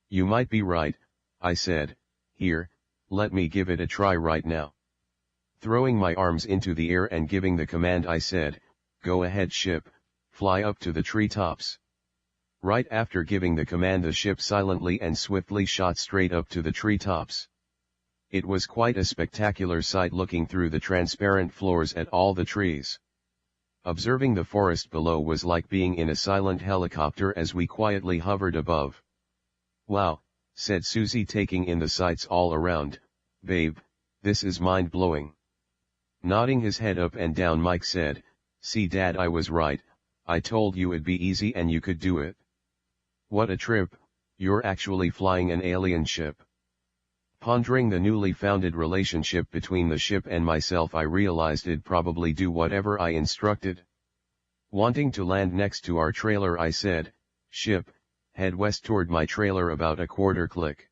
You might be right, I said. Here, let me give it a try right now. Throwing my arms into the air and giving the command, I said, go ahead ship, fly up to the treetops. Right after giving the command, the ship silently and swiftly shot straight up to the treetops. It was quite a spectacular sight, looking through the transparent floors at all the trees. Observing the forest below was like being in a silent helicopter as we quietly hovered above. Wow, said Susie, taking in the sights all around. Babe, this is mind-blowing. Nodding his head up and down, Mike said, see Dad, I was right, I told you it'd be easy and you could do it. What a trip, you're actually flying an alien ship. Pondering the newly founded relationship between the ship and myself, I realized it'd probably do whatever I instructed. Wanting to land next to our trailer, I said, ship, head west toward my trailer about a quarter click.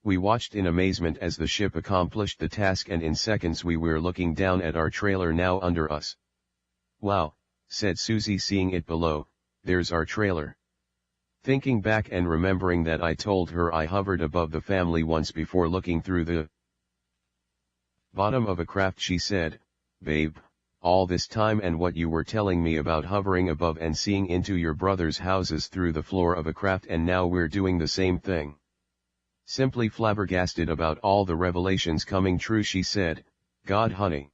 We watched in amazement as the ship accomplished the task, and in seconds we were looking down at our trailer now under us. Wow, said Susie, seeing it below, there's our trailer. Thinking back and remembering that I told her I hovered above the family once before looking through the bottom of a craft, she said, babe, all this time and what you were telling me about hovering above and seeing into your brother's houses through the floor of a craft, and now we're doing the same thing. Simply flabbergasted about all the revelations coming true, she said, God honey.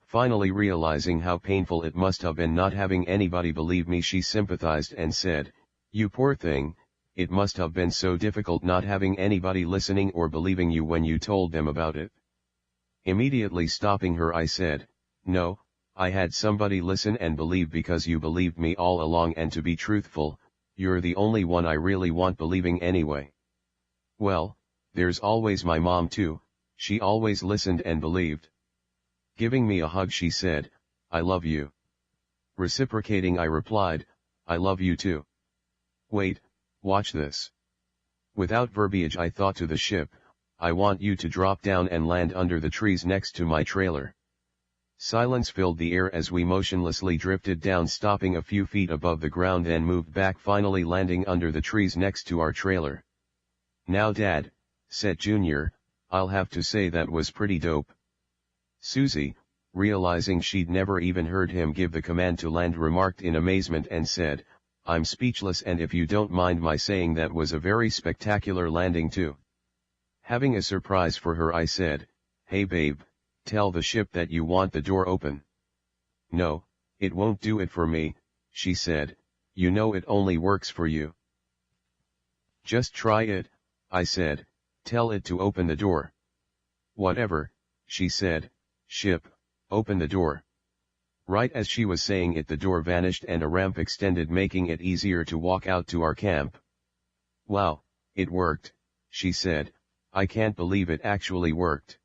Finally realizing how painful it must have been not having anybody believe me, she sympathized and said, you poor thing, it must have been so difficult not having anybody listening or believing you when you told them about it. Immediately stopping her, I said, no, I had somebody listen and believe because you believed me all along, and to be truthful, you're the only one I really want believing anyway. Well, there's always my mom too, she always listened and believed. Giving me a hug, she said, I love you. Reciprocating, I replied, I love you too. Wait, watch this. Without verbiage, I thought to the ship, I want you to drop down and land under the trees next to my trailer. Silence filled the air as we motionlessly drifted down, stopping a few feet above the ground, then moved back, finally landing under the trees next to our trailer. Now Dad, said Junior, I'll have to say that was pretty dope. Susie, realizing she'd never even heard him give the command to land, remarked in amazement and said, I'm speechless, and if you don't mind my saying, that was a very spectacular landing too. Having a surprise for her, I said, hey babe, tell the ship that you want the door open. No, it won't do it for me, she said, you know it only works for you. Just try it, I said, tell it to open the door. Whatever, she said, ship, open the door. Right as she was saying it, the door vanished and a ramp extended, making it easier to walk out to our camp. Wow, it worked, she said, I can't believe it actually worked.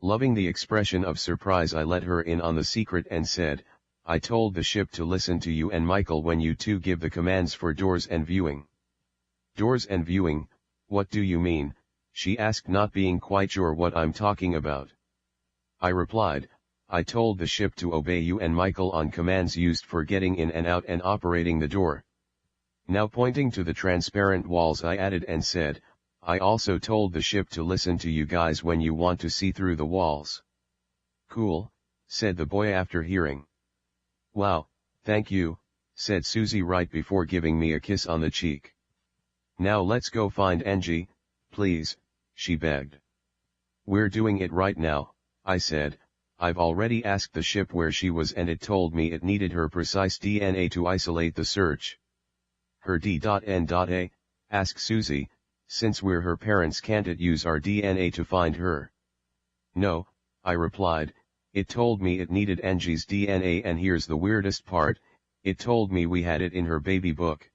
Loving the expression of surprise, I let her in on the secret and said, I told the ship to listen to you and Michael when you two give the commands for doors and viewing. Doors and viewing, what do you mean? She asked, not being quite sure what I'm talking about. I replied, I told the ship to obey you and Michael on commands used for getting in and out and operating the door. Now pointing to the transparent walls, I added and said, I also told the ship to listen to you guys when you want to see through the walls. Cool, said the boy after hearing. Wow, thank you, said Susie right before giving me a kiss on the cheek. Now let's go find Angie, please, she begged. We're doing it right now, I said. I've already asked the ship where she was and it told me it needed her precise DNA to isolate the search. Her D.N.A, asked Susie, since we're her parents, can't it use our DNA to find her? No, I replied, it told me it needed Angie's DNA, and here's the weirdest part, it told me we had it in her baby book.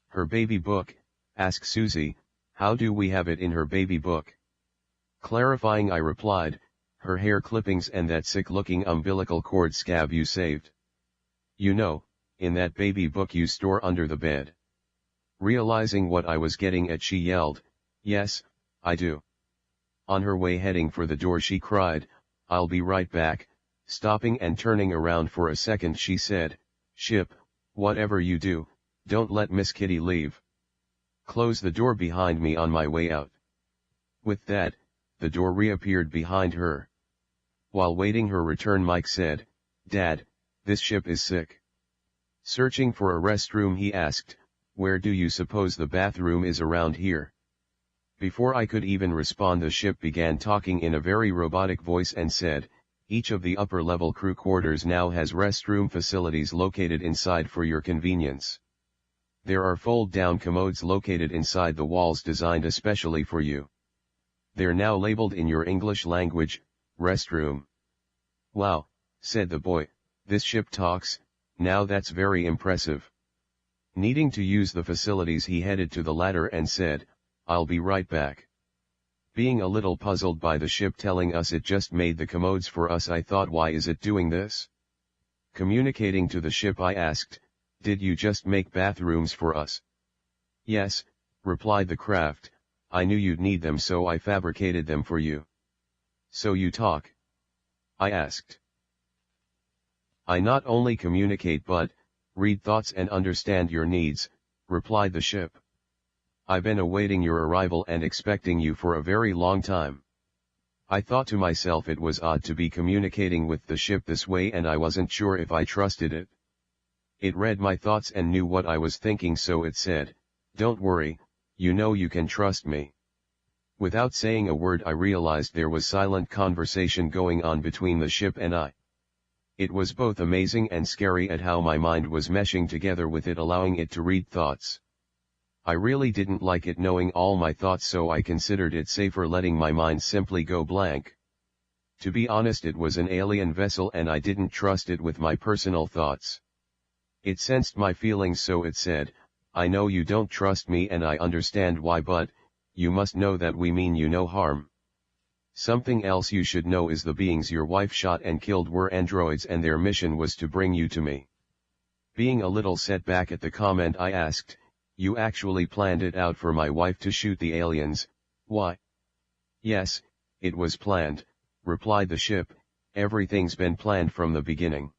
Her baby book? Asked Susie, how do we have it in her baby book? Clarifying, I replied, her hair clippings and that sick-looking umbilical cord scab you saved. You know, in that baby book you store under the bed. Realizing what I was getting at, she yelled, "Yes, I do." On her way heading for the door she cried, "I'll be right back." Stopping and turning around for a second she said, "Ship, whatever you do, don't let Miss Kitty leave. Close the door behind me on my way out." With that, the door reappeared behind her. While waiting her return, Mike said, "Dad, this ship is sick." Searching for a restroom, he asked, "Where do you suppose the bathroom is around here?" Before I could even respond, the ship began talking in a very robotic voice and said, "Each of the upper-level crew quarters now has restroom facilities located inside for your convenience. There are fold-down commodes located inside the walls designed especially for you. They're now labeled in your English language, restroom." "Wow," said the boy, "this ship talks, now that's very impressive." Needing to use the facilities, he headed to the ladder and said, "I'll be right back." Being a little puzzled by the ship telling us it just made the commodes for us, I thought, why is it doing this? Communicating to the ship, I asked, "Did you just make bathrooms for us?" "Yes," replied the craft, "I knew you'd need them, so I fabricated them for you." "So you talk?" I asked. "I not only communicate but read thoughts and understand your needs," replied the ship. "I've been awaiting your arrival and expecting you for a very long time." I thought to myself it was odd to be communicating with the ship this way, and I wasn't sure if I trusted it. It read my thoughts and knew what I was thinking, so it said, "Don't worry, you know you can trust me." Without saying a word, I realized there was silent conversation going on between the ship and I. It was both amazing and scary at how my mind was meshing together with it, allowing it to read thoughts. I really didn't like it knowing all my thoughts, so I considered it safer letting my mind simply go blank. To be honest, it was an alien vessel and I didn't trust it with my personal thoughts. It sensed my feelings, so it said, "I know you don't trust me and I understand why, but you must know that we mean you no harm. Something else you should know is the beings your wife shot and killed were androids and their mission was to bring you to me." Being a little set back at the comment, I asked, "You actually planned it out for my wife to shoot the aliens, why?" "Yes, it was planned," replied the ship, "everything's been planned from the beginning.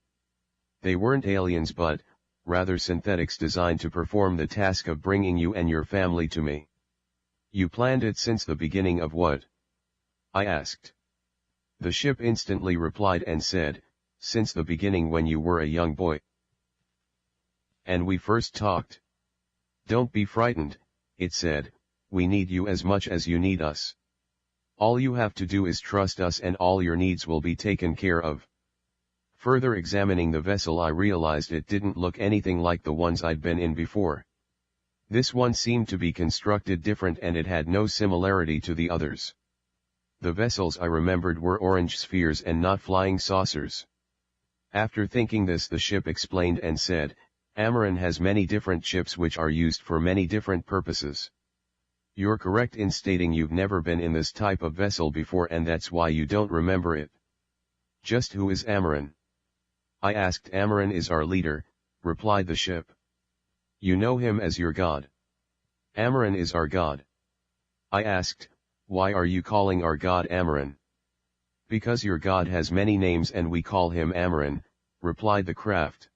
They weren't aliens but, rather synthetics designed to perform the task of bringing you and your family to me." "You planned it since the beginning of what?" I asked. The ship instantly replied and said, "Since the beginning when you were a young boy. And we first talked. Don't be frightened," it said, "we need you as much as you need us. All you have to do is trust us and all your needs will be taken care of." Further examining the vessel, I realized it didn't look anything like the ones I'd been in before. This one seemed to be constructed different and it had no similarity to the others. The vessels I remembered were orange spheres and not flying saucers. After thinking this, the ship explained and said, "Amaran has many different ships which are used for many different purposes. You're correct in stating you've never been in this type of vessel before and that's why you don't remember it. Just who is Amaran?" I asked. "Amaran is our leader," replied the ship. "You know him as your god." "Amaran is our god." I asked, "Why are you calling our god Amaran?" "Because your god has many names and we call him Amaran," replied the craft.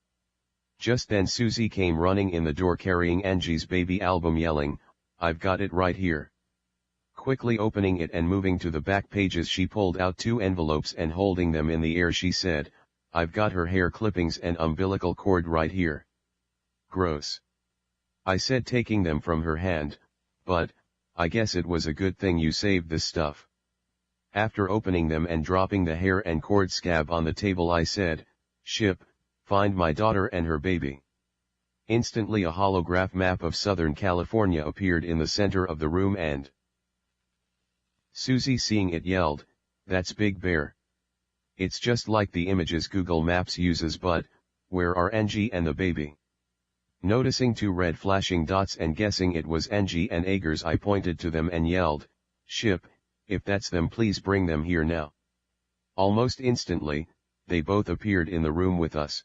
Just then Susie came running in the door carrying Angie's baby album, yelling, "I've got it right here." Quickly opening it and moving to the back pages, she pulled out 2 envelopes and holding them in the air she said, "I've got her hair clippings and umbilical cord right here." "Gross," I said, taking them from her hand, "but I guess it was a good thing you saved this stuff." After opening them and dropping the hair and cord scab on the table, I said, "Ship, find my daughter and her baby." Instantly a holograph map of Southern California appeared in the center of the room and Susie, seeing it, yelled, "That's Big Bear. It's just like the images Google Maps uses, but where are Angie and the baby?" Noticing 2 red flashing dots and guessing it was Angie and Agers, I pointed to them and yelled, "Ship, if that's them, please bring them here now." Almost instantly, they both appeared in the room with us.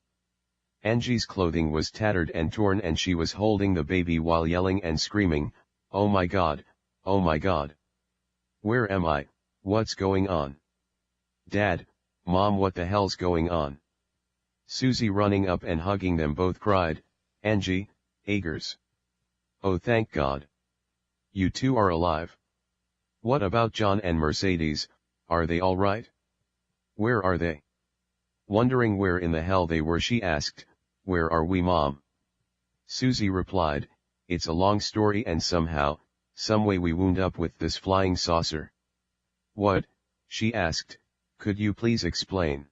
Angie's clothing was tattered and torn and she was holding the baby while yelling and screaming, "Oh my God, oh my God. Where am I, what's going on? Dad, Mom, what the hell's going on?" Susie, running up and hugging them both, cried, "Angie, Agers. Oh, thank God. You two are alive. What about John and Mercedes, are they all right? Where are they?" Wondering where in the hell they were, she asked, "Where are we, Mom?" Susie replied, "It's a long story and somehow, someway we wound up with this flying saucer." "What?" she asked, "could you please explain?"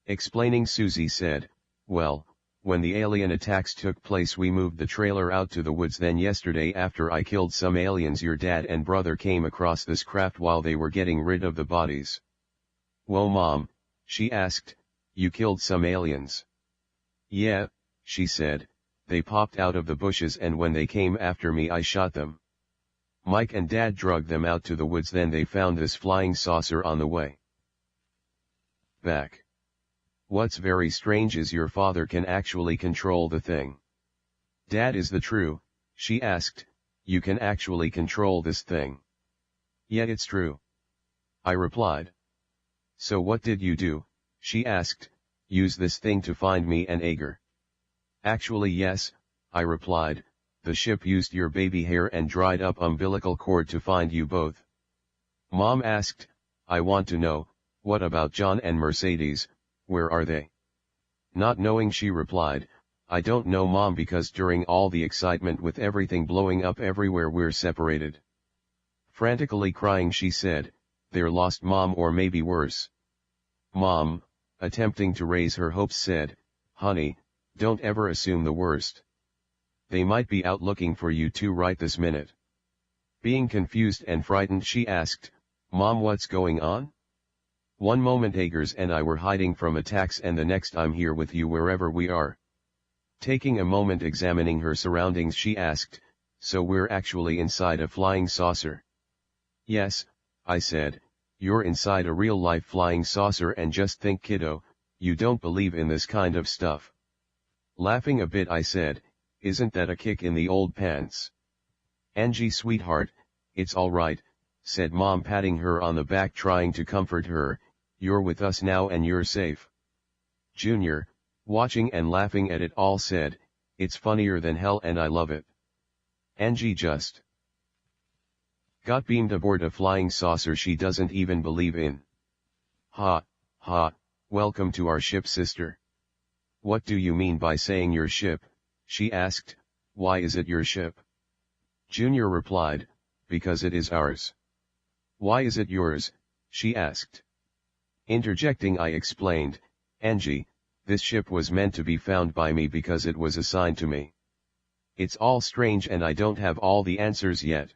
Explaining, Susie said, "Well, when the alien attacks took place we moved the trailer out to the woods, then yesterday after I killed some aliens your dad and brother came across this craft while they were getting rid of the bodies." "Whoa, Mom," she asked, "you killed some aliens?" "Yeah," she said, "they popped out of the bushes and when they came after me I shot them. Mike and Dad dragged them out to the woods, then they found this flying saucer on the way back. What's very strange is your father can actually control the thing." "Dad, is that true?" she asked, "you can actually control this thing?" "Yeah, it's true," I replied. "So what did you do?" she asked, "use this thing to find me and Ager?" "Actually yes," I replied, "the ship used your baby hair and dried up umbilical cord to find you both." Mom asked, "I want to know, what about John and Mercedes, where are they?" Not knowing, she replied, "I don't know, Mom, because during all the excitement with everything blowing up everywhere we're separated." Frantically crying, she said, "They're lost, Mom, or maybe worse." Mom, attempting to raise her hopes, said, "Honey, don't ever assume the worst. They might be out looking for you two right this minute." Being confused and frightened, she asked, "Mom, what's going on?" "One moment Agers and I were hiding from attacks and the next I'm here with you wherever we are." Taking a moment examining her surroundings, she asked, "So we're actually inside a flying saucer?" "Yes," I said, "you're inside a real-life flying saucer, and just think, kiddo, you don't believe in this kind of stuff." Laughing a bit, I said, "Isn't that a kick in the old pants?" "Angie, sweetheart, it's all right," said Mom, patting her on the back trying to comfort her, "you're with us now and you're safe." Junior, watching and laughing at it all, said, "It's funnier than hell and I love it. Angie just got beamed aboard a flying saucer she doesn't even believe in." "Ha, ha, welcome to our ship, sister." "What do you mean by saying your ship?" she asked, "why is it your ship?" Junior replied, "Because it is ours." "Why is it yours?" she asked. Interjecting, I explained, "Angie, this ship was meant to be found by me because it was assigned to me. It's all strange and I don't have all the answers yet.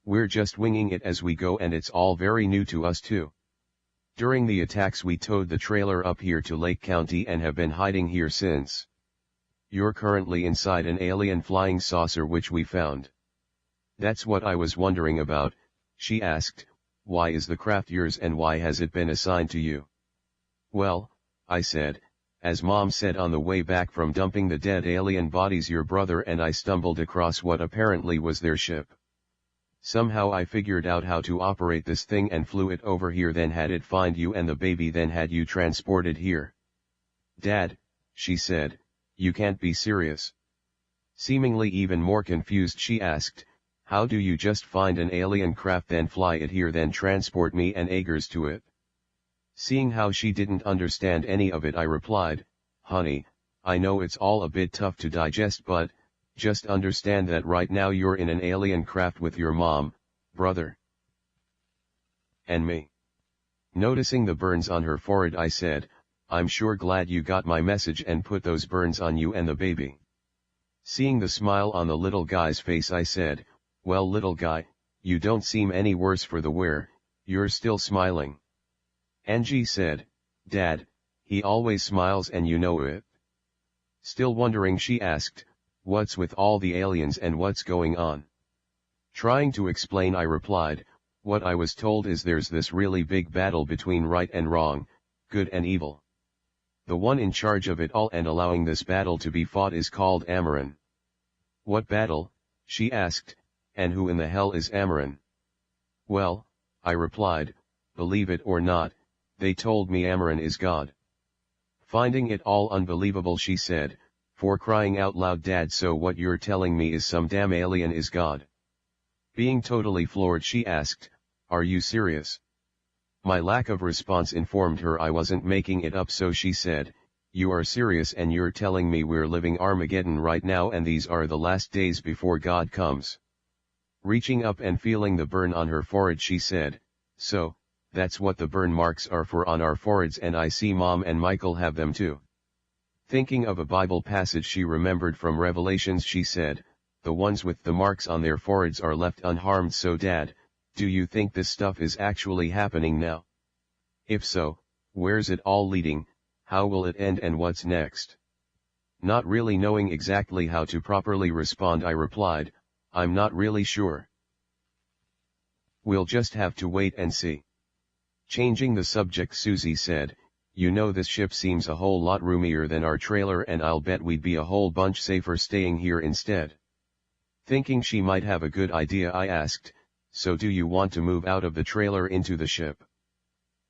We're just winging it as we go and it's all very new to us too. During the attacks we towed the trailer up here to Lake County and have been hiding here since. You're currently inside an alien flying saucer which we found." "That's what I was wondering about," she asked, "why is the craft yours and why has it been assigned to you?" "Well," I said, "as Mom said on the way back from dumping the dead alien bodies, your brother and I stumbled across what apparently was their ship. Somehow I figured out how to operate this thing and flew it over here, then had it find you and the baby, then had you transported here." "Dad," she said, "you can't be serious." Seemingly even more confused, she asked, "How do you just find an alien craft, then fly it here, then transport me and Agers to it?" Seeing how she didn't understand any of it, I replied, "Honey, I know it's all a bit tough to digest, but just understand that right now you're in an alien craft with your mom, brother, and me." Noticing the burns on her forehead, I said, "I'm sure glad you got my message and put those burns on you and the baby." Seeing the smile on the little guy's face, I said, "Well, little guy, you don't seem any worse for the wear, you're still smiling." Angie said, "Dad, he always smiles and you know it." Still wondering, she asked, "What's with all the aliens and what's going on?" Trying to explain, I replied, "What I was told is there's this really big battle between right and wrong, good and evil. The one in charge of it all and allowing this battle to be fought is called Amaran. What battle? She asked, and who in the hell is Amaran? Well, I replied, believe it or not, they told me Amaran is God. Finding it all unbelievable she said, for crying out loud Dad, so what you're telling me is some damn alien is God? Being totally floored she asked, are you serious? My lack of response informed her I wasn't making it up, so she said, you are serious and you're telling me we're living Armageddon right now and these are the last days before God comes? Reaching up and feeling the burn on her forehead she said, so, that's what the burn marks are for on our foreheads, and I see Mom and Michael have them too. Thinking of a Bible passage she remembered from Revelations she said, the ones with the marks on their foreheads are left unharmed. So Dad, do you think this stuff is actually happening now? If so, where's it all leading, how will it end and what's next? Not really knowing exactly how to properly respond I replied, I'm not really sure. We'll just have to wait and see. Changing the subject Susie said, you know this ship seems a whole lot roomier than our trailer and I'll bet we'd be a whole bunch safer staying here instead. Thinking she might have a good idea I asked, so do you want to move out of the trailer into the ship?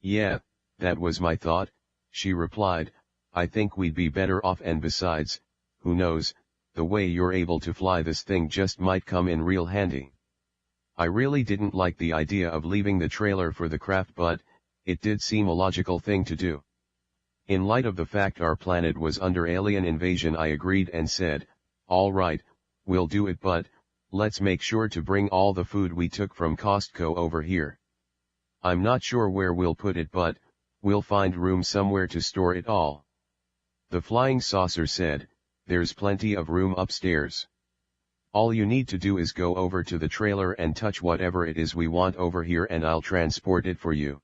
Yeah, that was my thought, she replied, I think we'd be better off, and besides, who knows, the way you're able to fly this thing just might come in real handy. I really didn't like the idea of leaving the trailer for the craft, but it did seem a logical thing to do. In light of the fact our planet was under alien invasion I agreed and said, all right, we'll do it, but let's make sure to bring all the food we took from Costco over here. I'm not sure where we'll put it, but we'll find room somewhere to store it all. The flying saucer said, there's plenty of room upstairs. All you need to do is go over to the trailer and touch whatever it is we want over here and I'll transport it for you.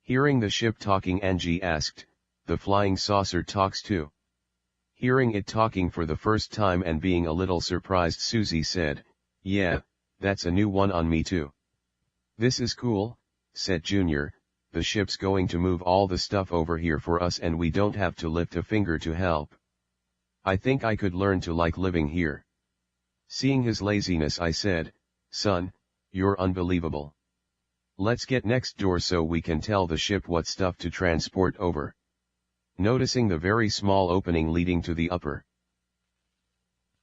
Hearing the ship talking, Angie asked, the flying saucer talks too? Hearing it talking for the first time and being a little surprised, Susie said, yeah, that's a new one on me too. This is cool, said Junior, the ship's going to move all the stuff over here for us and we don't have to lift a finger to help. I think I could learn to like living here. Seeing his laziness I said, son, you're unbelievable. Let's get next door so we can tell the ship what stuff to transport over. Noticing the very small opening leading to the upper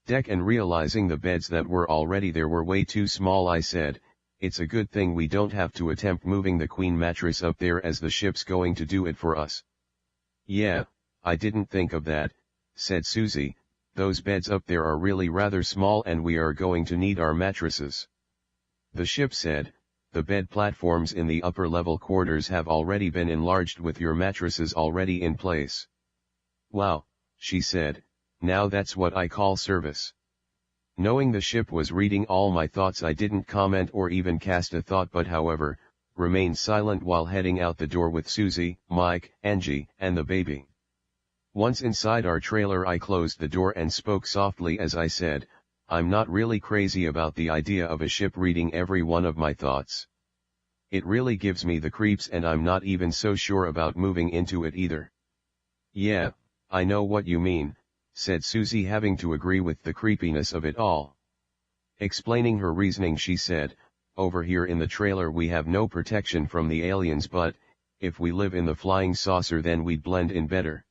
deck and realizing the beds that were already there were way too small I said, it's a good thing we don't have to attempt moving the queen mattress up there as the ship's going to do it for us. Yeah, I didn't think of that, said Susie, those beds up there are really rather small and we are going to need our mattresses. The ship said, the bed platforms in the upper level quarters have already been enlarged with your mattresses already in place. Wow, she said, now that's what I call service. Knowing the ship was reading all my thoughts I didn't comment or even cast a thought, but however, remained silent while heading out the door with Susie, Mike, Angie, and the baby. Once inside our trailer I closed the door and spoke softly as I said, I'm not really crazy about the idea of a ship reading every one of my thoughts. It really gives me the creeps and I'm not even so sure about moving into it either. Yeah, I know what you mean, said Susie, having to agree with the creepiness of it all. Explaining her reasoning she said, over here in the trailer we have no protection from the aliens, but if we live in the flying saucer then we'd blend in better.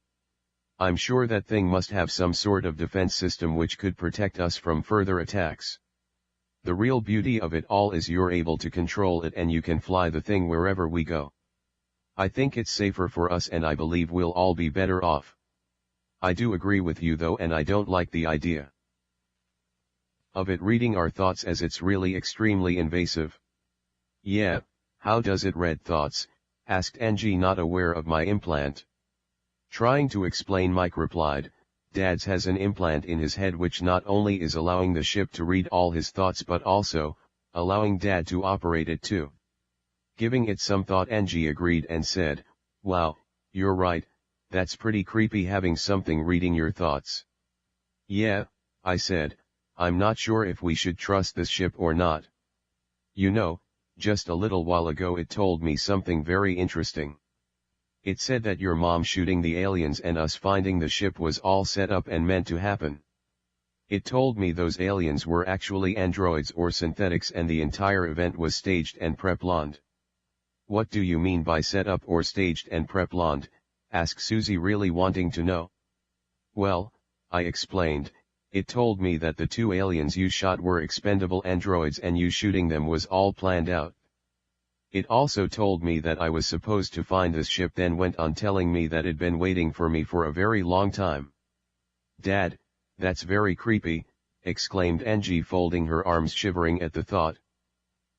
I'm sure that thing must have some sort of defense system which could protect us from further attacks. The real beauty of it all is you're able to control it and you can fly the thing wherever we go. I think it's safer for us and I believe we'll all be better off. I do agree with you though, and I don't like the idea of it reading our thoughts as it's really extremely invasive. Yeah, how does it read thoughts? Asked Angie, not aware of my implant. Trying to explain, Mike replied, Dad's has an implant in his head which not only is allowing the ship to read all his thoughts but also allowing Dad to operate it too. Giving it some thought, Angie agreed and said, wow, you're right, that's pretty creepy having something reading your thoughts. Yeah, I said, I'm not sure if we should trust this ship or not. You know, just a little while ago it told me something very interesting. It said that your mom shooting the aliens and us finding the ship was all set up and meant to happen. It told me those aliens were actually androids or synthetics and the entire event was staged and pre-planned. What do you mean by set up or staged and pre-planned? Asked Susie, really wanting to know. Well, I explained, it told me that the 2 aliens you shot were expendable androids and you shooting them was all planned out. It also told me that I was supposed to find this ship, then went on telling me that it'd been waiting for me for a very long time. Dad, that's very creepy, exclaimed Angie, folding her arms, shivering at the thought.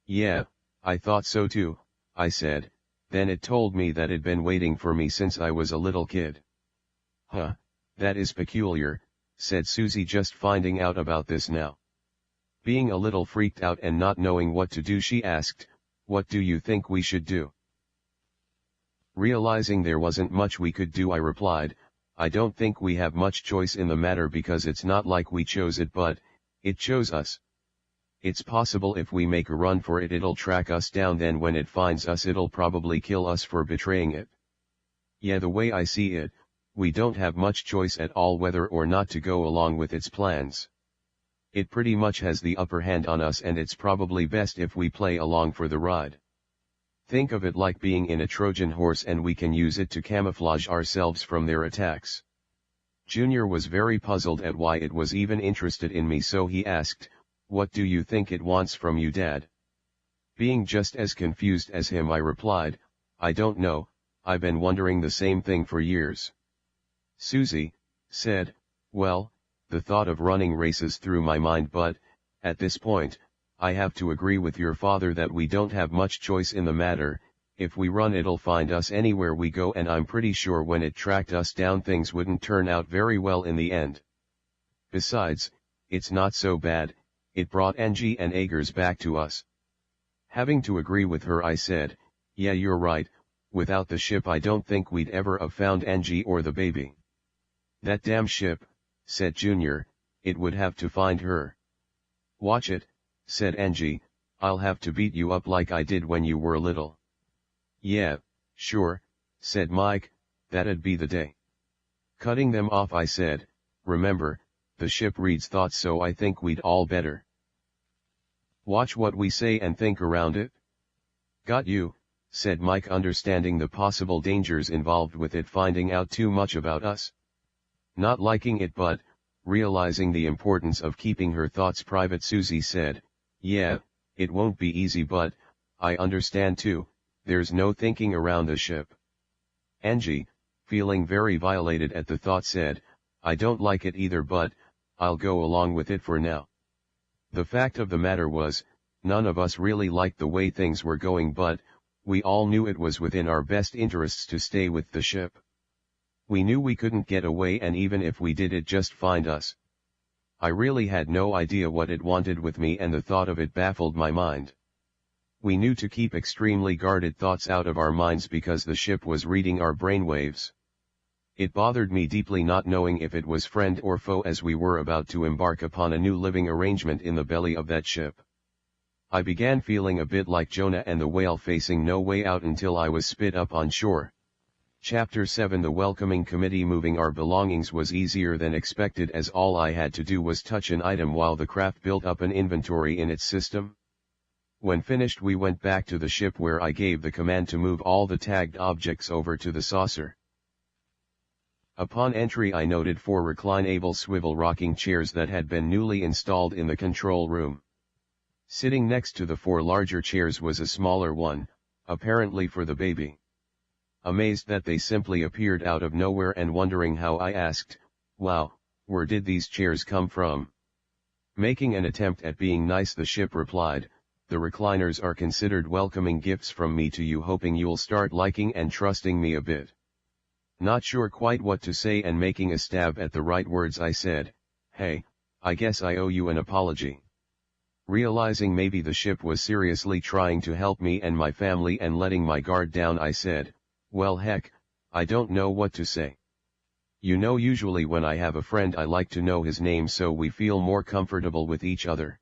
Yeah, I thought so too, I said. Then it told me that it'd been waiting for me since I was a little kid. Huh, that is peculiar, said Susie, just finding out about this now. Being a little freaked out and not knowing what to do, she asked, "What do you think we should do?" Realizing there wasn't much we could do, I replied, "I don't think we have much choice in the matter because it's not like we chose it, but it chose us. It's possible if we make a run for it, it'll track us down, then when it finds us it'll probably kill us for betraying it. Yeah, the way I see it, we don't have much choice at all whether or not to go along with its plans. It pretty much has the upper hand on us and it's probably best if we play along for the ride. Think of it like being in a Trojan horse and we can use it to camouflage ourselves from their attacks." Junior was very puzzled at why it was even interested in me, so he asked, "What do you think it wants from you, Dad?" Being just as confused as him, I replied, "I don't know, I've been wondering the same thing for years." Susie said, "Well, the thought of running races through my mind, but, at this point, I have to agree with your father that we don't have much choice in the matter. If we run it'll find us anywhere we go, and I'm pretty sure when it tracked us down things wouldn't turn out very well in the end. Besides, it's not so bad, it brought Angie and Agers back to us." Having to agree with her, I said, "Yeah, you're right, without the ship I don't think we'd ever have found Angie or the baby." "That damn ship," said Junior, "it would have to find her." "Watch it," said Angie, "I'll have to beat you up like I did when you were little." "Yeah, sure," said Mike, "that'd be the day." Cutting them off, I said, "Remember, the ship reads thoughts, so I think we'd all better watch what we say and think around it." "Got you," said Mike, understanding the possible dangers involved with it finding out too much about us. Not liking it but realizing the importance of keeping her thoughts private, Susie said, "Yeah, it won't be easy, but I understand too, there's no thinking around the ship." Angie, feeling very violated at the thought, said, "I don't like it either, but I'll go along with it for now." The fact of the matter was, none of us really liked the way things were going, but we all knew it was within our best interests to stay with the ship. We knew we couldn't get away, and even if we did, it'd just find us. I really had no idea what it wanted with me, and the thought of it baffled my mind. We knew to keep extremely guarded thoughts out of our minds because the ship was reading our brainwaves. It bothered me deeply not knowing if it was friend or foe, as we were about to embark upon a new living arrangement in the belly of that ship. I began feeling a bit like Jonah and the whale, facing no way out until I was spit up on shore. Chapter 7. The welcoming committee. Moving our belongings was easier than expected, as all I had to do was touch an item while the craft built up an inventory in its system. When finished, we went back to the ship where I gave the command to move all the tagged objects over to the saucer. Upon entry, I noted 4 reclinable swivel rocking chairs that had been newly installed in the control room. Sitting next to the 4 larger chairs was a smaller one, apparently for the baby. Amazed that they simply appeared out of nowhere and wondering how, I asked, "Wow, where did these chairs come from?" Making an attempt at being nice, the ship replied, "The recliners are considered welcoming gifts from me to you, hoping you'll start liking and trusting me a bit." Not sure quite what to say and making a stab at the right words, I said, "Hey, I guess I owe you an apology." Realizing maybe the ship was seriously trying to help me and my family and letting my guard down, I said, "Well, heck, I don't know what to say. You know, usually when I have a friend I like to know his name so we feel more comfortable with each other."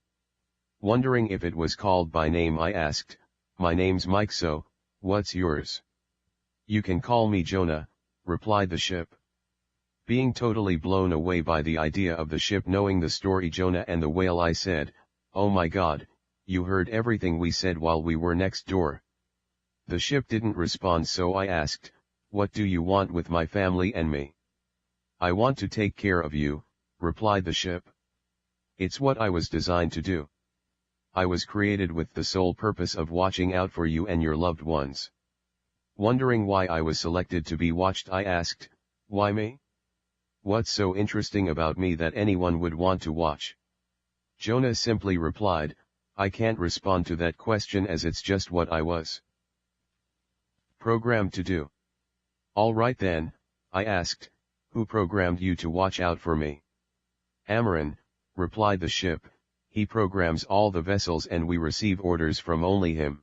Wondering if it was called by name, I asked, "My name's Mike, so, what's yours?" You can call me Jonah, replied the ship. Being totally blown away by the idea of the ship knowing the story Jonah and the whale, I said, "Oh my God, you heard everything we said while we were next door." The ship didn't respond, so I asked, "What do you want with my family and me?" "I want to take care of you," replied the ship. "It's what I was designed to do. I was created with the sole purpose of watching out for you and your loved ones." Wondering why I was selected to be watched, I asked, "Why me? What's so interesting about me that anyone would want to watch?" Jonah simply replied, "I can't respond to that question as it's just what I was programmed to do." "All right then," I asked, "who programmed you to watch out for me?" "Amaran," replied the ship, "he programs all the vessels and we receive orders from only him."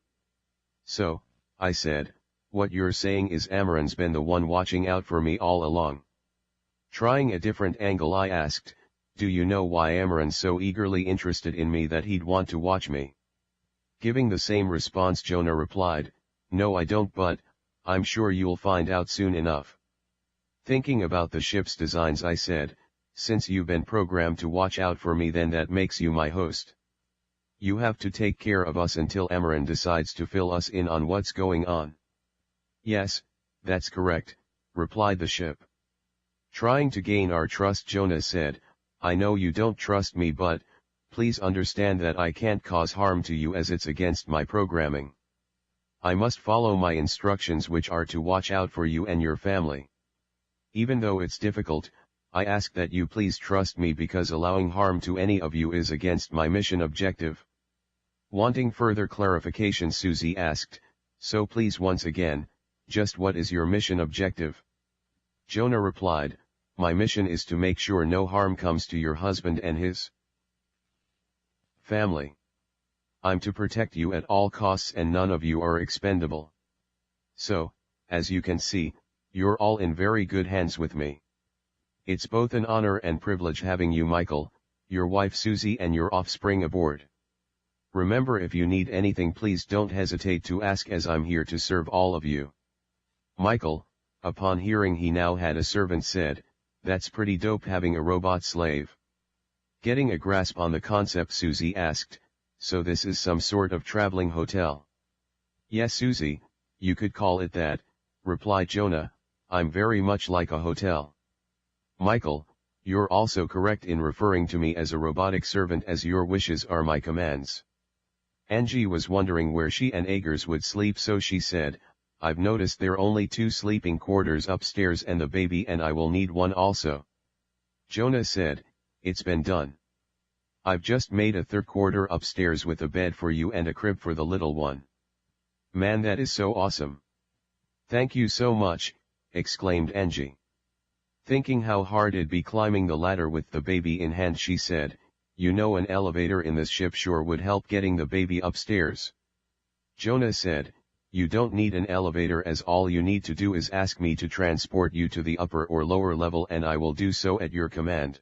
"So," I said, "what you're saying is Amaran's been the one watching out for me all along?" Trying a different angle, I asked, "Do you know why Amaran's so eagerly interested in me that he'd want to watch me?" Giving the same response, Jonah replied, "No, I don't, but I'm sure you'll find out soon enough." Thinking about the ship's designs, I said, "Since you've been programmed to watch out for me, then that makes you my host. You have to take care of us until Amaran decides to fill us in on what's going on." "Yes, that's correct," replied the ship. Trying to gain our trust, Jonah said, "I know you don't trust me, but please understand that I can't cause harm to you as it's against my programming. I must follow my instructions, which are to watch out for you and your family. Even though it's difficult, I ask that you please trust me, because allowing harm to any of you is against my mission objective." Wanting further clarification, Susie asked, "So please once again, just what is your mission objective?" Jonah replied, "My mission is to make sure no harm comes to your husband and his family. I'm to protect you at all costs and none of you are expendable. So, as you can see, you're all in very good hands with me. It's both an honor and privilege having you, Michael, your wife Susie and your offspring aboard. Remember, if you need anything, please don't hesitate to ask, as I'm here to serve all of you." Michael, upon hearing he now had a servant, said, "That's pretty dope having a robot slave." Getting a grasp on the concept, Susie asked, "So this is some sort of traveling hotel?" "Yes, Susie, you could call it that," replied Jonah, "I'm very much like a hotel." "Michael, you're also correct in referring to me as a robotic servant, as your wishes are my commands." Angie was wondering where she and Agers would sleep, so she said, "I've noticed there are only 2 sleeping quarters upstairs and the baby, and I will need one also." Jonah said, "It's been done. I've just made a 3rd quarter upstairs with a bed for you and a crib for the little one." "Man, that is so awesome. Thank you so much," exclaimed Angie. Thinking how hard it'd be climbing the ladder with the baby in hand, she said, "You know, an elevator in this ship sure would help getting the baby upstairs." Jonah said, "You don't need an elevator, as all you need to do is ask me to transport you to the upper or lower level and I will do so at your command."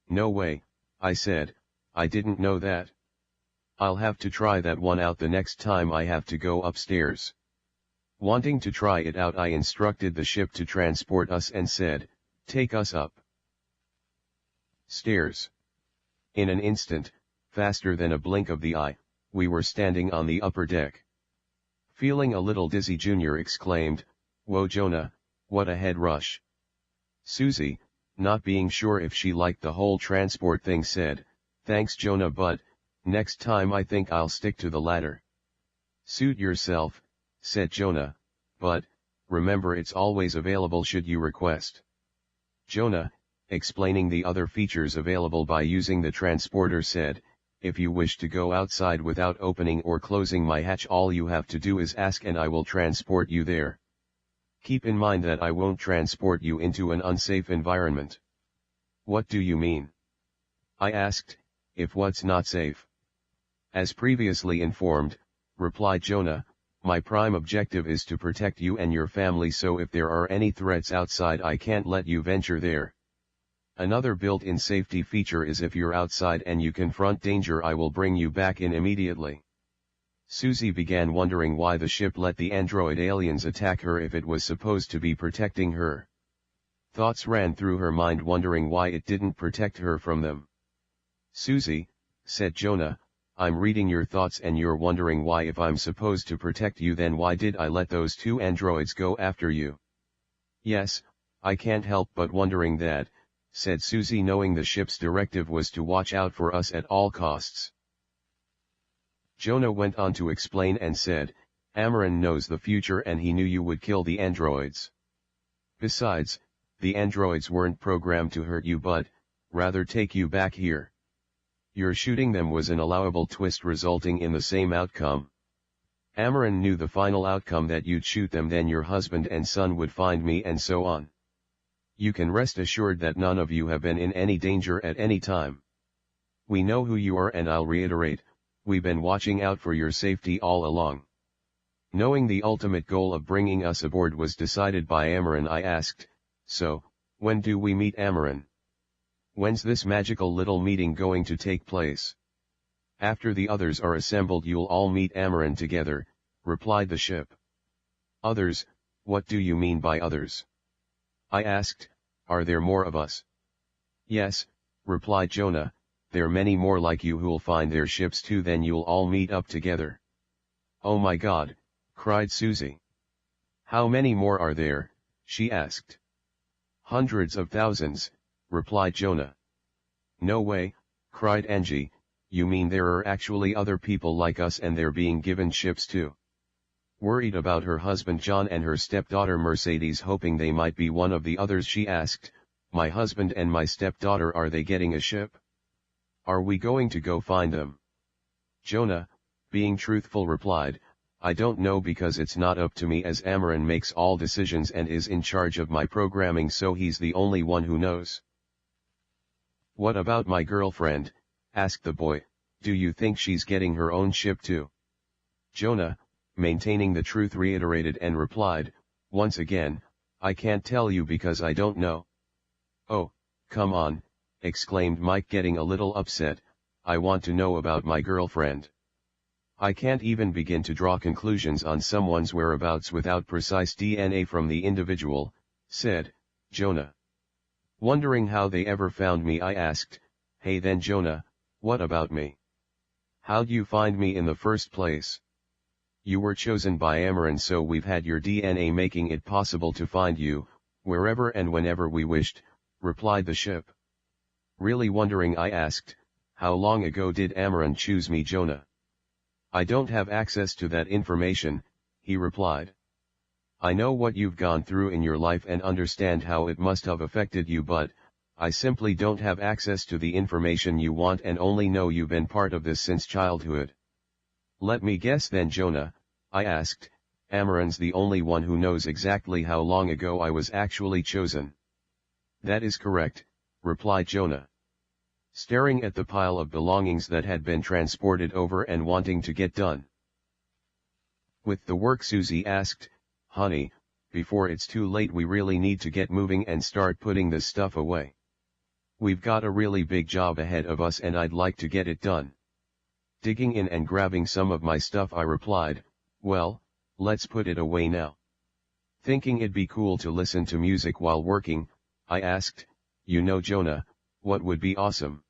"No way," I said, "I didn't know that. I'll have to try that one out the next time I have to go upstairs." Wanting to try it out, I instructed the ship to transport us and said, "Take us up stairs." In an instant, faster than a blink of the eye, we were standing on the upper deck. Feeling a little dizzy, Junior exclaimed, "Whoa, Jonah, what a head rush." Susie, not being sure if she liked the whole transport thing, said, "Thanks, Jonah, but next time I think I'll stick to the ladder." "Suit yourself," said Jonah, "but remember, it's always available should you request." Jonah, explaining the other features available by using the transporter, said, "If you wish to go outside without opening or closing my hatch, all you have to do is ask and I will transport you there. Keep in mind that I won't transport you into an unsafe environment." "What do you mean?" I asked. "If what's not safe?" "As previously informed," replied Jonah, "my prime objective is to protect you and your family, so if there are any threats outside, I can't let you venture there. Another built-in safety feature is if you're outside and you confront danger, I will bring you back in immediately." Susie began wondering why the ship let the android aliens attack her if it was supposed to be protecting her. Thoughts ran through her mind wondering why it didn't protect her from them. "Susie," said Jonah, "I'm reading your thoughts and you're wondering why if I'm supposed to protect you then why did I let those two androids go after you?" "Yes, I can't help but wondering that," said Susie, knowing the ship's directive was to watch out for us at all costs. Jonah went on to explain and said, "Amaran knows the future and he knew you would kill the androids. Besides, the androids weren't programmed to hurt you but, rather take you back here. Your shooting them was an allowable twist resulting in the same outcome. Amaran knew the final outcome that you'd shoot them then your husband and son would find me and so on. You can rest assured that none of you have been in any danger at any time. We know who you are and I'll reiterate, we've been watching out for your safety all along." Knowing the ultimate goal of bringing us aboard was decided by Amaran, I asked, "So, when do we meet Amaran? When's this magical little meeting going to take place?" "After the others are assembled you'll all meet Amaran together," replied the ship. "Others, what do you mean by others?" I asked, "Are there more of us?" "Yes," replied Jonah, "there are many more like you who'll find their ships too then you'll all meet up together." "Oh my God," cried Susie. "How many more are there?" she asked. "Hundreds of thousands," replied Jonah. "No way," cried Angie, "you mean there are actually other people like us and they're being given ships too?" Worried about her husband John and her stepdaughter Mercedes, hoping they might be one of the others, she asked, "My husband and my stepdaughter, are they getting a ship? Are we going to go find them?" Jonah, being truthful, replied, "I don't know because it's not up to me as Amaran makes all decisions and is in charge of my programming so he's the only one who knows." "What about my girlfriend?" asked the boy, "do you think she's getting her own ship too?" Jonah, maintaining the truth, reiterated and replied, "Once again, I can't tell you because I don't know." "Oh, come on," exclaimed Mike, getting a little upset, "I want to know about my girlfriend. I can't even begin to draw conclusions on someone's whereabouts without precise DNA from the individual," said Jonah. Wondering how they ever found me, I asked, "Hey then Jonah, what about me? How'd you find me in the first place?" "You were chosen by Amaran so we've had your DNA making it possible to find you, wherever and whenever we wished," replied the ship. Really wondering, I asked, "How long ago did Amaran choose me, Jonah?" "I don't have access to that information," he replied. "I know what you've gone through in your life and understand how it must have affected you, but I simply don't have access to the information you want and only know you've been part of this since childhood." "Let me guess then, Jonah," I asked, "Amaran's the only one who knows exactly how long ago I was actually chosen?" "That is correct," replied Jonah. Staring at the pile of belongings that had been transported over and wanting to get done with the work, Susie asked, "Honey, before it's too late we really need to get moving and start putting this stuff away. We've got a really big job ahead of us and I'd like to get it done." Digging in and grabbing some of my stuff, I replied, "Well, let's put it away now." Thinking it'd be cool to listen to music while working, I asked, "You know, Jonah, what would be awesome?"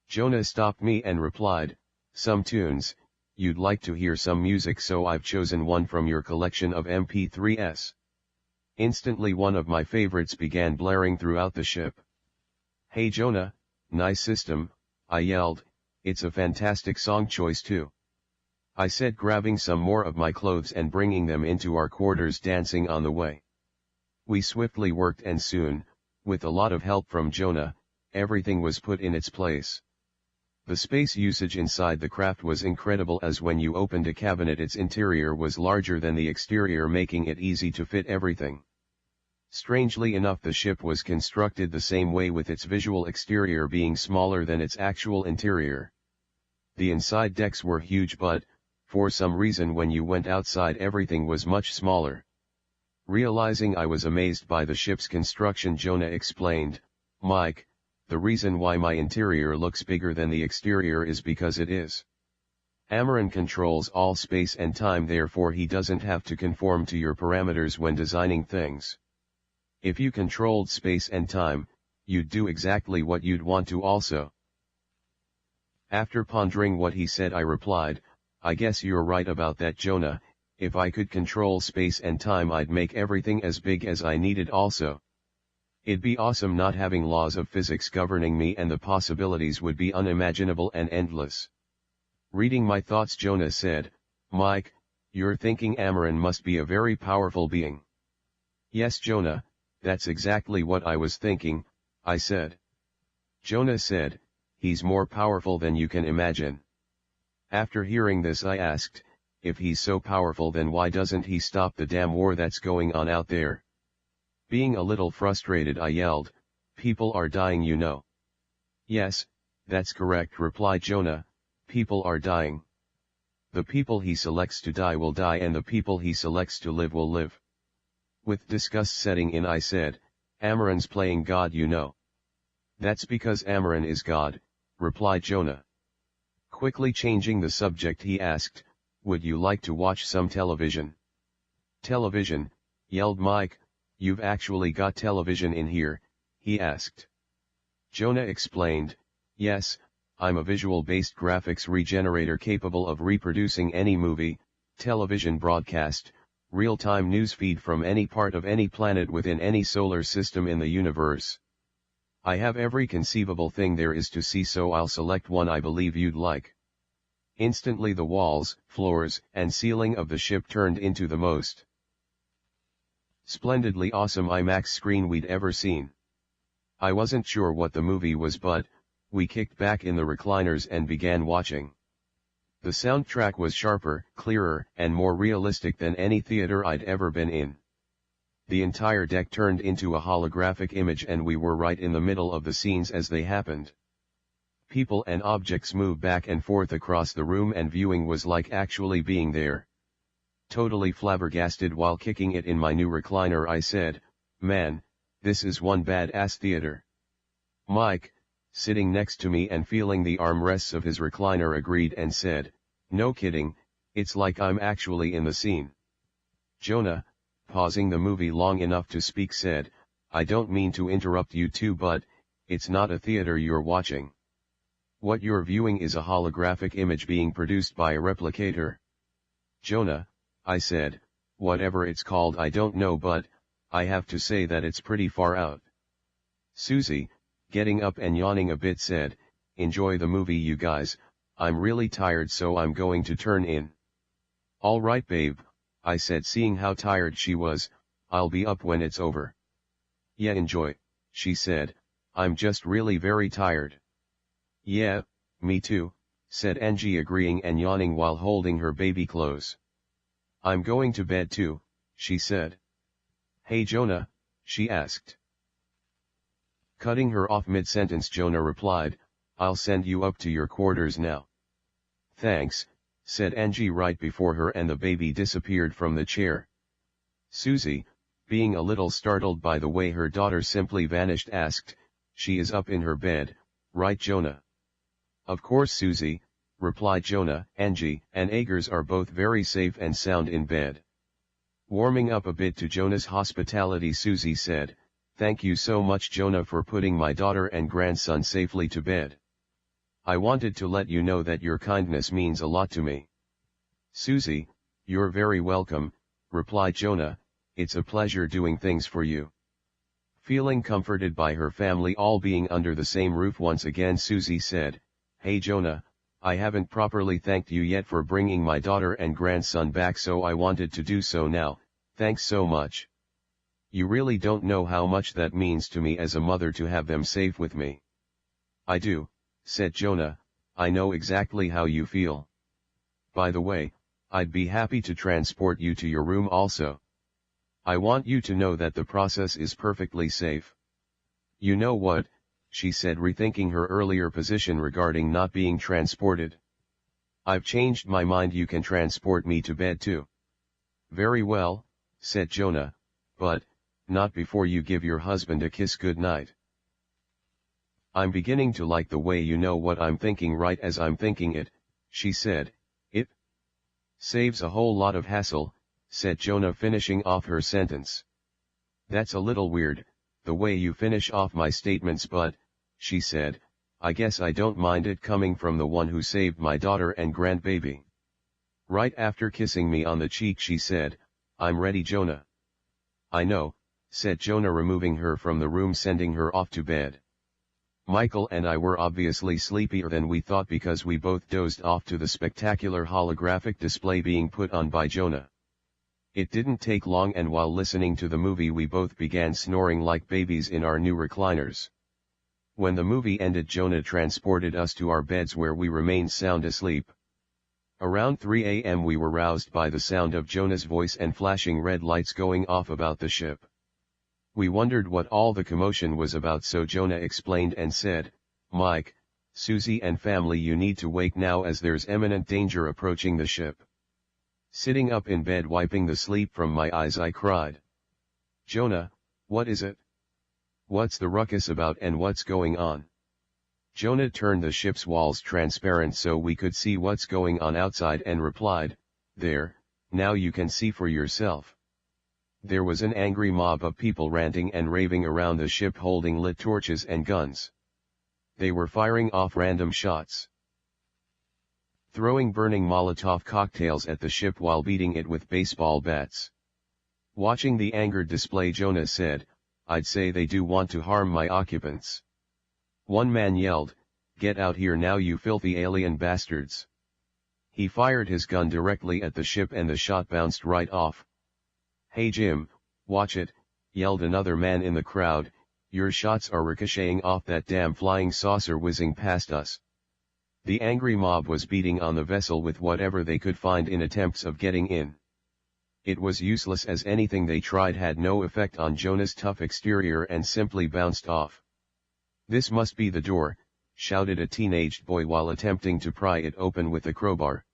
Jonah stopped me and replied, "Some tunes. You'd like to hear some music, so I've chosen one from your collection of MP3s. Instantly one of my favorites began blaring throughout the ship. "Hey Jonah, nice system," I yelled, "it's a fantastic song choice too," I said, grabbing some more of my clothes and bringing them into our quarters, dancing on the way. We swiftly worked and soon, with a lot of help from Jonah, everything was put in its place. The space usage inside the craft was incredible, as when you opened a cabinet its interior was larger than the exterior, making it easy to fit everything. Strangely enough, the ship was constructed the same way, with its visual exterior being smaller than its actual interior. The inside decks were huge, but, for some reason when you went outside everything was much smaller. Realizing I was amazed by the ship's construction, Jonah explained, "Mike, the reason why my interior looks bigger than the exterior is because it is. Amaran controls all space and time, therefore he doesn't have to conform to your parameters when designing things. If you controlled space and time, you'd do exactly what you'd want to also. After pondering what he said, I replied, I guess you're right about that, Jonah. If I could control space and time, I'd make everything as big as I needed also. It'd be awesome not having laws of physics governing me, and the possibilities would be unimaginable and endless. Reading my thoughts, Jonah said, Mike, you're thinking Amaran must be a very powerful being. Yes, Jonah, that's exactly what I was thinking, I said. Jonah said, he's more powerful than you can imagine. After hearing this, I asked, if he's so powerful, then why doesn't he stop the damn war that's going on out there? Being a little frustrated, I yelled, people are dying, you know. Yes, that's correct, replied Jonah, people are dying. The people he selects to die will die, and the people he selects to live will live. With disgust setting in, I said, Amaran's playing God, you know. That's because Amaran is God, replied Jonah. Quickly changing the subject, he asked, would you like to watch some television? Television, yelled Mike, you've actually got television in here, he asked. Jonah explained, yes, I'm a visual-based graphics regenerator capable of reproducing any movie, television broadcast, real-time news feed from any part of any planet within any solar system in the universe. I have every conceivable thing there is to see, so I'll select one I believe you'd like. Instantly the walls, floors, and ceiling of the ship turned into the most splendidly awesome IMAX screen we'd ever seen. I wasn't sure what the movie was, but we kicked back in the recliners and began watching. The soundtrack was sharper, clearer, and more realistic than any theater I'd ever been in. The entire deck turned into a holographic image, and we were right in the middle of the scenes as they happened. People and objects moved back and forth across the room, and viewing was like actually being there. Totally flabbergasted while kicking it in my new recliner, I said, man, this is one badass theater. Mike, sitting next to me and feeling the armrests of his recliner, agreed and said, no kidding, it's like I'm actually in the scene. Jonah, pausing the movie long enough to speak, said, I don't mean to interrupt you two, but it's not a theater you're watching. What you're viewing is a holographic image being produced by a replicator. Jonah, I said, whatever it's called I don't know, but I have to say that it's pretty far out. Susie, getting up and yawning a bit, said, enjoy the movie you guys, I'm really tired, so I'm going to turn in. All right babe, I said, seeing how tired she was, I'll be up when it's over. Yeah, enjoy, she said, I'm just really very tired. Yeah, me too, said Angie, agreeing and yawning while holding her baby close. I'm going to bed too, she said. Hey Jonah, she asked. Cutting her off mid-sentence, Jonah replied, I'll send you up to your quarters now. Thanks, said Angie right before her and the baby disappeared from the chair. Susie, being a little startled by the way her daughter simply vanished, asked, she is up in her bed, right Jonah? Of course Susie, replied Jonah. Angie and Agers are both very safe and sound in bed. Warming up a bit to Jonah's hospitality, Susie said, thank you so much Jonah for putting my daughter and grandson safely to bed. I wanted to let you know that your kindness means a lot to me. Susie, you're very welcome, replied Jonah, it's a pleasure doing things for you. Feeling comforted by her family all being under the same roof once again, Susie said, hey Jonah, I haven't properly thanked you yet for bringing my daughter and grandson back, so I wanted to do so now. Thanks so much. You really don't know how much that means to me as a mother to have them safe with me. I do, said Jonah, I know exactly how you feel. By the way, I'd be happy to transport you to your room also. I want you to know that the process is perfectly safe. You know what, she said, rethinking her earlier position regarding not being transported. I've changed my mind, you can transport me to bed too. Very well, said Jonah, but not before you give your husband a kiss goodnight. I'm beginning to like the way you know what I'm thinking right as I'm thinking it, she said, Saves a whole lot of hassle, said Jonah, finishing off her sentence. That's a little weird, the way you finish off my statements, but, she said, I guess I don't mind it coming from the one who saved my daughter and grandbaby. Right after kissing me on the cheek she said, I'm ready, Jonah. I know, said Jonah, removing her from the room, sending her off to bed. Michael and I were obviously sleepier than we thought because we both dozed off to the spectacular holographic display being put on by Jonah. It didn't take long, and while listening to the movie we both began snoring like babies in our new recliners. When the movie ended, Jonah transported us to our beds where we remained sound asleep. Around 3 a.m. we were roused by the sound of Jonah's voice and flashing red lights going off about the ship. We wondered what all the commotion was about, so Jonah explained and said, Mike, Susie and family, you need to wake now as there's imminent danger approaching the ship. Sitting up in bed wiping the sleep from my eyes I cried. Jonah, what is it? What's the ruckus about and what's going on? Jonah turned the ship's walls transparent so we could see what's going on outside and replied, There, now you can see for yourself. There was an angry mob of people ranting and raving around the ship holding lit torches and guns. They were firing off random shots, throwing burning Molotov cocktails at the ship while beating it with baseball bats. Watching the angered display, Jonah said, I'd say they do want to harm my occupants. One man yelled, Get out here now, you filthy alien bastards. He fired his gun directly at the ship and the shot bounced right off. Hey Jim, watch it, yelled another man in the crowd, your shots are ricocheting off that damn flying saucer whizzing past us. The angry mob was beating on the vessel with whatever they could find in attempts of getting in. It was useless as anything they tried had no effect on Jonah's tough exterior and simply bounced off. This must be the door, shouted a teenaged boy while attempting to pry it open with a crowbar.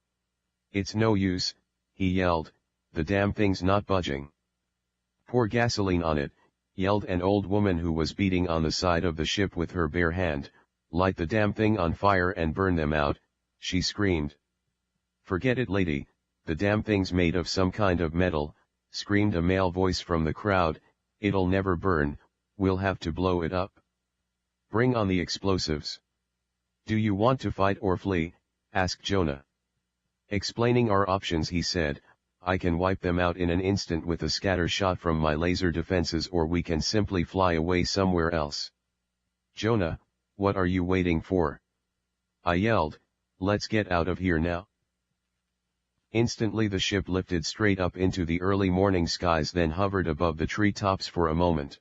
It's no use, he yelled, the damn thing's not budging. Pour gasoline on it, yelled an old woman who was beating on the side of the ship with her bare hand. Light the damn thing on fire and burn them out, she screamed. Forget it, lady, the damn thing's made of some kind of metal, screamed a male voice from the crowd, it'll never burn, we'll have to blow it up. Bring on the explosives. Do you want to fight or flee? Asked Jonah. Explaining our options, he said, I can wipe them out in an instant with a scatter shot from my laser defenses, or we can simply fly away somewhere else. Jonah, what are you waiting for? I yelled, let's get out of here now. Instantly the ship lifted straight up into the early morning skies, then hovered above the treetops for a moment.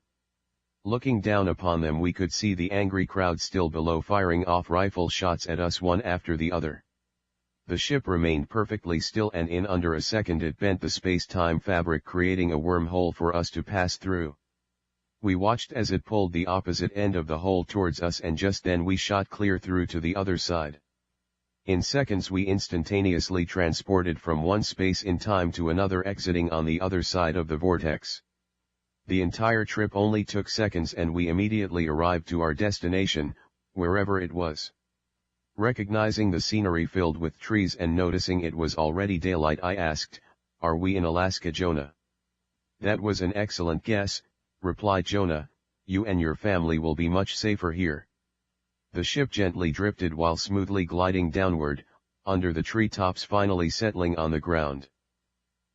Looking down upon them we could see the angry crowd still below firing off rifle shots at us one after the other. The ship remained perfectly still, and in under a second it bent the space-time fabric, creating a wormhole for us to pass through. We watched as it pulled the opposite end of the hole towards us, and just then we shot clear through to the other side. In seconds we instantaneously transported from one space in time to another, exiting on the other side of the vortex. The entire trip only took seconds and we immediately arrived to our destination, wherever it was. Recognizing the scenery filled with trees and noticing it was already daylight, I asked, Are we in Alaska, Jonah? That was an excellent guess, replied Jonah, you and your family will be much safer here. The ship gently drifted while smoothly gliding downward, under the treetops, finally settling on the ground.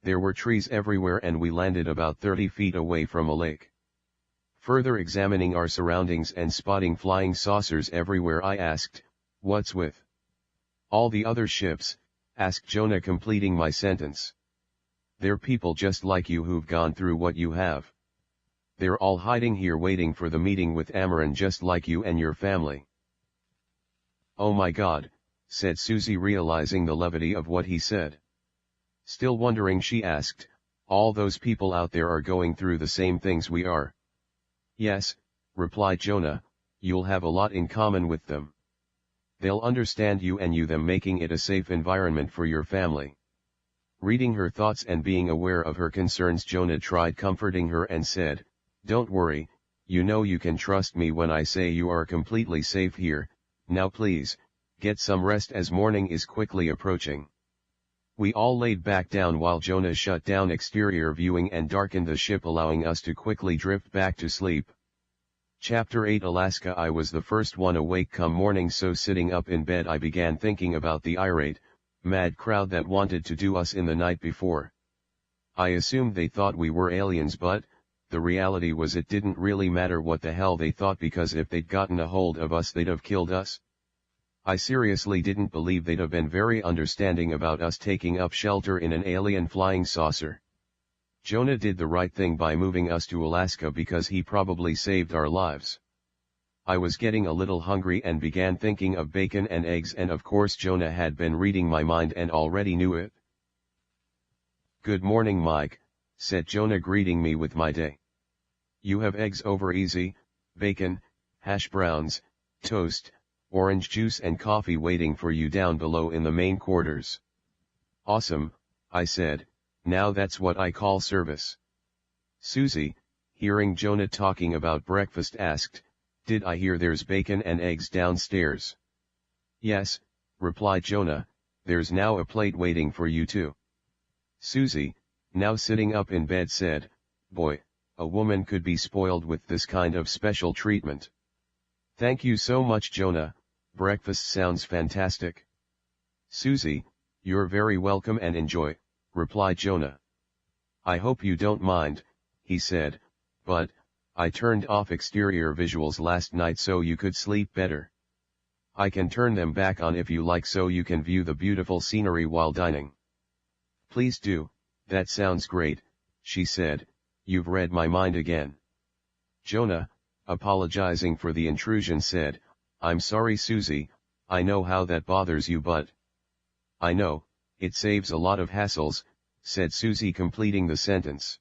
There were trees everywhere and we landed about 30 feet away from a lake. Further examining our surroundings and spotting flying saucers everywhere, I asked, What's with all the other ships? Asked Jonah, completing my sentence. They're people just like you who've gone through what you have. They're all hiding here waiting for the meeting with Amaran, just like you and your family. Oh my God, said Susie, realizing the levity of what he said. Still wondering, she asked, all those people out there are going through the same things we are? Yes, replied Jonah, you'll have a lot in common with them. They'll understand you and you them, making it a safe environment for your family. Reading her thoughts and being aware of her concerns, Jonah tried comforting her and said, Don't worry, you know you can trust me when I say you are completely safe here. Now please, get some rest as morning is quickly approaching. We all laid back down while Jonah shut down exterior viewing and darkened the ship, allowing us to quickly drift back to sleep. Chapter 8 Alaska. I was the first one awake come morning, so sitting up in bed I began thinking about the irate, mad crowd that wanted to do us in the night before. I assumed they thought we were aliens, but the reality was it didn't really matter what the hell they thought, because if they'd gotten a hold of us they'd have killed us. I seriously didn't believe they'd have been very understanding about us taking up shelter in an alien flying saucer. Jonah did the right thing by moving us to Alaska because he probably saved our lives. I was getting a little hungry and began thinking of bacon and eggs, and of course Jonah had been reading my mind and already knew it. "Good morning, Mike," said Jonah, greeting me with my day. "You have eggs over easy, bacon, hash browns, toast, orange juice and coffee waiting for you down below in the main quarters." "Awesome," I said, "now that's what I call service." Susie, hearing Jonah talking about breakfast, asked, "Did I hear there's bacon and eggs downstairs?" "Yes," replied Jonah, "there's now a plate waiting for you too." Susie, now sitting up in bed, said, "Boy, a woman could be spoiled with this kind of special treatment." "Thank you so much, Jonah, breakfast sounds fantastic." "Susie, you're very welcome and enjoy," replied Jonah. "I hope you don't mind," he said, "but I turned off exterior visuals last night so you could sleep better. I can turn them back on if you like so you can view the beautiful scenery while dining." "Please do, that sounds great," she said, "you've read my mind again." Jonah, apologizing for the intrusion, said, "I'm sorry, Susie, I know how that bothers you, but—" "I know, it saves a lot of hassles," said Susie, completing the sentence.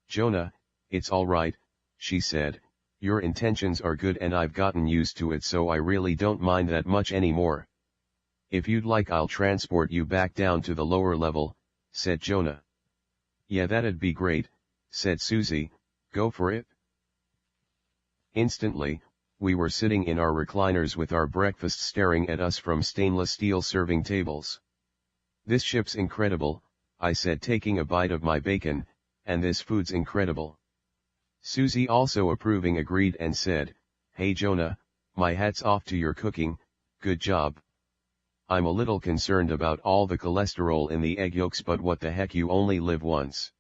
"Jonah, it's all right," she said, "your intentions are good and I've gotten used to it, so I really don't mind that much anymore. If you'd like I'll transport you back down to the lower level," said Jonah. "Yeah, that'd be great," said Susie, "go for it." Instantly, we were sitting in our recliners with our breakfast staring at us from stainless steel serving tables. "This ship's incredible," I said, taking a bite of my bacon, "and this food's incredible." Susie, also approving, agreed and said, "Hey Jonah, my hat's off to your cooking, good job. I'm a little concerned about all the cholesterol in the egg yolks, but what the heck, you only live once."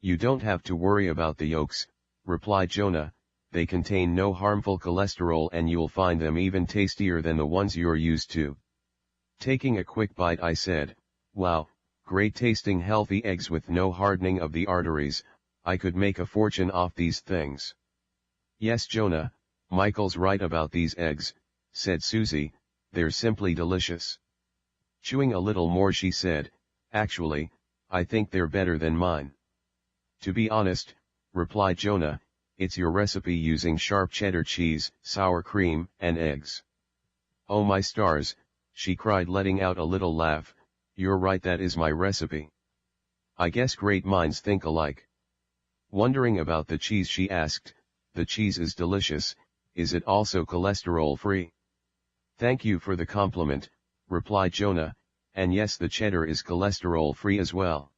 "You don't have to worry about the yolks," replied Jonah, "they contain no harmful cholesterol and you'll find them even tastier than the ones you're used to." Taking a quick bite, I said, "Wow, great tasting healthy eggs with no hardening of the arteries, I could make a fortune off these things." "Yes, Jonah, Michael's right about these eggs," said Susie, "they're simply delicious." Chewing a little more, she said, "Actually, I think they're better than mine." "To be honest," replied Jonah, "it's your recipe using sharp cheddar cheese, sour cream, and eggs." "Oh my stars," she cried, letting out a little laugh, "you're right, that is my recipe. I guess great minds think alike." Wondering about the cheese, she asked, "The cheese is delicious, is it also cholesterol-free?" "Thank you for the compliment," replied Jonah, "and yes, the cheddar is cholesterol-free as well."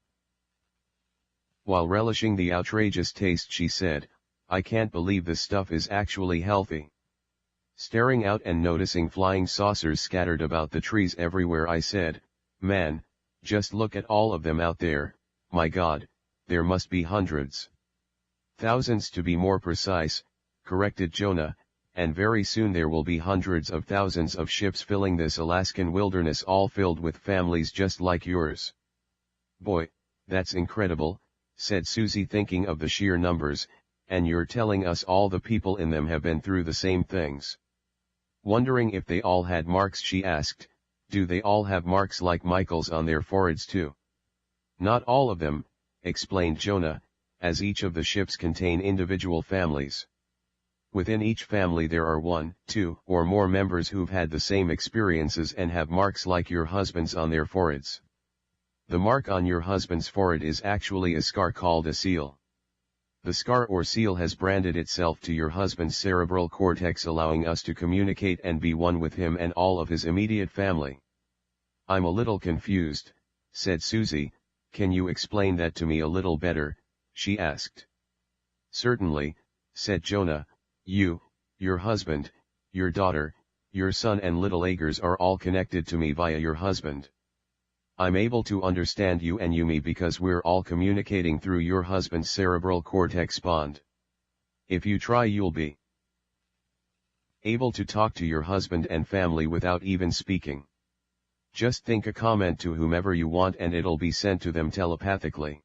While relishing the outrageous taste, she said, "I can't believe this stuff is actually healthy." Staring out and noticing flying saucers scattered about the trees everywhere, I said, "Man, just look at all of them out there, my God, there must be hundreds." "Thousands to be more precise," corrected Jonah, "and very soon there will be hundreds of thousands of ships filling this Alaskan wilderness, all filled with families just like yours." "Boy, that's incredible," said Susie, thinking of the sheer numbers, "and you're telling us all the people in them have been through the same things." Wondering if they all had marks, she asked, "Do they all have marks like Michael's on their foreheads too?" "Not all of them," explained Jonah, "as each of the ships contain individual families. Within each family there are 1, 2, or more members who've had the same experiences and have marks like your husband's on their foreheads. The mark on your husband's forehead is actually a scar called a seal. The scar or seal has branded itself to your husband's cerebral cortex, allowing us to communicate and be one with him and all of his immediate family." "I'm a little confused," said Susie. Can you explain that to me a little better? She asked. Certainly, said Jonah. Your husband, your daughter, your son and little Agers are all connected to me via your husband. I'm able to understand you and you me because we're all communicating through your husband's cerebral cortex bond. If you try you'll be able to talk to your husband and family without even speaking. Just think a comment to whomever you want and it'll be sent to them telepathically.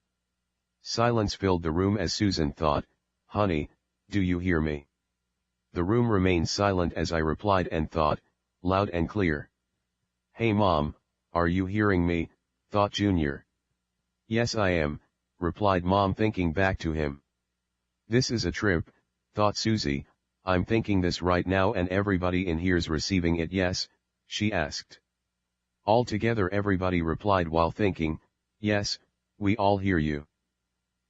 Silence filled the room as Susan thought, honey, do you hear me? The room remained silent as I replied and thought, loud and clear. Hey Mom, are you hearing me? Thought Junior. Yes I am, replied Mom thinking back to him. This is a trip, thought Susie. I'm thinking this right now and everybody in here's receiving it, yes? She asked. All together everybody replied while thinking, yes, we all hear you.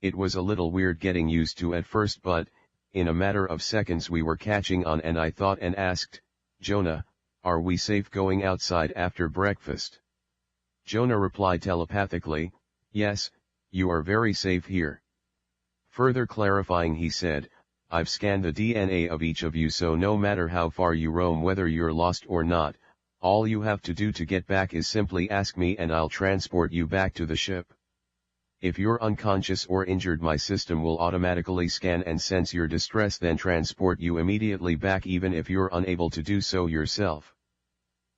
It was a little weird getting used to at first but, in a matter of seconds we were catching on and I thought and asked, Jonah, are we safe going outside after breakfast? Jonah replied telepathically, yes, you are very safe here. Further clarifying he said, I've scanned the DNA of each of you so no matter how far you roam whether you're lost or not, all you have to do to get back is simply ask me and I'll transport you back to the ship. If you're unconscious or injured my system will automatically scan and sense your distress then transport you immediately back even if you're unable to do so yourself.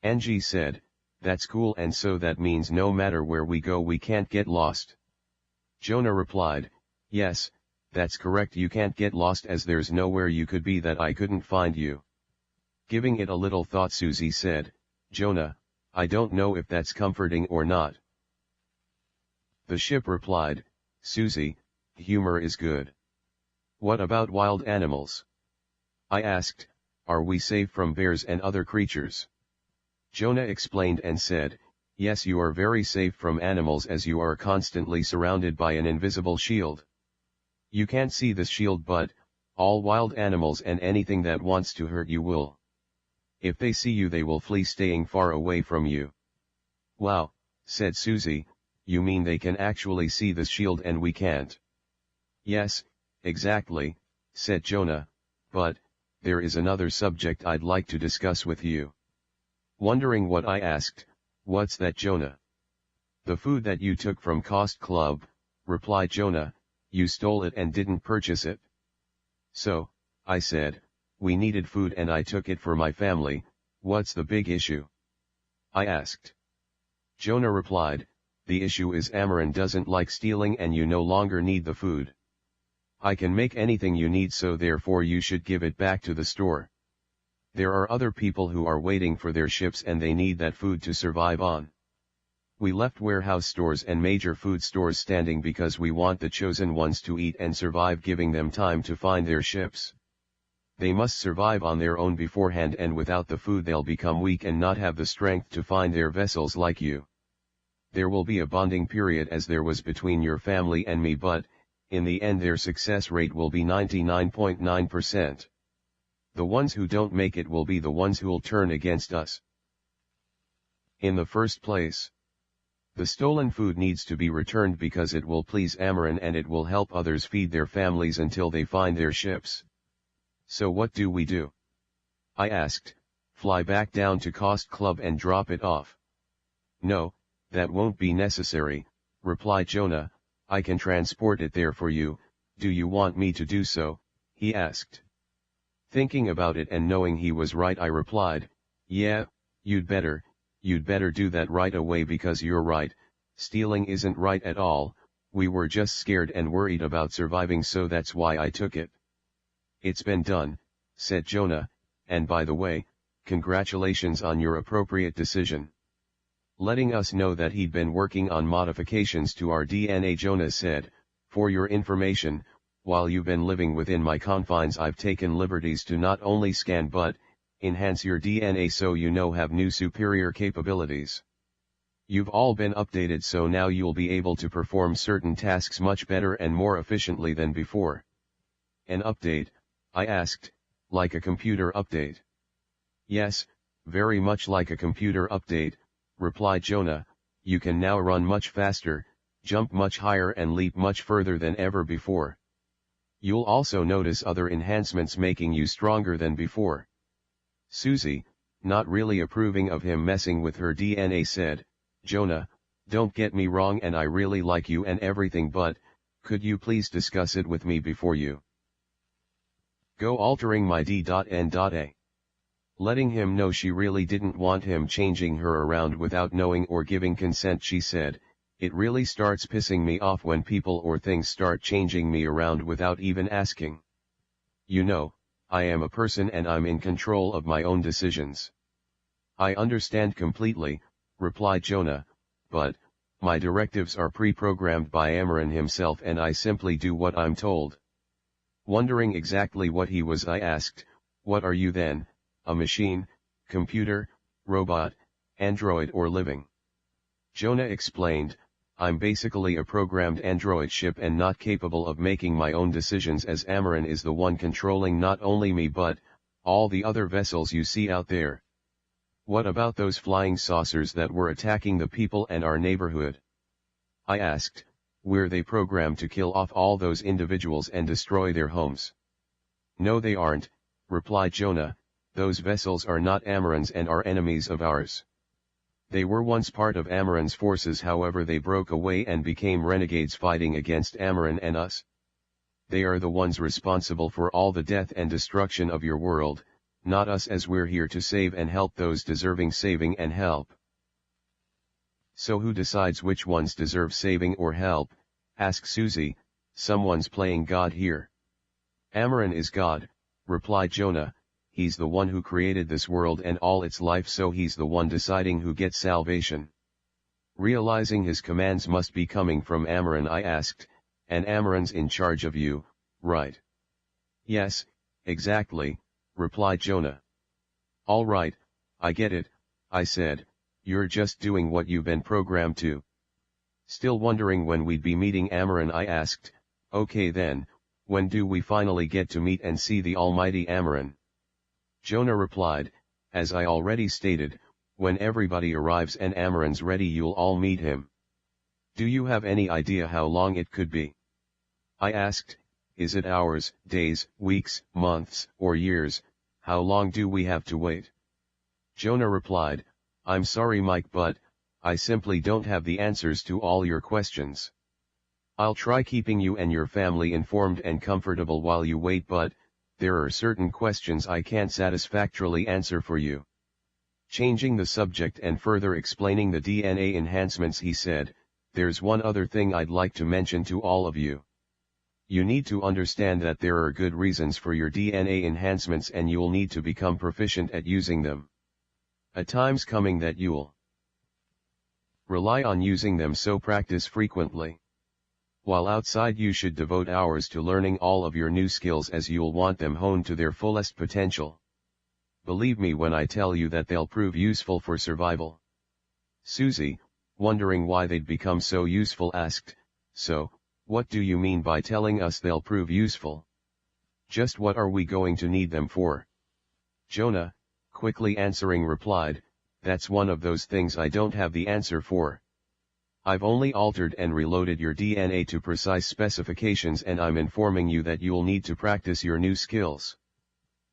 Angie said, that's cool and so that means no matter where we go we can't get lost. Jonah replied, yes, that's correct you can't get lost as there's nowhere you could be that I couldn't find you. Giving it a little thought Susie said, Jonah, I don't know if that's comforting or not. The ship replied, Susie, humor is good. What about wild animals? I asked, are we safe from bears and other creatures? Jonah explained and said, yes you are very safe from animals as you are constantly surrounded by an invisible shield. You can't see this shield but, all wild animals and anything that wants to hurt you will. If they see you they will flee staying far away from you. Wow, said Susie, you mean they can actually see this shield and we can't? Yes, exactly, said Jonah, but, there is another subject I'd like to discuss with you. Wondering what I asked, what's that Jonah? The food that you took from Cost Club, replied Jonah, you stole it and didn't purchase it. So, I said, we needed food and I took it for my family, what's the big issue? I asked. Jonah replied, the issue is Amaran doesn't like stealing and you no longer need the food. I can make anything you need so therefore you should give it back to the store. There are other people who are waiting for their ships and they need that food to survive on. We left warehouse stores and major food stores standing because we want the chosen ones to eat and survive giving them time to find their ships. They must survive on their own beforehand and without the food they'll become weak and not have the strength to find their vessels like you. There will be a bonding period as there was between your family and me but, in the end their success rate will be 99.9%. The ones who don't make it will be the ones who'll turn against us. In the first place, the stolen food needs to be returned because it will please Amaran and it will help others feed their families until they find their ships. So what do we do? I asked, fly back down to Cost Club and drop it off. No, that won't be necessary, replied Jonah, I can transport it there for you, do you want me to do so? He asked. Thinking about it and knowing he was right I replied, yeah, you'd better do that right away because you're right, stealing isn't right at all, we were just scared and worried about surviving so that's why I took it. It's been done, said Jonah, and by the way, congratulations on your appropriate decision. Letting us know that he'd been working on modifications to our DNA Jonah said, for your information, while you've been living within my confines I've taken liberties to not only scan but, enhance your DNA so you know have new superior capabilities. You've all been updated so now you'll be able to perform certain tasks much better and more efficiently than before. An update? I asked, like a computer update. Yes, very much like a computer update, replied Jonah, you can now run much faster, jump much higher and leap much further than ever before. You'll also notice other enhancements making you stronger than before. Susie, not really approving of him messing with her DNA, said, Jonah, don't get me wrong and I really like you and everything, but, could you please discuss it with me before you go altering my D.N.A. Letting him know she really didn't want him changing her around without knowing or giving consent, she said, it really starts pissing me off when people or things start changing me around without even asking. You know, I am a person and I'm in control of my own decisions. I understand completely, replied Jonah, but, my directives are pre-programmed by Amaran himself and I simply do what I'm told. Wondering exactly what he was, I asked, what are you then, a machine, computer, robot, android or living? Jonah explained, I'm basically a programmed android ship and not capable of making my own decisions, as Amaran is the one controlling not only me but, all the other vessels you see out there. What about those flying saucers that were attacking the people and our neighborhood? I asked, were they programmed to kill off all those individuals and destroy their homes? No, they aren't, replied Jonah, those vessels are not Amaran's and are enemies of ours. They were once part of Amaran's forces, however they broke away and became renegades fighting against Amaran and us. They are the ones responsible for all the death and destruction of your world, not us, as we're here to save and help those deserving saving and help. So who decides which ones deserve saving or help? Asked Susie, someone's playing God here. Amaran is God, replied Jonah. He's the one who created this world and all its life, so he's the one deciding who gets salvation. Realizing his commands must be coming from Amaran, I asked, and Amaran's in charge of you, right? Yes, exactly, replied Jonah. All right, I get it, I said, you're just doing what you've been programmed to. Still wondering when we'd be meeting Amaran, I asked, okay then, when do we finally get to meet and see the almighty Amaran? Jonah replied, as I already stated, when everybody arrives and Amaran's ready you'll all meet him. Do you have any idea how long it could be? I asked, is it hours, days, weeks, months, or years? How long do we have to wait? Jonah replied, I'm sorry Mike, but, I simply don't have the answers to all your questions. I'll try keeping you and your family informed and comfortable while you wait, but, there are certain questions I can't satisfactorily answer for you. Changing the subject and further explaining the DNA enhancements, he said, there's one other thing I'd like to mention to all of you. You need to understand that there are good reasons for your DNA enhancements and you'll need to become proficient at using them. A time's coming that you'll rely on using them, so practice frequently. While outside you should devote hours to learning all of your new skills, as you'll want them honed to their fullest potential. Believe me when I tell you that they'll prove useful for survival. Susie, wondering why they'd become so useful, asked, so, what do you mean by telling us they'll prove useful? Just what are we going to need them for? Jonah, quickly answering, replied, that's one of those things I don't have the answer for. I've only altered and reloaded your DNA to precise specifications and I'm informing you that you'll need to practice your new skills.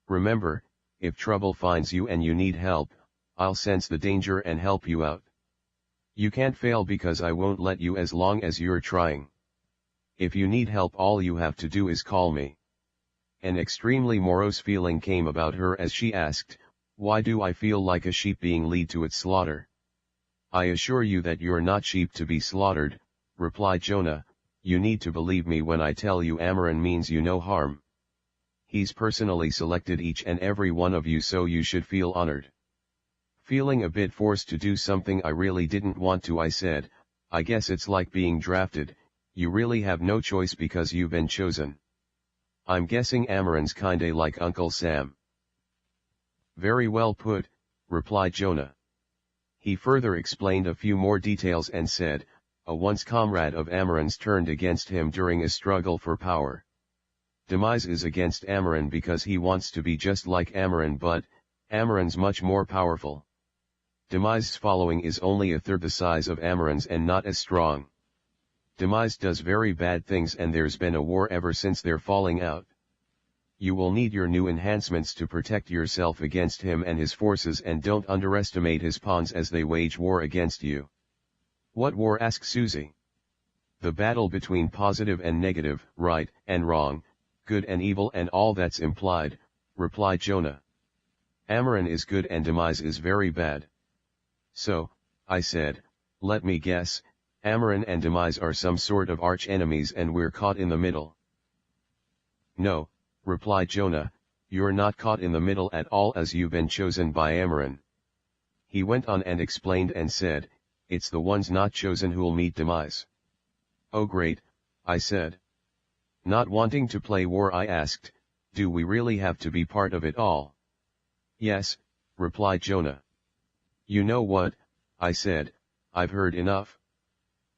Remember, if trouble finds you and you need help, I'll sense the danger and help you out. You can't fail because I won't let you as long as you're trying. If you need help, all you have to do is call me. An extremely morose feeling came about her as she asked, why do I feel like a sheep being led to its slaughter? I assure you that you're not sheep to be slaughtered, replied Jonah. You need to believe me when I tell you Amaran means you no harm. He's personally selected each and every one of you, so you should feel honored. Feeling a bit forced to do something I really didn't want to, I said, I guess it's like being drafted, you really have no choice because you've been chosen. I'm guessing Amaran's kinda like Uncle Sam. Very well put, replied Jonah. He further explained a few more details and said, a once comrade of Amaran's turned against him during a struggle for power. Demise is against Amaran because he wants to be just like Amaran, but Amaran's much more powerful. Demise's following is only a third the size of Amaran's and not as strong. Demise does very bad things and there's been a war ever since their falling out. You will need your new enhancements to protect yourself against him and his forces, and don't underestimate his pawns as they wage war against you. What war? Asked Susie. The battle between positive and negative, right and wrong, good and evil and all that's implied, replied Jonah. Amaran is good and Demise is very bad. So, I said, let me guess, Amaran and Demise are some sort of arch-enemies and we're caught in the middle. No, replied Jonah, you're not caught in the middle at all, as you've been chosen by Amaran. He went on and explained and said, it's the ones not chosen who'll meet Demise. Oh great, I said. Not wanting to play war, I asked, do we really have to be part of it all? Yes, replied Jonah. You know what, I said, I've heard enough.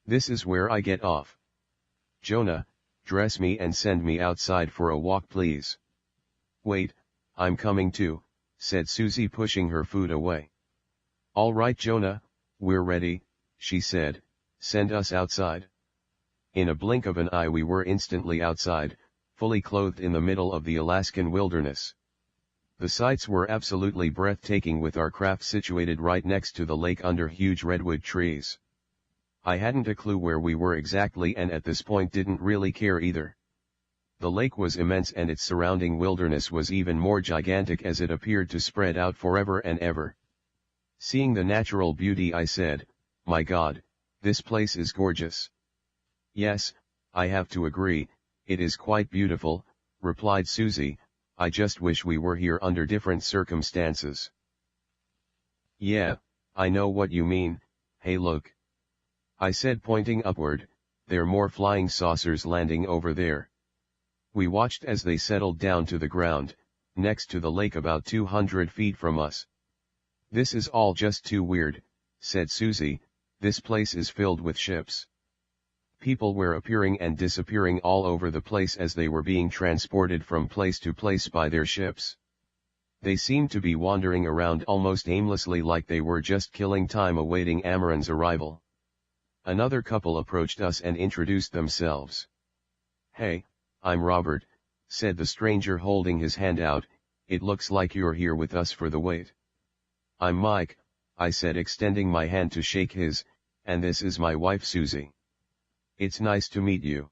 This is where I get off. Jonah, dress me and send me outside for a walk please. Wait, I'm coming too, said Susie, pushing her food away. All right Jonah, we're ready, she said, send us outside. In a blink of an eye we were instantly outside, fully clothed in the middle of the Alaskan wilderness. The sights were absolutely breathtaking, with our craft situated right next to the lake under huge redwood trees. I hadn't a clue where we were exactly, and at this point didn't really care either. The lake was immense and its surrounding wilderness was even more gigantic, as it appeared to spread out forever and ever. Seeing the natural beauty, I said, my God, this place is gorgeous. Yes, I have to agree, it is quite beautiful, replied Susie, I just wish we were here under different circumstances. Yeah, I know what you mean, hey look. I said, pointing upward, there are more flying saucers landing over there. We watched as they settled down to the ground, next to the lake about 200 feet from us. This is all just too weird, said Susie, this place is filled with ships. People were appearing and disappearing all over the place as they were being transported from place to place by their ships. They seemed to be wandering around almost aimlessly, like they were just killing time awaiting Amaran's arrival. Another couple approached us and introduced themselves. Hey, I'm Robert, said the stranger, holding his hand out, it looks like you're here with us for the wait. I'm Mike, I said, extending my hand to shake his, and this is my wife Susie. It's nice to meet you.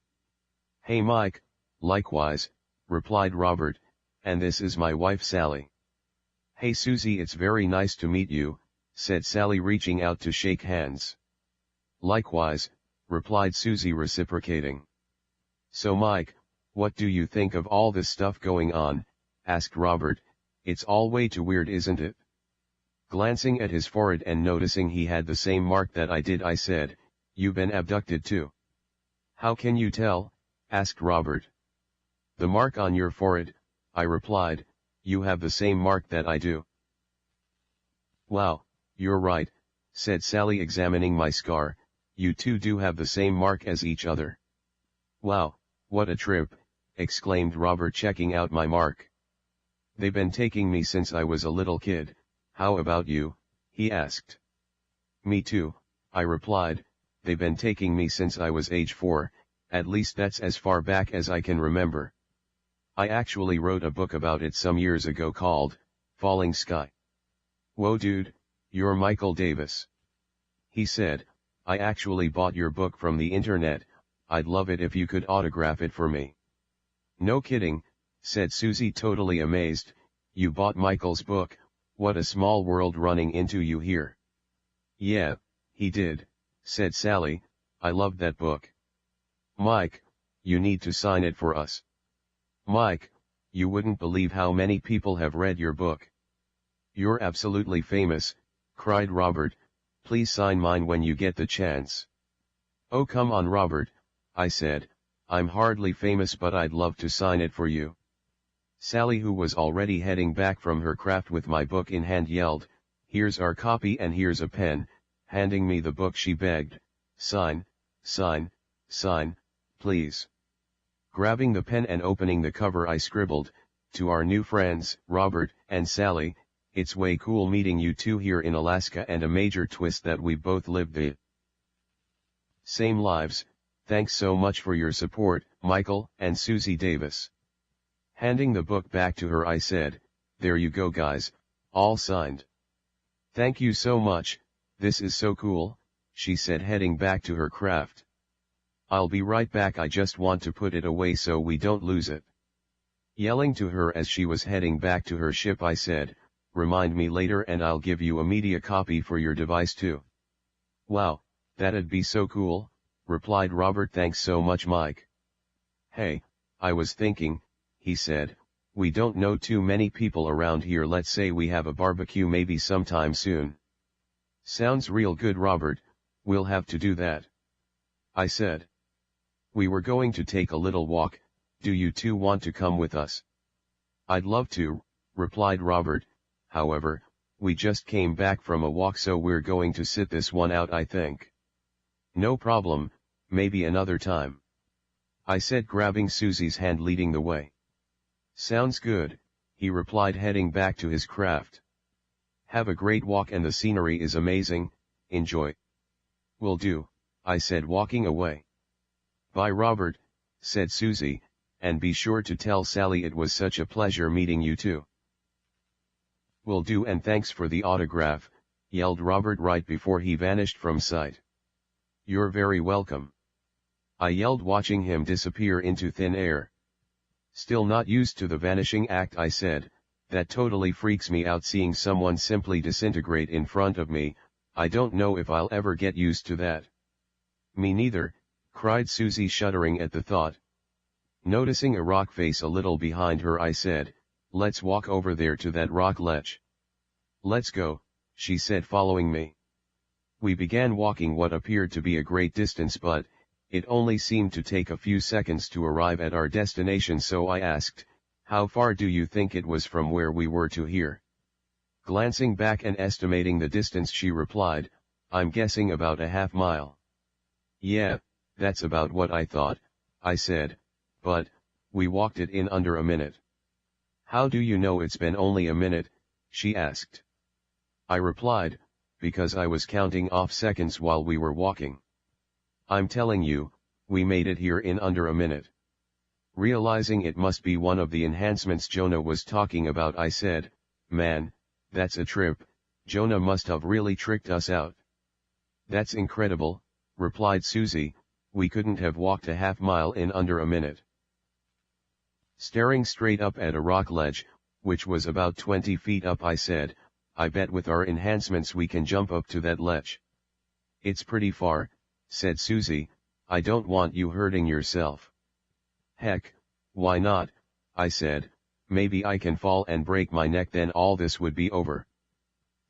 Hey Mike, likewise, replied Robert, and this is my wife Sally. Hey Susie, it's very nice to meet you, said Sally, reaching out to shake hands. Likewise, replied Susie, reciprocating. So Mike, what do you think of all this stuff going on? Asked Robert. It's all way too weird, isn't it? Glancing at his forehead and noticing he had the same mark that I did, I said, you've been abducted too. How can you tell? Asked Robert. The mark on your forehead, I replied, you have the same mark that I do. Wow, you're right, said Sally, examining my scar, you two do have the same mark as each other. Wow, what a trip, exclaimed Robert, checking out my mark. They've been taking me since I was a little kid, how about you? He asked. Me too, I replied, they've been taking me since I was age 4, at least that's as far back as I can remember. I actually wrote a book about it some years ago called, Falling Sky. Whoa dude, you're Michael Davis. He said, I actually bought your book from the internet, I'd love it if you could autograph it for me. No kidding, said Susie, totally amazed, you bought Michael's book, what a small world running into you here. Yeah, he did, said Sally, I loved that book. Mike, you need to sign it for us. Mike, you wouldn't believe how many people have read your book. You're absolutely famous, cried Robert, please sign mine when you get the chance. Oh come on Robert, I said, I'm hardly famous but I'd love to sign it for you. Sally, who was already heading back from her craft with my book in hand, yelled, here's our copy and here's a pen. Handing me the book she begged, sign, sign, sign, please. Grabbing the pen and opening the cover I scribbled, to our new friends, Robert and Sally, it's way cool meeting you two here in Alaska, and a major twist that we both lived the same lives. Thanks so much for your support, Michael and Susie Davis. Handing the book back to her, I said, there you go guys, all signed. Thank you so much, this is so cool, she said, heading back to her craft. I'll be right back, I just want to put it away so we don't lose it. Yelling to her as she was heading back to her ship, I said, remind me later and I'll give you a media copy for your device too. Wow, that'd be so cool, replied Robert. Thanks so much, Mike. Hey, I was thinking, he said, we don't know too many people around here. Let's say we have a barbecue maybe sometime soon. Sounds real good, Robert, we'll have to do that, I said. We were going to take a little walk, do you two want to come with us? I'd love to, replied Robert, however, we just came back from a walk so we're going to sit this one out, I think. No problem, maybe another time, I said, grabbing Susie's hand, leading the way. Sounds good, he replied, heading back to his craft. Have a great walk and the scenery is amazing, enjoy. Will do, I said, walking away. Bye Robert, said Susie, and be sure to tell Sally it was such a pleasure meeting you too. Will do, and thanks for the autograph, yelled Robert right before he vanished from sight. You're very welcome, I yelled, watching him disappear into thin air. Still not used to the vanishing act, I said, that totally freaks me out, seeing someone simply disintegrate in front of me. I don't know if I'll ever get used to that. Me neither, cried Susie, shuddering at the thought. Noticing a rock face a little behind her, I said, let's walk over there to that rock ledge. Let's go, she said, following me. We began walking what appeared to be a great distance, but it only seemed to take a few seconds to arrive at our destination, so I asked, how far do you think it was from where we were to here? Glancing back and estimating the distance, she replied, I'm guessing about a half mile. Yeah, that's about what I thought, I said, but we walked it in under a minute. How do you know it's been only a minute? She asked. I replied, because I was counting off seconds while we were walking. I'm telling you, we made it here in under a minute. Realizing it must be one of the enhancements Jonah was talking about, I said, man, that's a trip, Jonah must have really tricked us out. That's incredible, replied Susie, we couldn't have walked a half mile in under a minute. Staring straight up at a rock ledge, which was about 20 feet up, I said, I bet with our enhancements we can jump up to that ledge. It's pretty far, said Susie, I don't want you hurting yourself. Heck, why not, I said, maybe I can fall and break my neck, then all this would be over.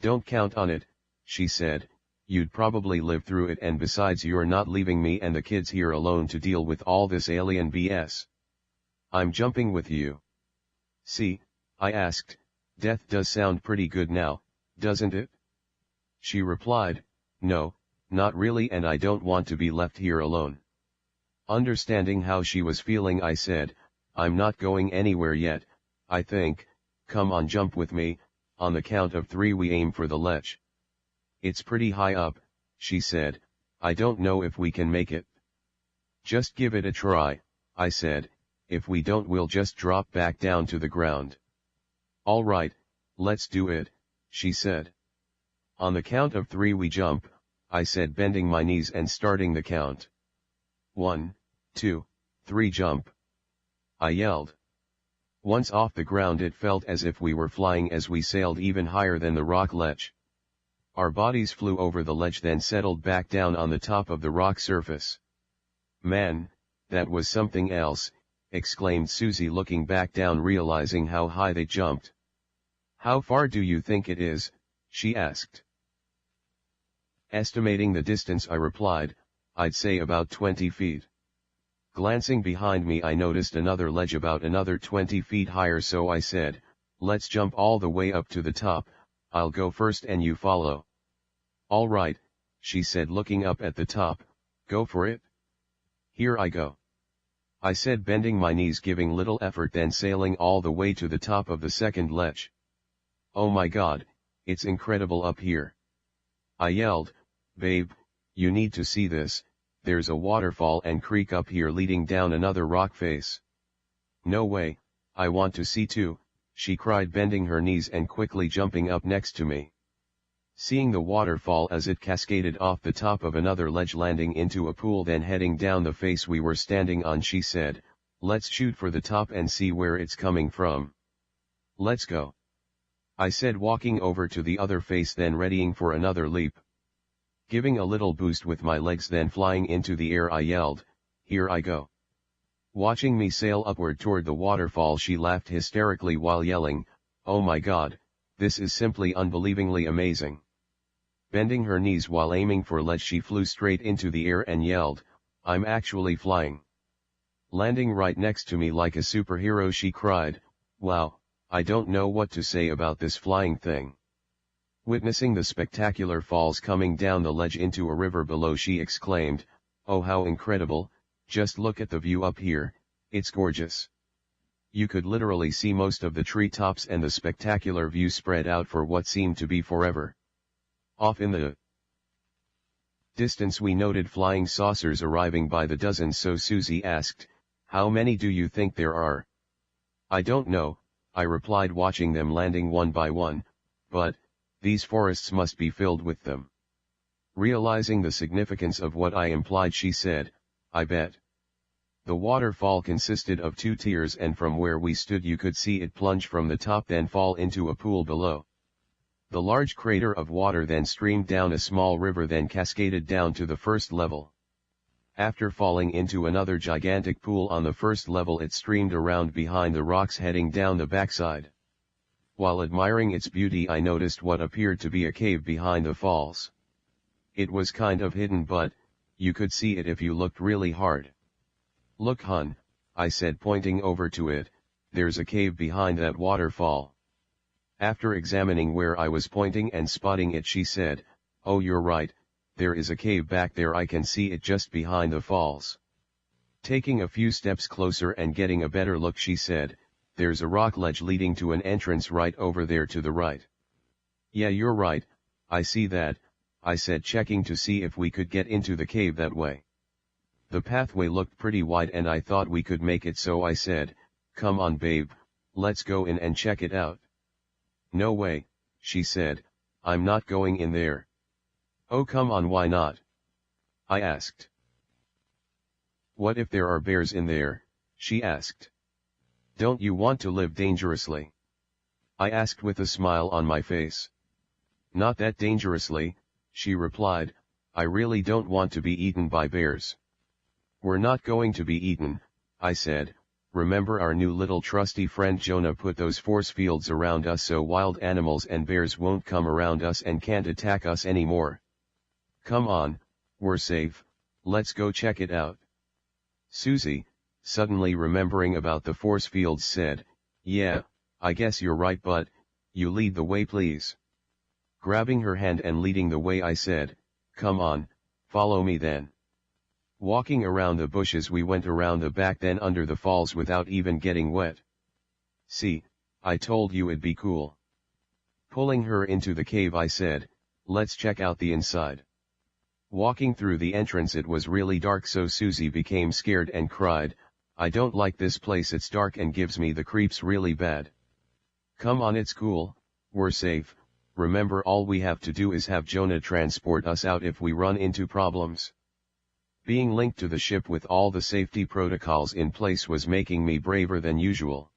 Don't count on it, she said, you'd probably live through it, and besides you're not leaving me and the kids here alone to deal with all this alien BS. I'm jumping with you. See, I asked, death does sound pretty good now, doesn't it? She replied, no, not really, and I don't want to be left here alone. Understanding how she was feeling, I said, I'm not going anywhere yet, I think, come on, jump with me, on the count of 3 we aim for the ledge. It's pretty high up, she said, I don't know if we can make it. Just give it a try, I said, if we don't we'll just drop back down to the ground. All right, let's do it, she said. On the count of 3 we jump, I said, bending my knees and starting the count. 1, 2, 3, jump, I yelled. Once off the ground it felt as if we were flying as we sailed even higher than the rock ledge. Our bodies flew over the ledge, then settled back down on the top of the rock surface. Man, that was something else, exclaimed Susie, looking back down, realizing how high they jumped. How far do you think it is? She asked. Estimating the distance, I replied, I'd say about 20 feet. Glancing behind me, I noticed another ledge about another 20 feet higher, so I said, let's jump all the way up to the top, I'll go first and you follow. All right, she said, looking up at the top, go for it. Here I go, I said, bending my knees, giving little effort, then sailing all the way to the top of the second ledge. "Oh my God, it's incredible up here." I yelled, "Babe, you need to see this, there's a waterfall and creek up here leading down another rock face." "No way, I want to see too," she cried, bending her knees and quickly jumping up next to me. Seeing the waterfall as it cascaded off the top of another ledge landing into a pool then heading down the face we were standing on, she said, "Let's shoot for the top and see where it's coming from." "Let's go," I said, walking over to the other face then readying for another leap. Giving a little boost with my legs then flying into the air, I yelled, "Here I go." Watching me sail upward toward the waterfall, she laughed hysterically while yelling, "Oh my God, this is simply unbelievingly amazing." Bending her knees while aiming for ledge, she flew straight into the air and yelled, "I'm actually flying." Landing right next to me like a superhero, she cried, "Wow, I don't know what to say about this flying thing." Witnessing the spectacular falls coming down the ledge into a river below, she exclaimed, "Oh, how incredible, just look at the view up here, it's gorgeous." You could literally see most of the treetops and the spectacular view spread out for what seemed to be forever. Off in the distance we noted flying saucers arriving by the dozens, so Susie asked, "How many do you think there are?" "I don't know," I replied, watching them landing one by one, "but these forests must be filled with them." Realizing the significance of what I implied, she said, "I bet." The waterfall consisted of 2 tiers, and from where we stood you could see it plunge from the top then fall into a pool below. The large crater of water then streamed down a small river then cascaded down to the first level. After falling into another gigantic pool on the first level, it streamed around behind the rocks heading down the backside. While admiring its beauty, I noticed what appeared to be a cave behind the falls. It was kind of hidden, but you could see it if you looked really hard. "Look, hun," I said, pointing over to it, "there's a cave behind that waterfall." After examining where I was pointing and spotting it, she said, "Oh, you're right, there is a cave back there, I can see it just behind the falls." Taking a few steps closer and getting a better look, she said, "There's a rock ledge leading to an entrance right over there to the right." "Yeah, you're right, I see that," I said, checking to see if we could get into the cave that way. The pathway looked pretty wide and I thought we could make it, so I said, "Come on, babe, let's go in and check it out." "No way," she said, "I'm not going in there." "Oh, come on, why not?" I asked. "What if there are bears in there?" she asked. "Don't you want to live dangerously?" I asked with a smile on my face. "Not that dangerously," she replied, "I really don't want to be eaten by bears." "We're not going to be eaten," I said. "Remember our new little trusty friend Jonah put those force fields around us so wild animals and bears won't come around us and can't attack us anymore. Come on, we're safe, let's go check it out." Susie, suddenly remembering about the force fields, said, "Yeah, I guess you're right, but you lead the way please." Grabbing her hand and leading the way, I said, "Come on, follow me then." Walking around the bushes, we went around the back then under the falls without even getting wet. "See, I told you it'd be cool." Pulling her into the cave, I said, "Let's check out the inside." Walking through the entrance, it was really dark, so Susie became scared and cried, "I don't like this place, it's dark and gives me the creeps really bad." "Come on, it's cool, we're safe, remember all we have to do is have Jonah transport us out if we run into problems." Being linked to the ship with all the safety protocols in place was making me braver than usual.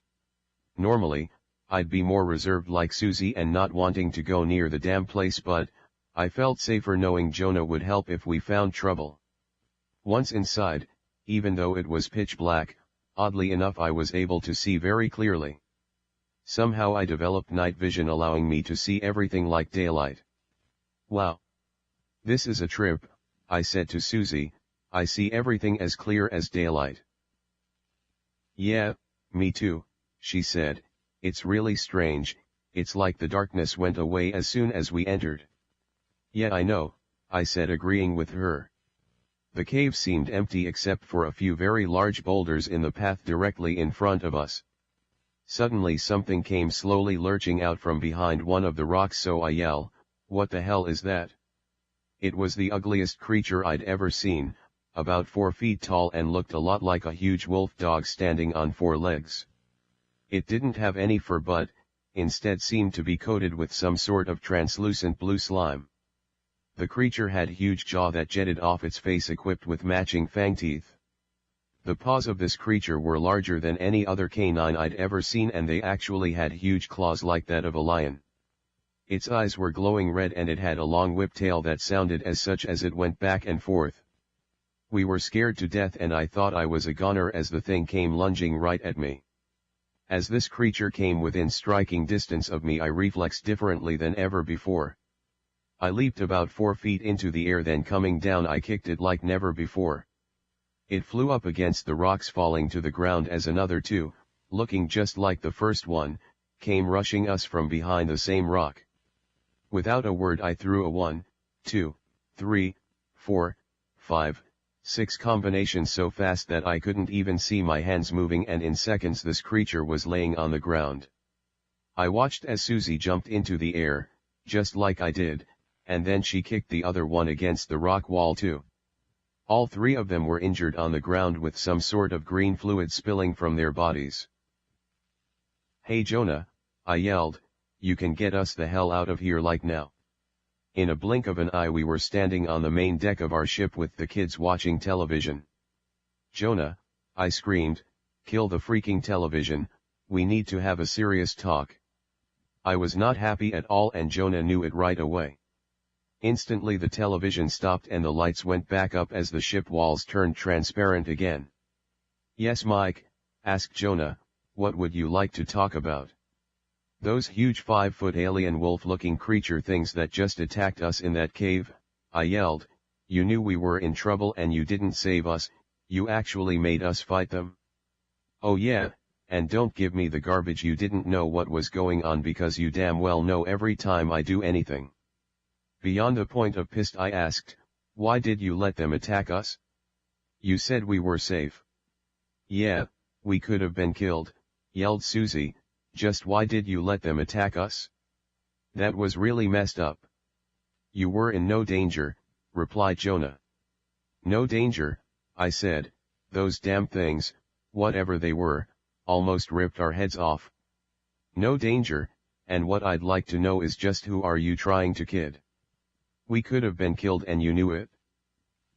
Normally, I'd be more reserved like Susie and not wanting to go near the damn place, but I felt safer knowing Jonah would help if we found trouble. Once inside, even though it was pitch black, oddly enough I was able to see very clearly. Somehow I developed night vision, allowing me to see everything like daylight. "Wow! This is a trip," I said to Susie, "I see everything as clear as daylight." "Yeah, me too," she said, "it's really strange, it's like the darkness went away as soon as we entered." "Yeah, I know," I said, agreeing with her. The cave seemed empty except for a few very large boulders in the path directly in front of us. Suddenly something came slowly lurching out from behind one of the rocks, so I yell, "What the hell is that?" It was the ugliest creature I'd ever seen, about 4 feet tall and looked a lot like a huge wolf dog standing on 4 legs. It didn't have any fur but, instead seemed to be coated with some sort of translucent blue slime. The creature had huge jaw that jetted off its face equipped with matching fang teeth. The paws of this creature were larger than any other canine I'd ever seen, and they actually had huge claws like that of a lion. Its eyes were glowing red and it had a long whip tail that sounded as such as it went back and forth. We were scared to death and I thought I was a goner as the thing came lunging right at me. As this creature came within striking distance of me, I reflexed differently than ever before. I leaped about 4 feet into the air, then coming down I kicked it like never before. It flew up against the rocks, falling to the ground as another two, looking just like the first one, came rushing us from behind the same rock. Without a word I threw a 1, 2, 3, 4, 5, 6 combination so fast that I couldn't even see my hands moving, and in seconds this creature was laying on the ground. I watched as Susie jumped into the air, just like I did, and then she kicked the other one against the rock wall too. All 3 of them were injured on the ground with some sort of green fluid spilling from their bodies. "Hey Jonah," I yelled, "you can get us the hell out of here like now." In a blink of an eye we were standing on the main deck of our ship with the kids watching television. "Jonah," I screamed, "kill the freaking television, we need to have a serious talk." I was not happy at all and Jonah knew it right away. Instantly the television stopped and the lights went back up as the ship walls turned transparent again. "Yes Mike," asked Jonah, "what would you like to talk about?" "Those huge 5-foot alien wolf-looking creature things that just attacked us in that cave," I yelled. "You knew we were in trouble and you didn't save us, you actually made us fight them." "Oh yeah, and don't give me the garbage you didn't know what was going on, because you damn well know every time I do anything." Beyond a point of pissed I asked, "Why did you let them attack us? You said we were safe." "Yeah, we could have been killed," yelled Susie, "just why did you let them attack us? That was really messed up." "You were in no danger," replied Jonah. "No danger," I said, "those damn things, whatever they were, almost ripped our heads off." "No danger, and what I'd like to know is just who are you trying to kid? We could have been killed and you knew it."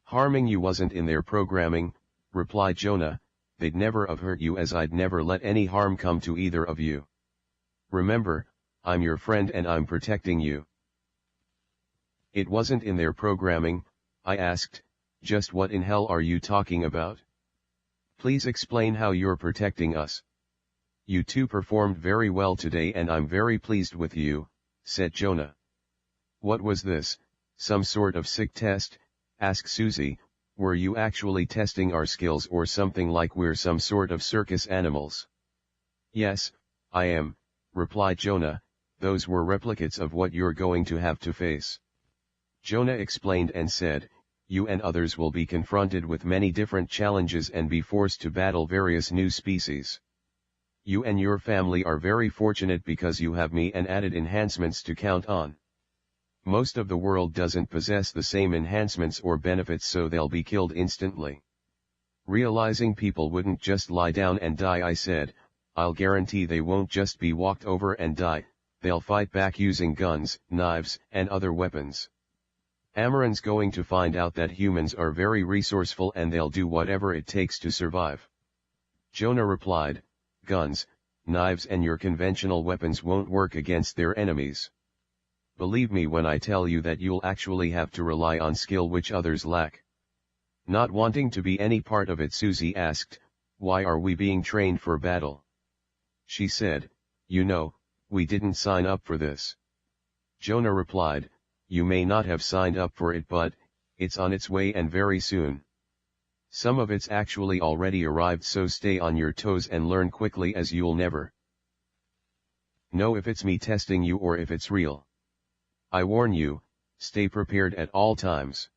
"Harming you wasn't in their programming," replied Jonah, "they'd never have hurt you, as I'd never let any harm come to either of you. Remember, I'm your friend and I'm protecting you." "It wasn't in their programming," I asked, "just what in hell are you talking about? Please explain how you're protecting us." "You two performed very well today and I'm very pleased with you," said Jonah. "What was this, some sort of sick test?" asked Susie. "Were you actually testing our skills or something, like we're some sort of circus animals?" "Yes, I am," replied Jonah, "those were replicates of what you're going to have to face." Jonah explained and said, "You and others will be confronted with many different challenges and be forced to battle various new species. You and your family are very fortunate because you have me and added enhancements to count on. Most of the world doesn't possess the same enhancements or benefits, so they'll be killed instantly." Realizing people wouldn't just lie down and die, I said, "I'll guarantee they won't just be walked over and die, they'll fight back using guns, knives, and other weapons. Amaran's going to find out that humans are very resourceful and they'll do whatever it takes to survive." Jonah replied, "Guns, knives and your conventional weapons won't work against their enemies. Believe me when I tell you that you'll actually have to rely on skill which others lack." Not wanting to be any part of it, Susie asked, "Why are we being trained for battle?" She said, "You know, we didn't sign up for this." Jonah replied, "You may not have signed up for it, but it's on its way and very soon. Some of it's actually already arrived, so stay on your toes and learn quickly, as you'll never know if it's me testing you or if it's real. I warn you, stay prepared at all times."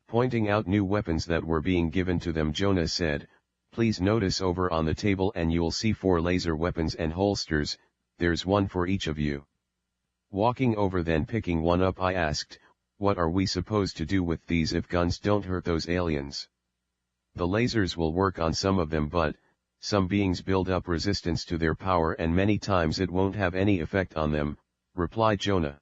Pointing out new weapons that were being given to them, Jonah said, Please notice over on the table and you'll see 4 laser weapons and holsters, there's one for each of you. Walking over then picking one up I asked, what are we supposed to do with these if guns don't hurt those aliens? The lasers will work on some of them but, some beings build up resistance to their power and many times it won't have any effect on them, replied Jonah.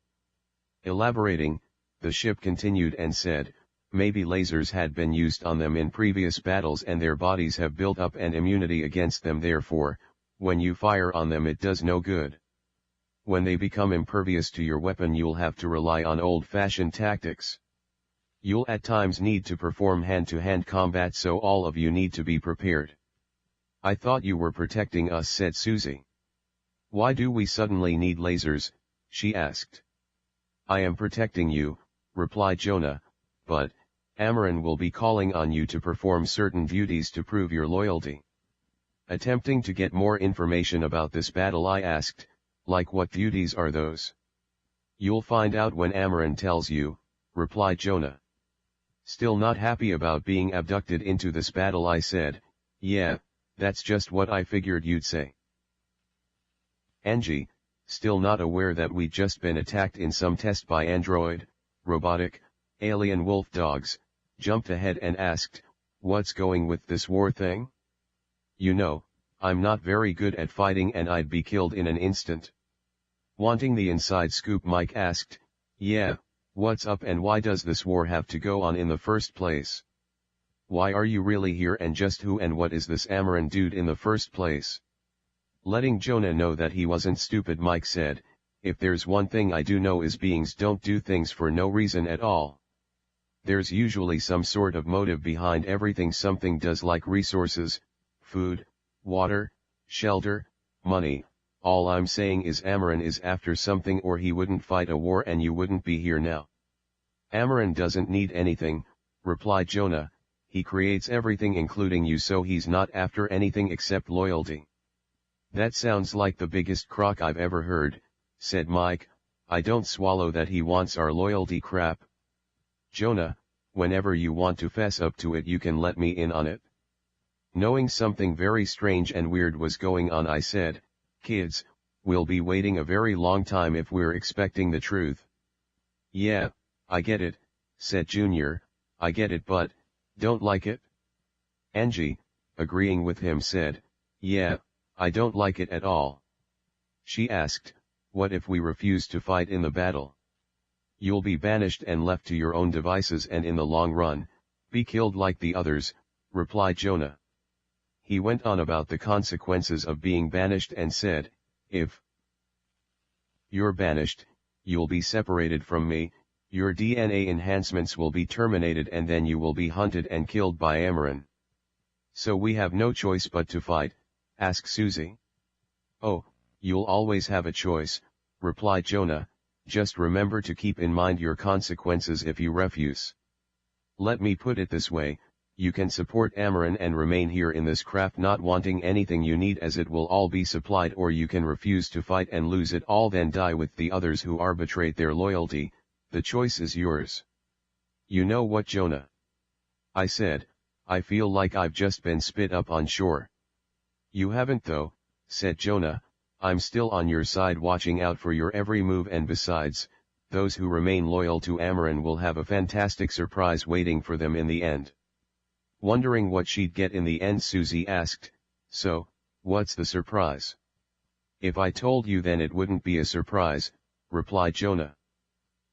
Elaborating, the ship continued and said, maybe lasers had been used on them in previous battles and their bodies have built up an immunity against them, therefore, when you fire on them it does no good. When they become impervious to your weapon you'll have to rely on old-fashioned tactics. You'll at times need to perform hand-to-hand combat, so all of you need to be prepared. I thought you were protecting us, said Susie. Why do we suddenly need lasers? She asked. I am protecting you, replied Jonah, but, Amaran will be calling on you to perform certain duties to prove your loyalty. Attempting to get more information about this battle I asked, like what duties are those? You'll find out when Amaran tells you, replied Jonah. Still not happy about being abducted into this battle I said, yeah, that's just what I figured you'd say. Angie, still not aware that we'd just been attacked in some test by android, robotic, alien wolf dogs, jumped ahead and asked, what's going with this war thing? You know, I'm not very good at fighting and I'd be killed in an instant. Wanting the inside scoop, Mike asked, yeah, what's up and why does this war have to go on in the first place? Why are you really here and just who and what is this Amaran dude in the first place? Letting Jonah know that he wasn't stupid, Mike said, if there's one thing I do know is beings don't do things for no reason at all. There's usually some sort of motive behind everything something does, like resources, food, water, shelter, money. All I'm saying is Amaran is after something or he wouldn't fight a war and you wouldn't be here now. Amaran doesn't need anything, replied Jonah, he creates everything including you, so he's not after anything except loyalty. That sounds like the biggest crock I've ever heard, said Mike. I don't swallow that he wants our loyalty crap. Jonah, whenever you want to fess up to it you can let me in on it. Knowing something very strange and weird was going on I said, kids, we'll be waiting a very long time if we're expecting the truth. Yeah, I get it, said Junior, I get it but, don't like it? Angie, agreeing with him, said, yeah, I don't like it at all. She asked, what if we refuse to fight in the battle? You'll be banished and left to your own devices and in the long run, be killed like the others, replied Jonah. He went on about the consequences of being banished and said, if you're banished, you'll be separated from me, your DNA enhancements will be terminated and then you will be hunted and killed by Amaran. So we have no choice but to fight, asked Susie. Oh, you'll always have a choice, replied Jonah, just remember to keep in mind your consequences if you refuse. Let me put it this way, you can support Amaran and remain here in this craft not wanting anything you need as it will all be supplied, or you can refuse to fight and lose it all then die with the others who arbitrate their loyalty, the choice is yours. You know what, Jonah? I said, I feel like I've just been spit up on shore. You haven't though, said Jonah, I'm still on your side watching out for your every move, and besides, those who remain loyal to Amaran will have a fantastic surprise waiting for them in the end. Wondering what she'd get in the end, Susie asked, so, what's the surprise? If I told you then it wouldn't be a surprise, replied Jonah.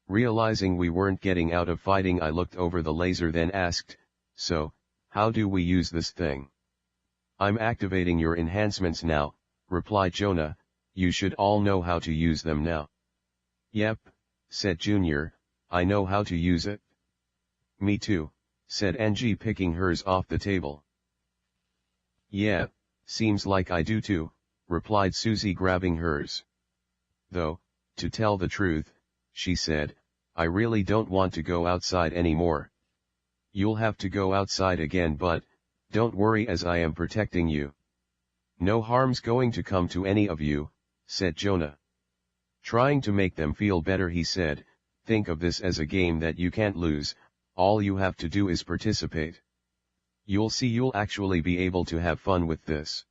Realizing we weren't getting out of fighting I looked over the laser then asked, so, how do we use this thing? I'm activating your enhancements now, replied Jonah, you should all know how to use them now. Yep, said Junior, I know how to use it. Me too, said Angie picking hers off the table. Yeah, seems like I do too, replied Susie grabbing hers. Though, to tell the truth, she said, I really don't want to go outside anymore. You'll have to go outside again, but, don't worry as I am protecting you. No harm's going to come to any of you, said Jonah. Trying to make them feel better he said, think of this as a game that you can't lose, all you have to do is participate. You'll see, you'll actually be able to have fun with this.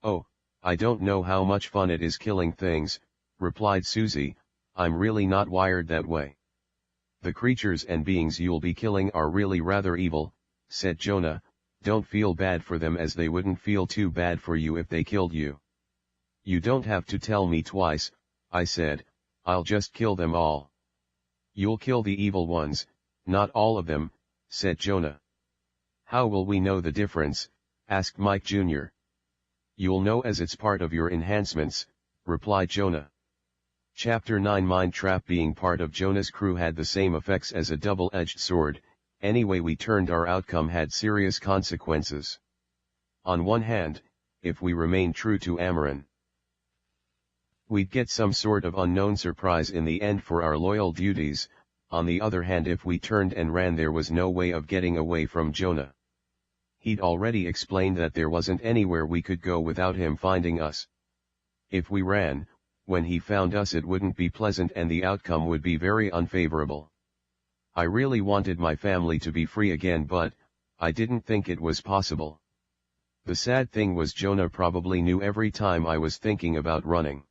Oh, I don't know how much fun it is killing things, replied Susie. I'm really not wired that way. The creatures and beings you'll be killing are really rather evil, said Jonah. Don't feel bad for them, as they wouldn't feel too bad for you if they killed you. You don't have to tell me twice, I said. I'll just kill them all. You'll kill the evil ones, not all of them, said Jonah. How will we know the difference? Asked Mike Jr. You'll know as it's part of your enhancements, replied Jonah. Chapter 9. Mind Trap. Being part of Jonah's crew had the same effects as a double-edged sword. Any way we turned, our outcome had serious consequences. On one hand, if we remained true to Amaran, we'd get some sort of unknown surprise in the end for our loyal duties. On the other hand, if we turned and ran, there was no way of getting away from Jonah. He'd already explained that there wasn't anywhere we could go without him finding us. If we ran, when he found us it wouldn't be pleasant and the outcome would be very unfavorable. I really wanted my family to be free again, but I didn't think it was possible. The sad thing was Jonah probably knew every time I was thinking about running.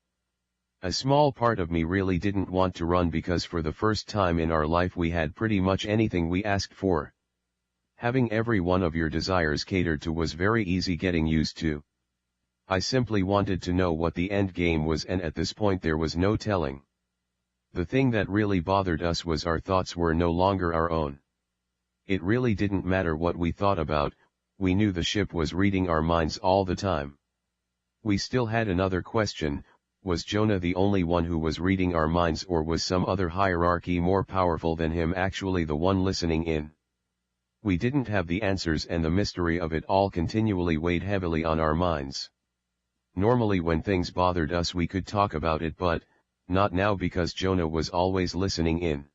A small part of me really didn't want to run because for the first time in our life we had pretty much anything we asked for. Having every one of your desires catered to was very easy getting used to. I simply wanted to know what the end game was, and at this point there was no telling. The thing that really bothered us was our thoughts were no longer our own. It really didn't matter what we thought about, we knew the ship was reading our minds all the time. We still had another question: was Jonah the only one who was reading our minds, or was some other hierarchy more powerful than him actually the one listening in? We didn't have the answers, and the mystery of it all continually weighed heavily on our minds. Normally when things bothered us we could talk about it, but not now, because Jonah was always listening in.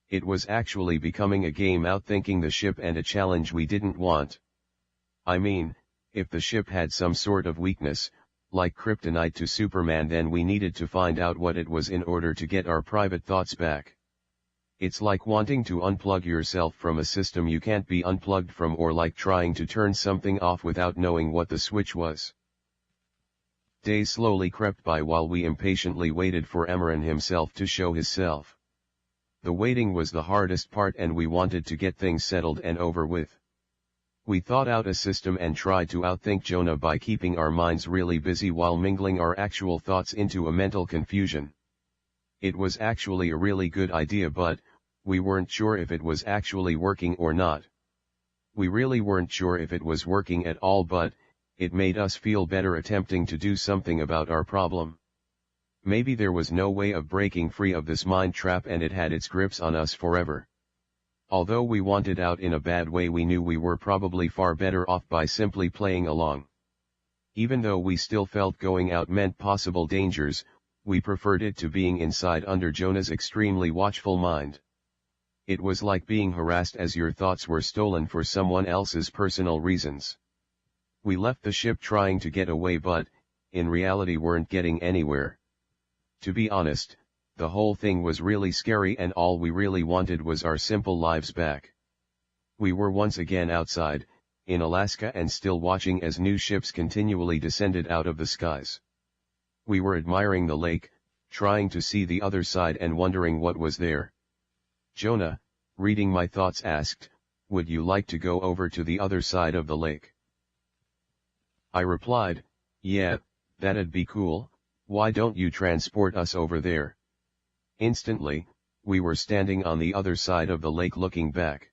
It was actually becoming a game, outthinking the ship, and a challenge we didn't want. I mean, if the ship had some sort of weakness, like kryptonite to Superman, then we needed to find out what it was in order to get our private thoughts back. It's like wanting to unplug yourself from a system you can't be unplugged from, or like trying to turn something off without knowing what the switch was. Days slowly crept by while we impatiently waited for Amaran himself to show himself. The waiting was the hardest part, and we wanted to get things settled and over with. We thought out a system and tried to outthink Jonah by keeping our minds really busy while mingling our actual thoughts into a mental confusion. It was actually a really good idea, but we weren't sure if it was actually working or not. We really weren't sure if it was working at all, but it made us feel better attempting to do something about our problem. Maybe there was no way of breaking free of this mind trap, and it had its grips on us forever. Although we wanted out in a bad way, we knew we were probably far better off by simply playing along. Even though we still felt going out meant possible dangers, we preferred it to being inside under Jonah's extremely watchful mind. It was like being harassed as your thoughts were stolen for someone else's personal reasons. We left the ship trying to get away, but in reality weren't getting anywhere. To be honest, the whole thing was really scary, and all we really wanted was our simple lives back. We were once again outside, in Alaska, and still watching as new ships continually descended out of the skies. We were admiring the lake, trying to see the other side and wondering what was there. Jonah, reading my thoughts, asked, "Would you like to go over to the other side of the lake?" I replied, "Yeah, that'd be cool. Why don't you transport us over there?" Instantly, we were standing on the other side of the lake looking back.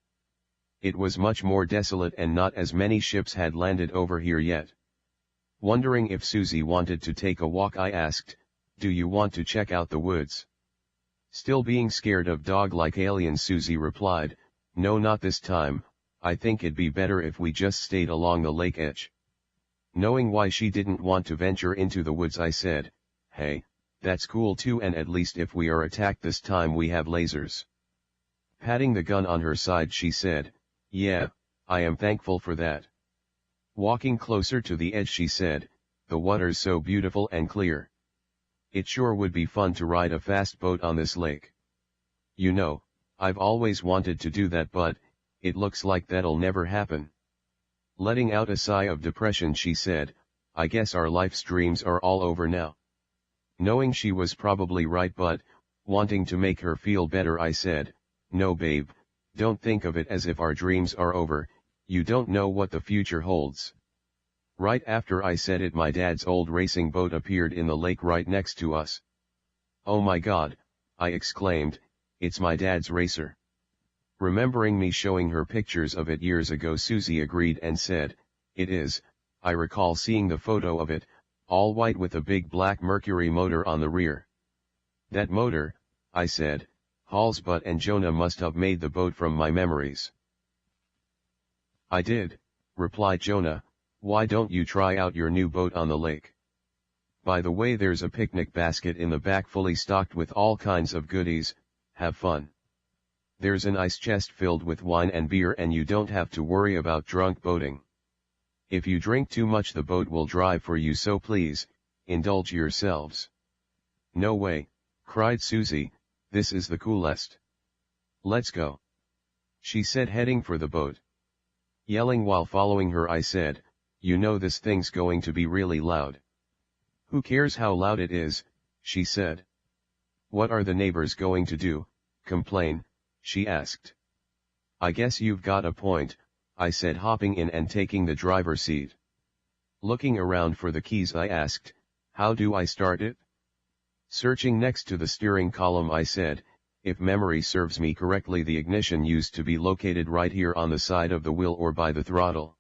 It was much more desolate, and not as many ships had landed over here yet. Wondering if Susie wanted to take a walk, I asked, "Do you want to check out the woods?" Still being scared of dog-like aliens, Susie replied, "No, not this time. I think it'd be better if we just stayed along the lake edge." Knowing why she didn't want to venture into the woods, I said, "Hey, that's cool too, and at least if we are attacked this time we have lasers." Patting the gun on her side, she said, "Yeah, I am thankful for that." Walking closer to the edge, she said, "The water's so beautiful and clear. It sure would be fun to ride a fast boat on this lake. You know, I've always wanted to do that, but it looks like that'll never happen." Letting out a sigh of depression she said, I guess our life's dreams are all over now. Knowing she was probably right but, wanting to make her feel better I said, no babe, don't think of it as if our dreams are over, you don't know what the future holds. Right after I said it my dad's old racing boat appeared in the lake right next to us. Oh my God, I exclaimed, it's my dad's racer. Remembering me showing her pictures of it years ago Susie agreed and said, it is, I recall seeing the photo of it, all white with a big black Mercury motor on the rear. That motor, I said, Hall's butt and Jonah must have made the boat from my memories. I did, replied Jonah, why don't you try out your new boat on the lake? By the way there's a picnic basket in the back fully stocked with all kinds of goodies, have fun. There's an ice chest filled with wine and beer and you don't have to worry about drunk boating. If you drink too much the boat will drive for you so please, indulge yourselves. No way, cried Susie, this is the coolest. Let's go. She said heading for the boat. Yelling while following her I said, you know this thing's going to be really loud. Who cares how loud it is, she said. What are the neighbors going to do, complain? She asked. I guess you've got a point, I said hopping in and taking the driver's seat. Looking around for the keys I asked, how do I start it? Searching next to the steering column I said, if memory serves me correctly the ignition used to be located right here on the side of the wheel or by the throttle.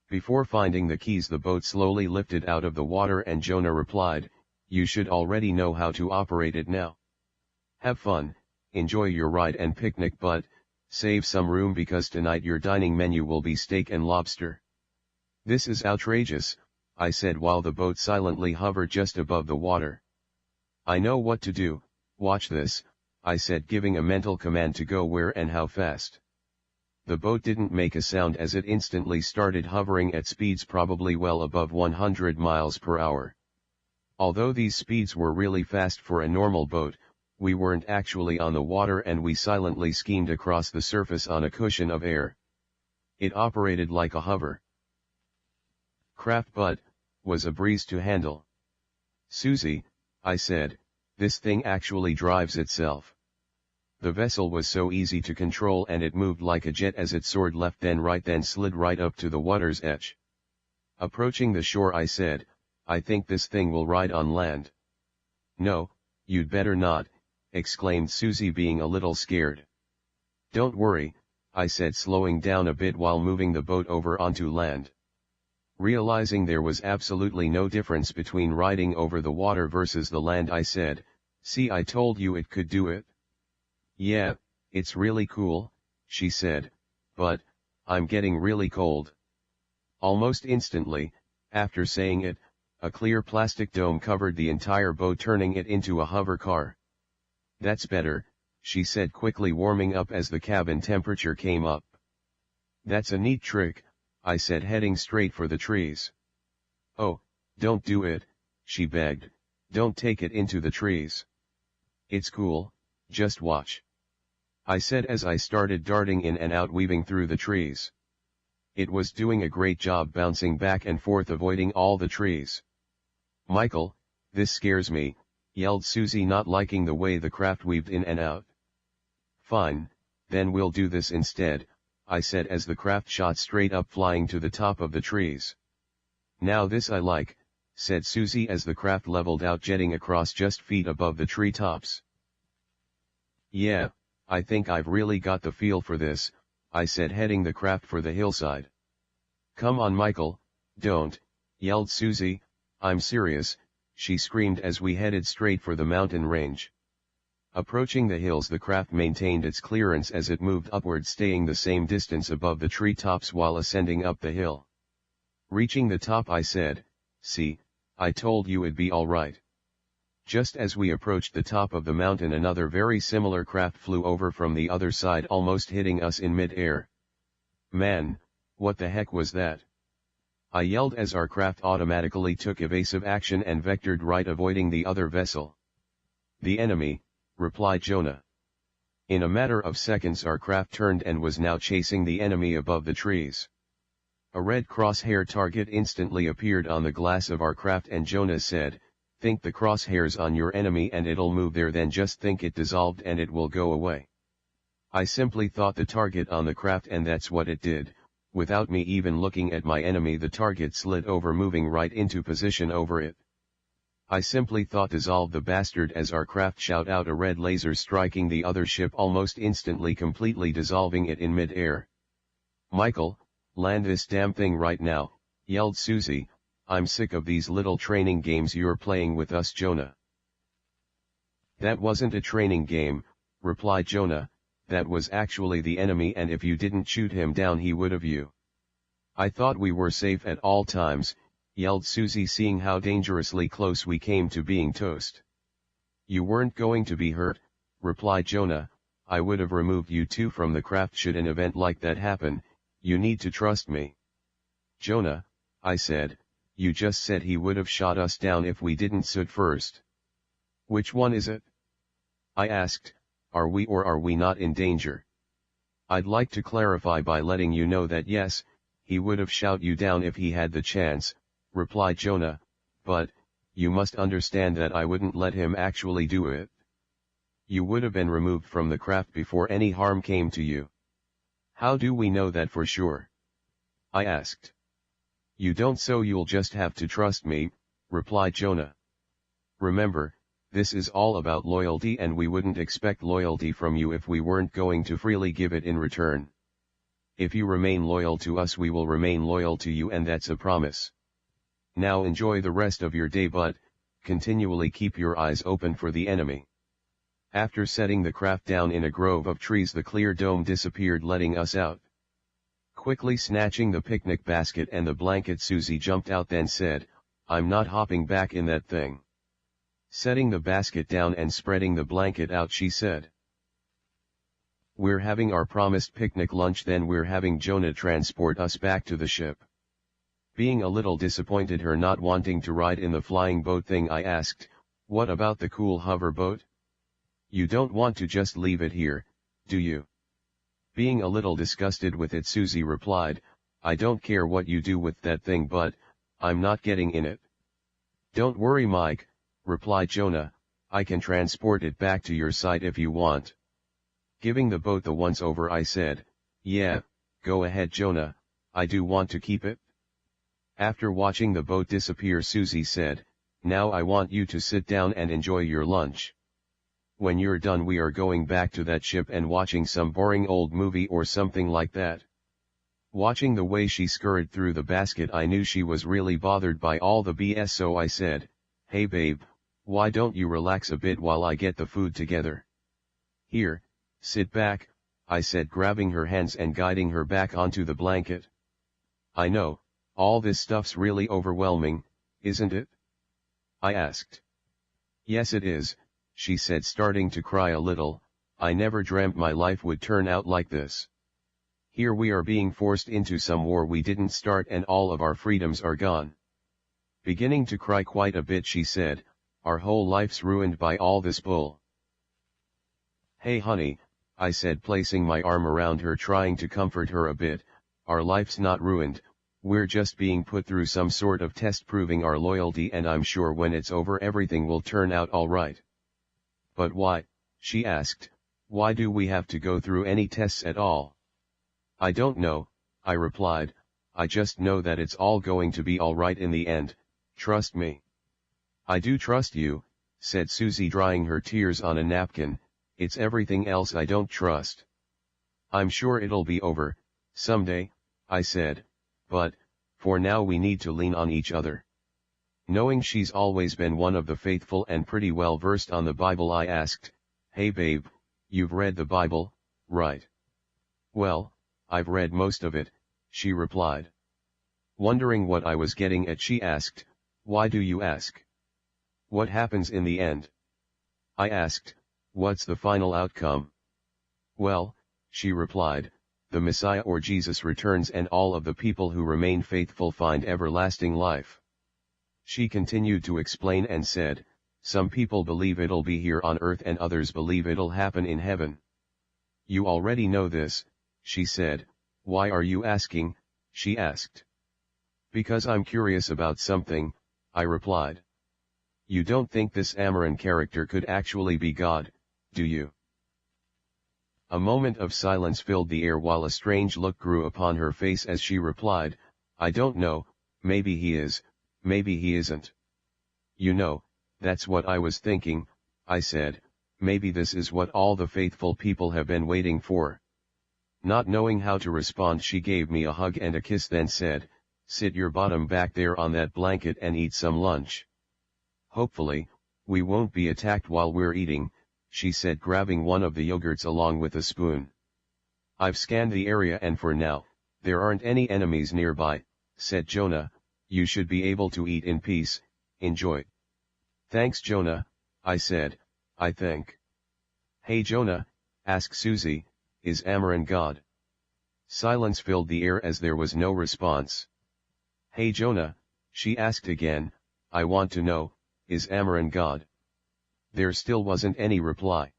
Before finding the keys the boat slowly lifted out of the water and Jonah replied, you should already know how to operate it now. Have fun. Enjoy your ride and picnic but, save some room because tonight your dining menu will be steak and lobster. This is outrageous, I said while the boat silently hovered just above the water. I know what to do, watch this, I said giving a mental command to go where and how fast. The boat didn't make a sound as it instantly started hovering at speeds probably well above 100 miles per hour. Although these speeds were really fast for a normal boat, we weren't actually on the water and we silently skimmed across the surface on a cushion of air. It operated like a hover craft but, was a breeze to handle. Susie, I said, this thing actually drives itself. The vessel was so easy to control and it moved like a jet as it soared left then right then slid right up to the water's edge. Approaching the shore I said, I think this thing will ride on land. No, you'd better not, exclaimed Susie being a little scared. Don't worry, I said slowing down a bit while moving the boat over onto land. Realizing there was absolutely no difference between riding over the water versus the land I said, see I told you it could do it. Yeah, it's really cool, she said, but, I'm getting really cold. Almost instantly, after saying it, a clear plastic dome covered the entire boat turning it into a hover car. That's better, she said quickly warming up as the cabin temperature came up. That's a neat trick, I said heading straight for the trees. Oh, don't do it, she begged, don't take it into the trees. It's cool, just watch. I said as I started darting in and out weaving through the trees. It was doing a great job bouncing back and forth avoiding all the trees. Michael, this scares me, yelled Susie not liking the way the craft weaved in and out. Fine, then we'll do this instead, I said as the craft shot straight up flying to the top of the trees. Now this I like, said Susie as the craft leveled out jetting across just feet above the treetops. Yeah, I think I've really got the feel for this, I said heading the craft for the hillside. Come on Michael, don't, yelled Susie, I'm serious, she screamed as we headed straight for the mountain range. Approaching the hills the craft maintained its clearance as it moved upward staying the same distance above the treetops while ascending up the hill. Reaching the top I said, see, I told you it'd be alright. Just as we approached the top of the mountain another very similar craft flew over from the other side almost hitting us in mid-air. Man, what the heck was that? I yelled as our craft automatically took evasive action and vectored right avoiding the other vessel. The enemy, replied Jonah. In a matter of seconds our craft turned and was now chasing the enemy above the trees. A red crosshair target instantly appeared on the glass of our craft and Jonah said, "Think the crosshairs on your enemy and it'll move there, then just think it dissolved and it will go away." I simply thought the target on the craft and that's what it did. Without me even looking at my enemy, the target slid over, moving right into position over it. I simply thought dissolve the bastard as our craft shot out a red laser striking the other ship almost instantly, completely dissolving it in mid-air. "Michael, land this damn thing right now," yelled Susie. "I'm sick of these little training games you're playing with us, Jonah." "That wasn't a training game," replied Jonah, "that was actually the enemy, and if you didn't shoot him down he would have you." "I thought we were safe at all times," yelled Susie, seeing how dangerously close we came to being toast. "You weren't going to be hurt," replied Jonah. "I would have removed you two from the craft should an event like that happen. You need to trust me." "Jonah," I said, "you just said he would have shot us down if we didn't shoot first." "Which one is it?" I asked. "Are we or are we not in danger?" "I'd like to clarify by letting you know that yes, he would have shot you down if he had the chance," replied Jonah, "but, you must understand that I wouldn't let him actually do it. You would have been removed from the craft before any harm came to you." "How do we know that for sure?" I asked. "You don't, so you'll just have to trust me," replied Jonah. "Remember, this is all about loyalty, and we wouldn't expect loyalty from you if we weren't going to freely give it in return. If you remain loyal to us, we will remain loyal to you, and that's a promise. Now enjoy the rest of your day, but continually keep your eyes open for the enemy." After setting the craft down in a grove of trees, the clear dome disappeared, letting us out. Quickly snatching the picnic basket and the blanket, Susie jumped out, then said, "I'm not hopping back in that thing." Setting the basket down and spreading the blanket out, she said, "We're having our promised picnic lunch, then we're having Jonah transport us back to the ship." Being a little disappointed her not wanting to ride in the flying boat thing, I asked, "What about the cool hover boat? You don't want to just leave it here, do you?" Being a little disgusted with it, Susie replied, "I don't care what you do with that thing, but I'm not getting in it." "Don't worry, Mike," replied Jonah, "I can transport it back to your site if you want." Giving the boat the once over, I said, "Yeah, go ahead, Jonah, I do want to keep it." After watching the boat disappear, Susie said, "Now I want you to sit down and enjoy your lunch. When you're done, we are going back to that ship and watching some boring old movie or something like that." Watching the way she scurried through the basket, I knew she was really bothered by all the BS, so I said, "Hey babe, why don't you relax a bit while I get the food together? Here, sit back," I said, grabbing her hands and guiding her back onto the blanket. "I know, all this stuff's really overwhelming, isn't it?" I asked. "Yes it is," she said, starting to cry a little. "I never dreamt my life would turn out like this. Here we are being forced into some war we didn't start, and all of our freedoms are gone." Beginning to cry quite a bit, she said, "Our whole life's ruined by all this bull." "Hey honey," I said, placing my arm around her, trying to comfort her a bit, "our life's not ruined, we're just being put through some sort of test proving our loyalty, and I'm sure when it's over everything will turn out all right." "But why?" she asked. "Why do we have to go through any tests at all?" "I don't know," I replied, "I just know that it's all going to be all right in the end, trust me." "I do trust you," said Susie, drying her tears on a napkin, "it's everything else I don't trust." "I'm sure it'll be over, someday," I said, "but, for now we need to lean on each other." Knowing she's always been one of the faithful and pretty well versed on the Bible, I asked, "Hey babe, you've read the Bible, right?" "Well, I've read most of it," she replied. Wondering what I was getting at, she asked, "Why do you ask? What happens in the end?" I asked, "What's the final outcome?" "Well," she replied, "the Messiah or Jesus returns, and all of the people who remain faithful find everlasting life." She continued to explain and said, "Some people believe it'll be here on earth and others believe it'll happen in heaven." "You already know this," she said, "why are you asking?" she asked. Because I'm curious about something, I replied. You don't think this Amaran character could actually be God, do you? A moment of silence filled the air while a strange look grew upon her face as she replied, I don't know, maybe he is, maybe he isn't. You know, that's what I was thinking, I said, maybe this is what all the faithful people have been waiting for. Not knowing how to respond, she gave me a hug and a kiss, then said, sit your bottom back there on that blanket and eat some lunch. Hopefully, we won't be attacked while we're eating, she said, grabbing one of the yogurts along with a spoon. I've scanned the area and for now, there aren't any enemies nearby, said Jonah. You should be able to eat in peace, enjoy. Thanks Jonah, I said, I think. Hey Jonah, asked Susie, is Amaran God? Silence filled the air as there was no response. Hey Jonah, she asked again, I want to know, is Amaran God? There still wasn't any reply.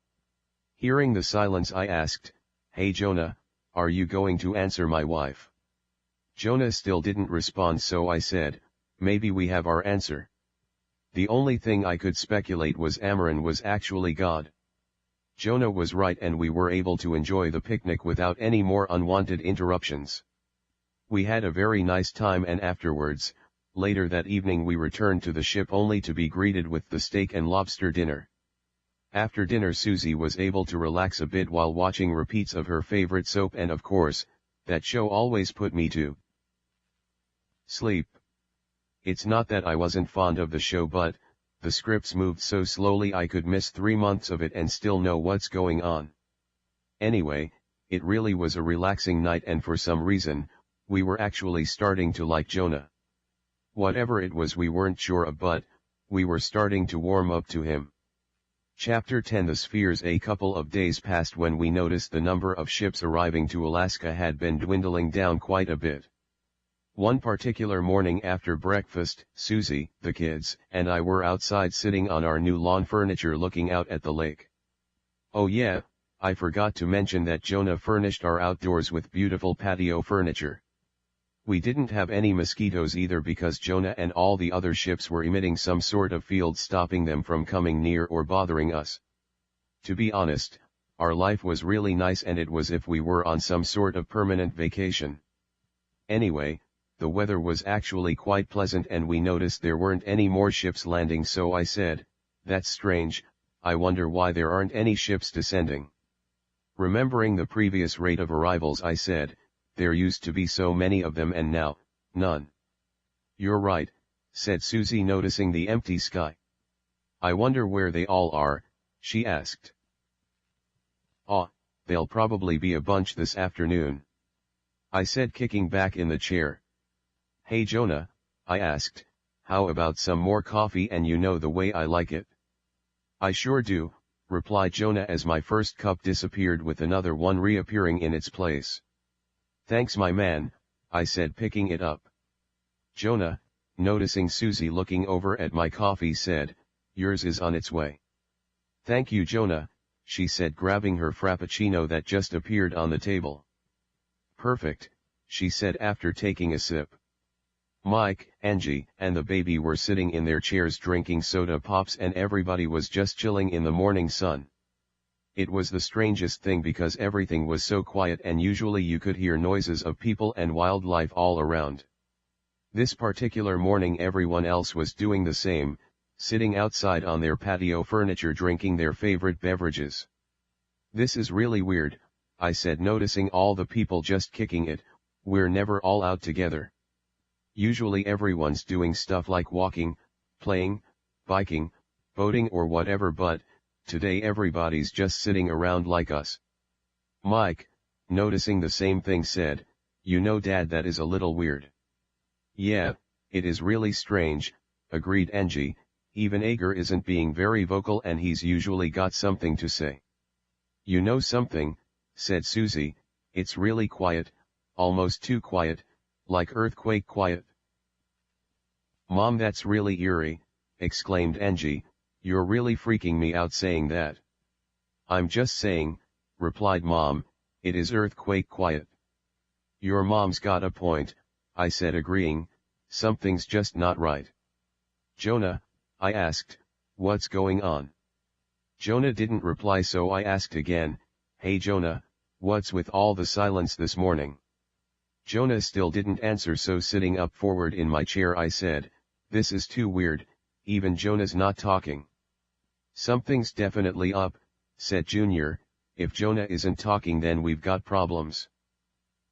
Hearing the silence, I asked, hey Jonah, are you going to answer my wife? Jonah still didn't respond, so I said, maybe we have our answer. The only thing I could speculate was Amaran was actually God. Jonah was right and we were able to enjoy the picnic without any more unwanted interruptions. We had a very nice time, and afterwards, later that evening, we returned to the ship only to be greeted with the steak and lobster dinner. After dinner, Susie was able to relax a bit while watching repeats of her favorite soap, and of course, that show always put me to sleep. It's not that I wasn't fond of the show, but the scripts moved so slowly I could miss 3 months of it and still know what's going on. Anyway, it really was a relaxing night, and for some reason, we were actually starting to like Jonah. Whatever it was we weren't sure of, but we were starting to warm up to him. Chapter 10. The Spheres. A couple of days passed when we noticed the number of ships arriving to Alaska had been dwindling down quite a bit. One particular morning after breakfast, Susie, the kids, and I were outside sitting on our new lawn furniture looking out at the lake. Oh yeah, I forgot to mention that Jonah furnished our outdoors with beautiful patio furniture. We didn't have any mosquitoes either because Jonah and all the other ships were emitting some sort of field stopping them from coming near or bothering us. To be honest, our life was really nice and it was if we were on some sort of permanent vacation. Anyway, the weather was actually quite pleasant and we noticed there weren't any more ships landing, so I said, that's strange, I wonder why there aren't any ships descending. Remembering the previous rate of arrivals, I said, there used to be so many of them and now, none. You're right, said Susie, noticing the empty sky. I wonder where they all are, she asked. They'll probably be a bunch this afternoon, I said, kicking back in the chair. Hey Jonah, I asked, how about some more coffee? And you know the way I like it. I sure do, replied Jonah as my first cup disappeared with another one reappearing in its place. Thanks my man, I said, picking it up. Jonah, noticing Susie looking over at my coffee, said, yours is on its way. Thank you Jonah, she said, grabbing her frappuccino that just appeared on the table. Perfect, she said after taking a sip. Mike, Angie, and the baby were sitting in their chairs drinking soda pops and everybody was just chilling in the morning sun. It was the strangest thing because everything was so quiet and usually you could hear noises of people and wildlife all around. This particular morning everyone else was doing the same, sitting outside on their patio furniture drinking their favorite beverages. This is really weird, I said, noticing all the people just kicking it. We're never all out together. Usually everyone's doing stuff like walking, playing, biking, boating or whatever, but today everybody's just sitting around like us. Mike, noticing the same thing, said, you know Dad, that is a little weird. Yeah, it is really strange, agreed Angie. Even Agar isn't being very vocal and he's usually got something to say. You know something, said Susie, it's really quiet, almost too quiet, like earthquake quiet. Mom, that's really eerie, exclaimed Angie, you're really freaking me out saying that. I'm just saying, replied Mom, it is earthquake quiet. Your mom's got a point, I said agreeing, something's just not right. Jonah, I asked, what's going on? Jonah didn't reply, so I asked again, hey Jonah, what's with all the silence this morning? Jonah still didn't answer, so sitting up forward in my chair I said, this is too weird, even Jonah's not talking. Something's definitely up, said Junior, if Jonah isn't talking then we've got problems.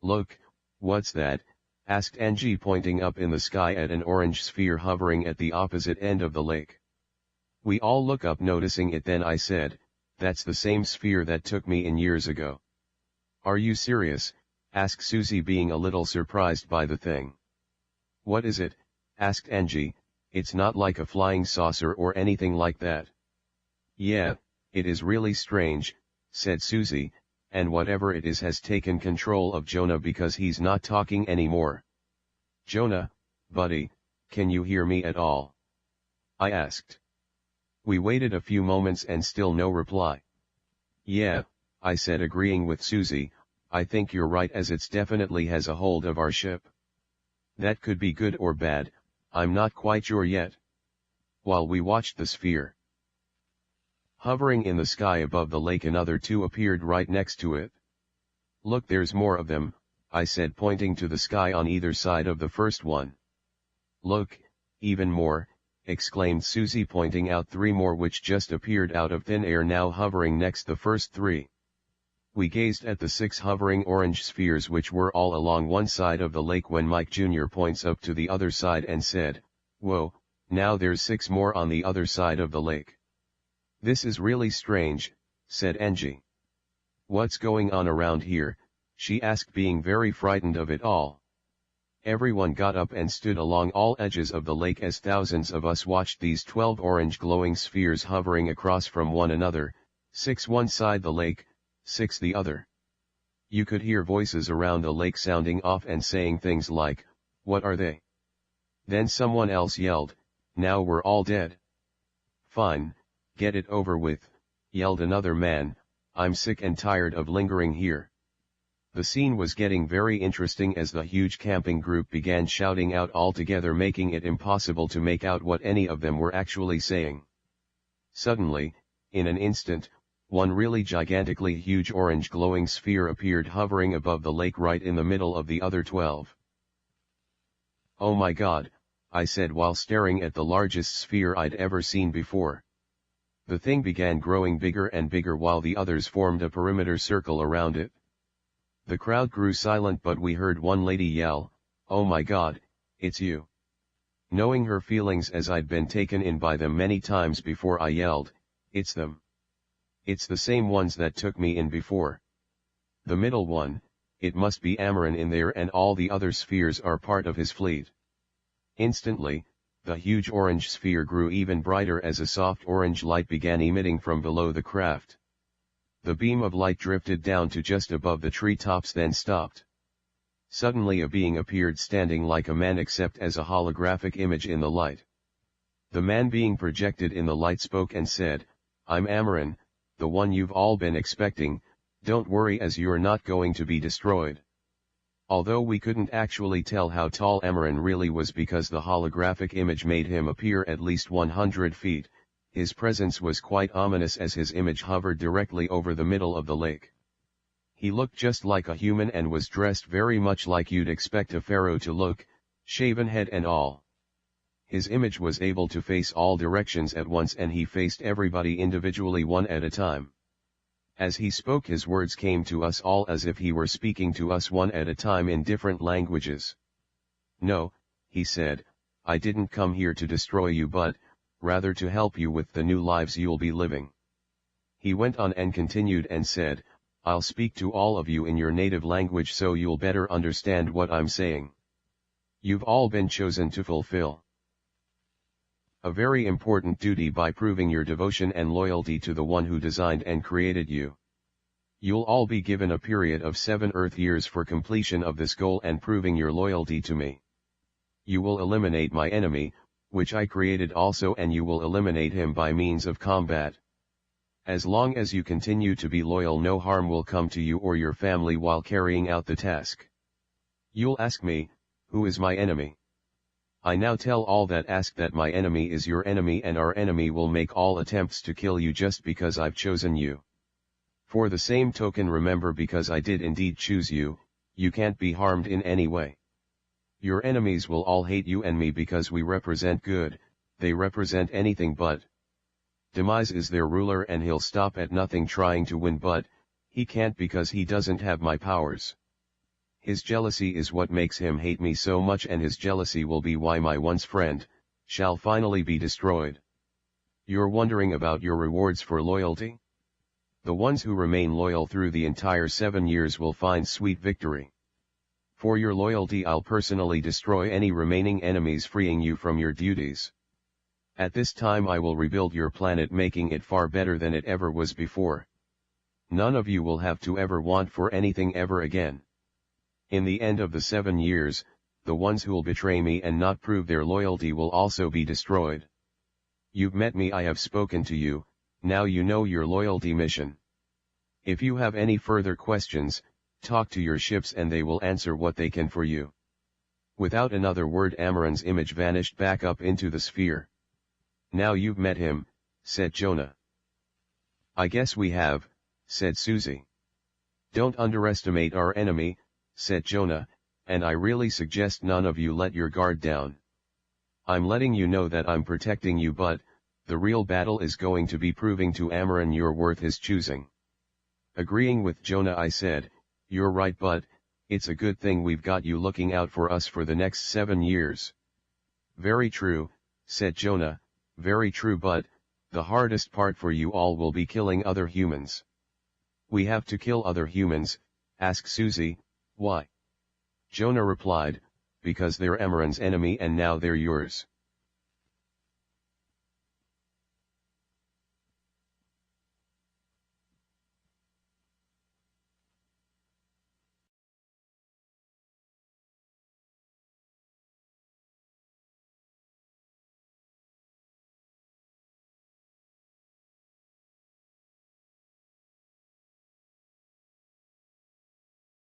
Look, what's that? Asked Angie, pointing up in the sky at an orange sphere hovering at the opposite end of the lake. We all look up, noticing it. Then I said, that's the same sphere that took me in years ago. Are you serious? Asked Susie, being a little surprised by the thing. What is it? Asked Angie. It's not like a flying saucer or anything like that. Yeah, it is really strange, said Susie, and whatever it is has taken control of Jonah because he's not talking anymore. Jonah, buddy, can you hear me at all? I asked. We waited a few moments and still no reply. Yeah, I said, agreeing with Susie, I think you're right, as it's definitely has a hold of our ship. That could be good or bad, I'm not quite sure yet. While we watched the sphere hovering in the sky above the lake, another two appeared right next to it. Look, there's more of them, I said, pointing to the sky on either side of the first one. Look, even more, exclaimed Susie, pointing out three more which just appeared out of thin air, now hovering next the first three. We gazed at the 6 hovering orange spheres which were all along one side of the lake when Mike Jr. points up to the other side and said, whoa, now there's 6 more on the other side of the lake. This is really strange, said Angie. What's going on around here? She asked, being very frightened of it all. Everyone got up and stood along all edges of the lake as thousands of us watched these 12 orange glowing spheres hovering across from one another, 6 one side the lake, 6 the other. You could hear voices around the lake sounding off and saying things like, what are they? Then someone else yelled, now we're all dead. Fine, get it over with, yelled another man, I'm sick and tired of lingering here. The scene was getting very interesting as the huge camping group began shouting out all together, making it impossible to make out what any of them were actually saying. Suddenly, in an instant, one really gigantically huge orange glowing sphere appeared hovering above the lake right in the middle of the other 12. Oh my God, I said while staring at the largest sphere I'd ever seen before. The thing began growing bigger and bigger while the others formed a perimeter circle around it. The crowd grew silent, but we heard one lady yell, oh my God, it's you. Knowing her feelings as I'd been taken in by them many times before, I yelled, it's them. It's the same ones that took me in before. The middle one, it must be Amaran in there, and all the other spheres are part of his fleet. Instantly, the huge orange sphere grew even brighter as a soft orange light began emitting from below the craft. The beam of light drifted down to just above the treetops, then stopped. Suddenly a being appeared, standing like a man except as a holographic image in the light. The man being projected in the light spoke and said, I'm Amaran, the one you've all been expecting, don't worry as you're not going to be destroyed. Although we couldn't actually tell how tall Amaran really was because the holographic image made him appear at least 100 feet, his presence was quite ominous as his image hovered directly over the middle of the lake. He looked just like a human and was dressed very much like you'd expect a pharaoh to look, shaven head and all. His image was able to face all directions at once, and he faced everybody individually one at a time. As he spoke, his words came to us all as if he were speaking to us one at a time in different languages. No, he said, I didn't come here to destroy you, but, rather to help you with the new lives you'll be living. He went on and continued and said, I'll speak to all of you in your native language so you'll better understand what I'm saying. You've all been chosen to fulfill a very important duty by proving your devotion and loyalty to the one who designed and created you. You'll all be given a period of 7 Earth years for completion of this goal and proving your loyalty to me. You will eliminate my enemy, which I created also, and you will eliminate him by means of combat. As long as you continue to be loyal, no harm will come to you or your family while carrying out the task. You'll ask me, Who is my enemy? I now tell all that ask that my enemy is your enemy, and our enemy will make all attempts to kill you just because I've chosen you. For the same token remember, because I did indeed choose you, you can't be harmed in any way. Your enemies will all hate you and me because we represent good, they represent anything but demise is their ruler, and he'll stop at nothing trying to win, but he can't because he doesn't have my powers. His jealousy is what makes him hate me so much, and his jealousy will be why my once friend shall finally be destroyed. You're wondering about your rewards for loyalty? The ones who remain loyal through the entire 7 years will find sweet victory. For your loyalty I'll personally destroy any remaining enemies, freeing you from your duties. At this time I will rebuild your planet, making it far better than it ever was before. None of you will have to ever want for anything ever again. In the end of the 7 years, the ones who'll betray me and not prove their loyalty will also be destroyed. You've met me, I have spoken to you, now you know your loyalty mission. If you have any further questions, talk to your ships and they will answer what they can for you. Without another word Amaran's image vanished back up into the sphere. Now you've met him, said Jonah. I guess we have, said Susie. Don't underestimate our enemy, said Jonah, and I really suggest none of you let your guard down. I'm letting you know that I'm protecting you, but the real battle is going to be proving to Amaran you're worth his choosing. Agreeing with Jonah I said, you're right, but it's a good thing we've got you looking out for us for the next 7 years. Very true, said Jonah, very true, but the hardest part for you all will be killing other humans. We have to kill other humans, asked Susie. Why? Jonah replied, because they're Amaran's enemy and now they're yours.